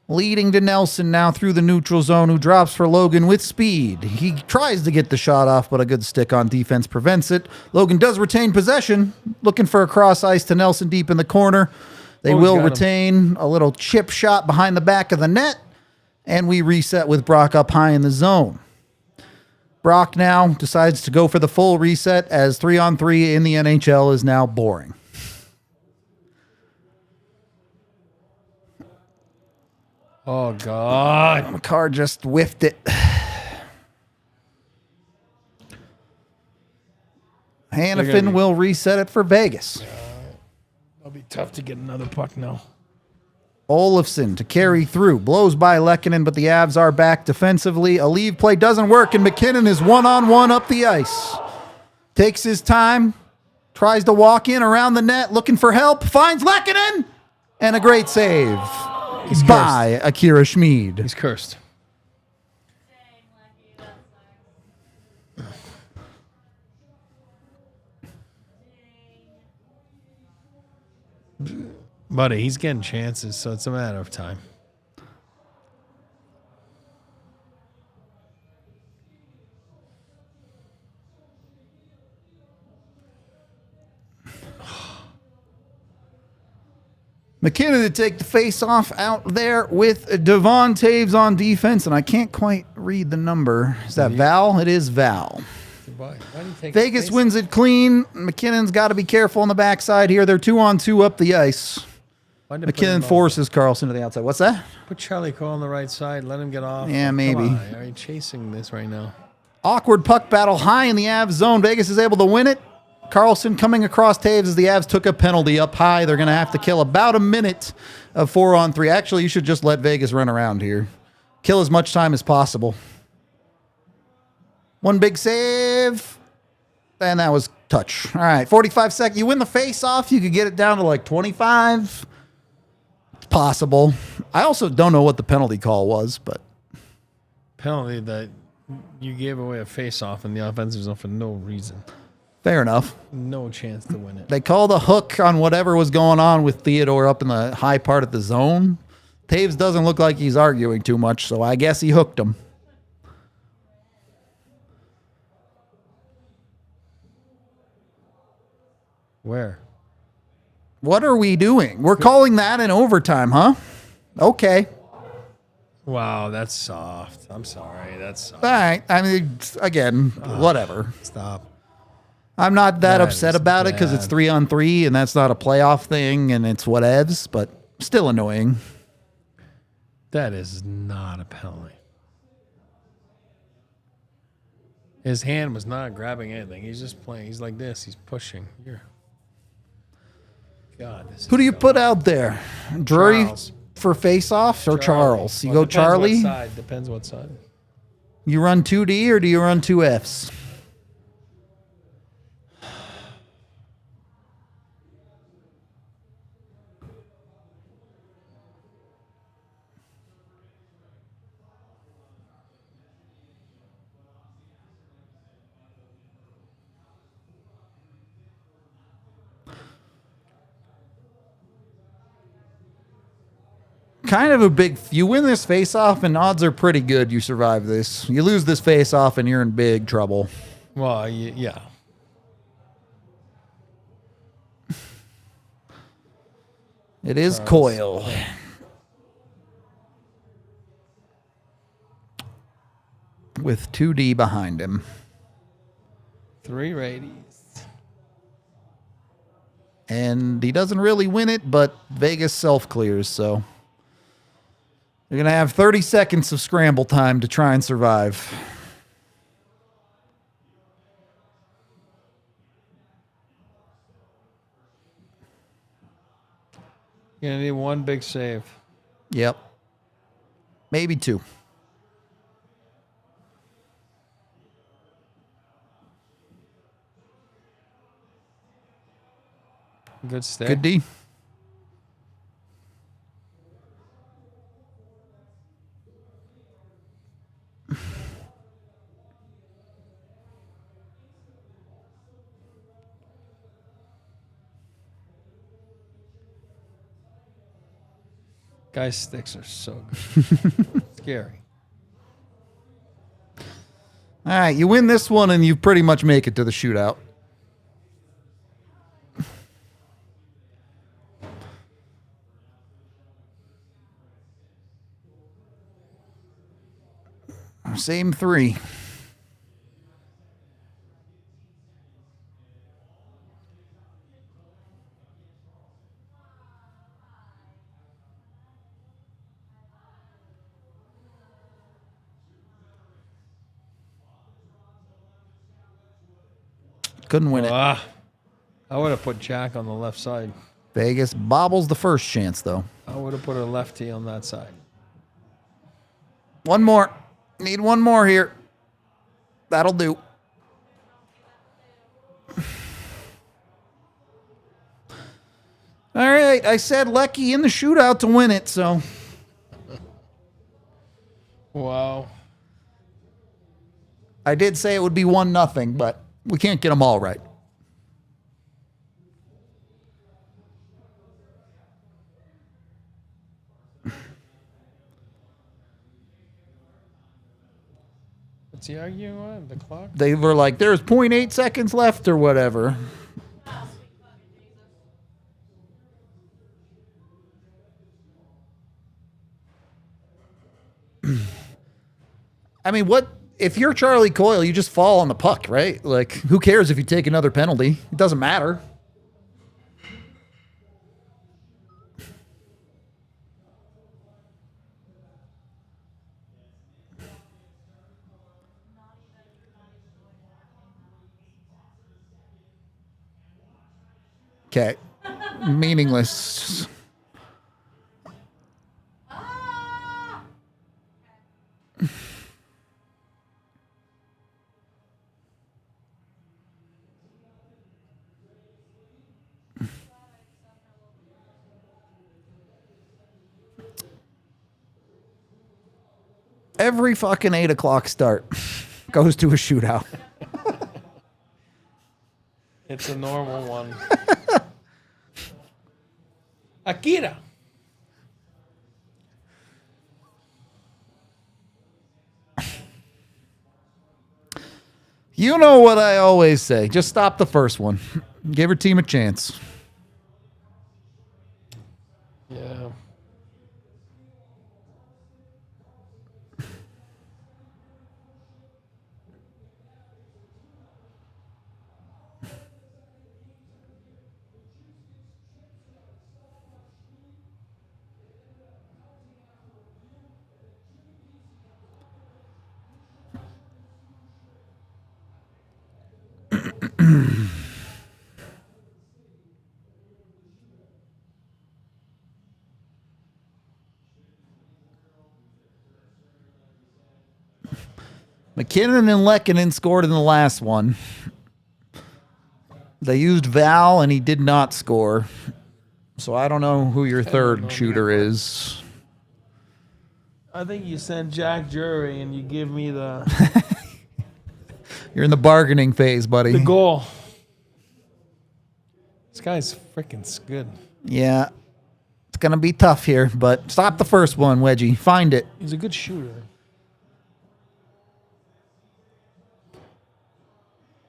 Leading to Nelson now through the neutral zone, who drops for Logan with speed. He tries to get the shot off, but a good stick on defense prevents it. Logan does retain possession, looking for a cross ice to Nelson deep in the corner. They will retain a little chip shot behind the back of the net, and we reset with Brock up high in the zone. Brock now decides to go for the full reset, as 3-on-3 in the NHL is now boring. Oh, God. McCarr just whiffed it. Hannafin will reset it for Vegas. It'll be tough to get another puck now. Olofsson to carry through. Blows by Lehkonen, but the Avs are back defensively. A leave play doesn't work, and McKinnon is one-on-one up the ice. Takes his time. Tries to walk in around the net, looking for help. Finds Lehkonen! And a great save by Akira Schmid. He's cursed. Buddy, he's getting chances, so it's a matter of time. McKinnon to take the face-off out there with Devon Taves on defense, and I can't quite read the number. Is that Val? It is Val. Why do you take Vegas face- wins it clean. McKinnon's got to be careful on the backside here. They're 2-on-2 up the ice. Why'd they put McKinnon him forces Carlson to the outside. What's that? Put Charlie Cole on the right side. Let him get off. Yeah, Come maybe. on, are you chasing this right now? Awkward puck battle high in the Avs zone. Vegas is able to win it. Carlson coming across Taves as the Avs took a penalty up high. They're going to have to kill about a minute of 4-on-3. Actually, you should just let Vegas run around here. Kill as much time as possible. One big save. And that was touch. All right, 45 seconds. You win the face-off. You could get it down to like 25. It's possible. I also don't know what the penalty call was, but... Penalty that you gave away a face-off in the offensive zone for no reason. Fair enough. No chance to win it. They called a hook on whatever was going on with Theodore up in the high part of the zone. Taves doesn't look like he's arguing too much, so I guess he hooked him. Where? What are we doing? We're calling that in overtime, huh? Okay. Wow, that's soft. I'm sorry. That's soft. All right. I mean, again, whatever. Stop. I'm not that That upset is about it because it's bad. 3-on-3 and that's not a playoff thing and it's whatevs, but still annoying. That is not a penalty. His hand was not grabbing anything. He's just playing. He's like this. He's pushing. Here. God, this Who is do you dumb. put out there? Drury Charles. for face-off or Charles? You Well, go Charlie? Depends what side. Depends what side. You run 2D or do you run 2Fs? Kind of a big... You win this face-off and odds are pretty good you survive this. You lose this face-off and you're in big trouble. Well, yeah. It is Charles. Coyle. With 2D behind him. 3 righties. And he doesn't really win it, but Vegas self-clears, so... You're going to have 30 seconds of scramble time to try and survive. You're gonna need one big save. Yep. Maybe 2. Good stay. Good D. Guy's sticks are so good. Scary. All right, you win this one and you pretty much make it to the shootout. Same 3. Couldn't win it. I would have put Jack on the left side. Vegas bobbles the first chance, though. I would have put a lefty on that side. One more. Need one more here. That'll do. All right. I said Lecky in the shootout to win it, so. Wow. I did say it would be 1-0, but we can't get them all right. What's he arguing on? The clock? They were like, there's 0.8 seconds left or whatever. I mean, what if you're Charlie Coyle? You just fall on the puck, right? Like, who cares if you take another penalty? It doesn't matter. Okay. Meaningless. Every fucking 8 o'clock start goes to a shootout. It's a normal one. Akira. You know what I always say. Just stop the first one. Give your team a chance. Yeah. McKinnon and Lehkonen scored in the last one. They used Val, and he did not score. So I don't know who your third shooter is. I think you send Jack Jury and you give me the You're in the bargaining phase, buddy. the goal. This guy's freaking good. Yeah. It's going to be tough here, but stop the first one, Wedgie. Find it. He's a good shooter.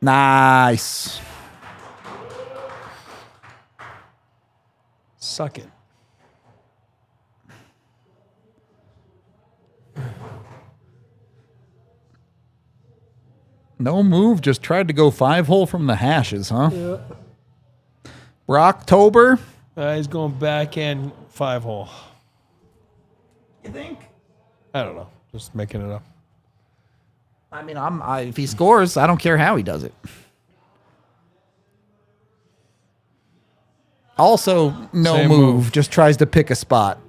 Nice. Suck it. No move, just tried to go 5-hole from the hashes, huh? Yeah. Brocktober. He's going backhand 5-hole. You think? I don't know. Just making it up. I mean, if he scores, I don't care how he does it. Also, no Same move, move. just tries to pick a spot.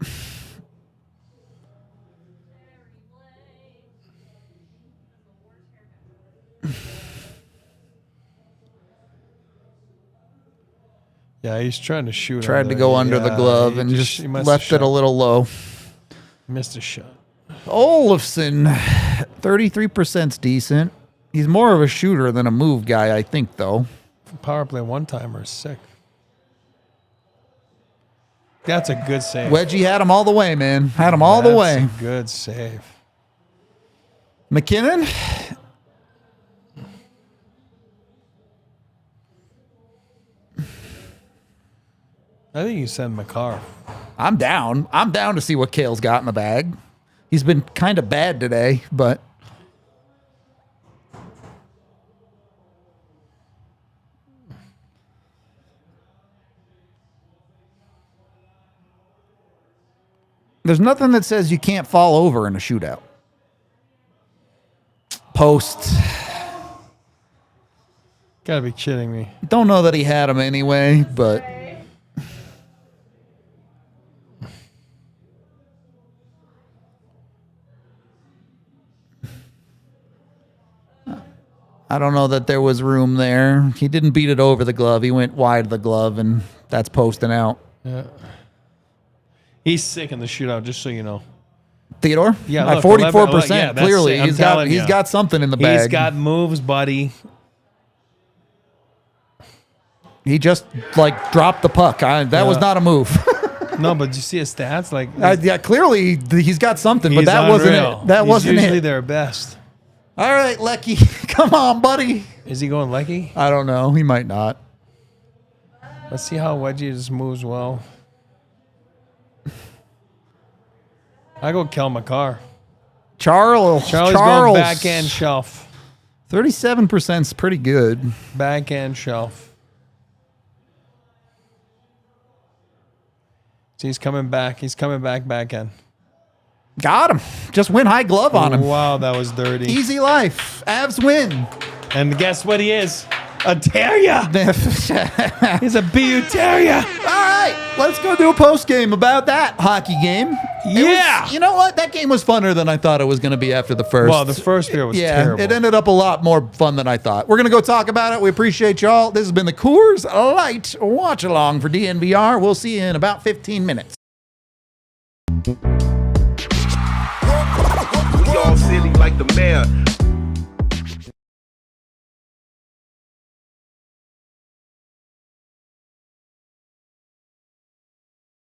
Yeah, he's trying to shoot. Tried to go under the glove and just he must left have it a little low. missed a shot. Olofsson, 33%'s decent. He's more of a shooter than a move guy, I think, though. Power play one-timer is sick. That's a good save. Wedgie had him all the way, man. Had him all the way. That's a good save. McKinnon? I think you send McCarr. I'm down. I'm down to see what Kale's got in the bag. He's been kind of bad today, but there's nothing that says you can't fall over in a shootout. Post. Gotta be kidding me. Don't know that he had him anyway, but I don't know that there was room there. He didn't beat it over the glove. He went wide of the glove, and that's posting out. Yeah. He's sick in the shootout, just so you know. Theodore? Yeah, At look, 44%. yeah, that's Clearly, it. I'm he's telling got ya. got something in the bag. He's got moves, buddy. He just dropped the puck. That was not a move. No, but you see his stats? Like Yeah, clearly he's got something, but he's that wasn't unreal. it. That He's wasn't usually it. their best. All right, Lecky, come on, buddy. Is he going Lecky? I don't know. He might not. Let's see how Wedgie just moves well. I go Kel McCarr. Charlie's going backhand shelf. 37% is pretty good. Backhand shelf. See, he's coming back. He's coming back backhand. Got him. Just went high glove on him. Wow, that was dirty. Easy life. Avs win. And guess what he is? A terrier. He's a BU terrier. All right, let's go do a post game about that hockey game. Yeah. You know what? That game was funner than I thought it was going to be after the first. Well, the first period was yeah, terrible. it ended up a lot more fun than I thought. We're going to go talk about it. We appreciate y'all. This has been the Coors Light Watch Along for DNVR. We'll see you in about 15 minutes. We all silly like the mayor.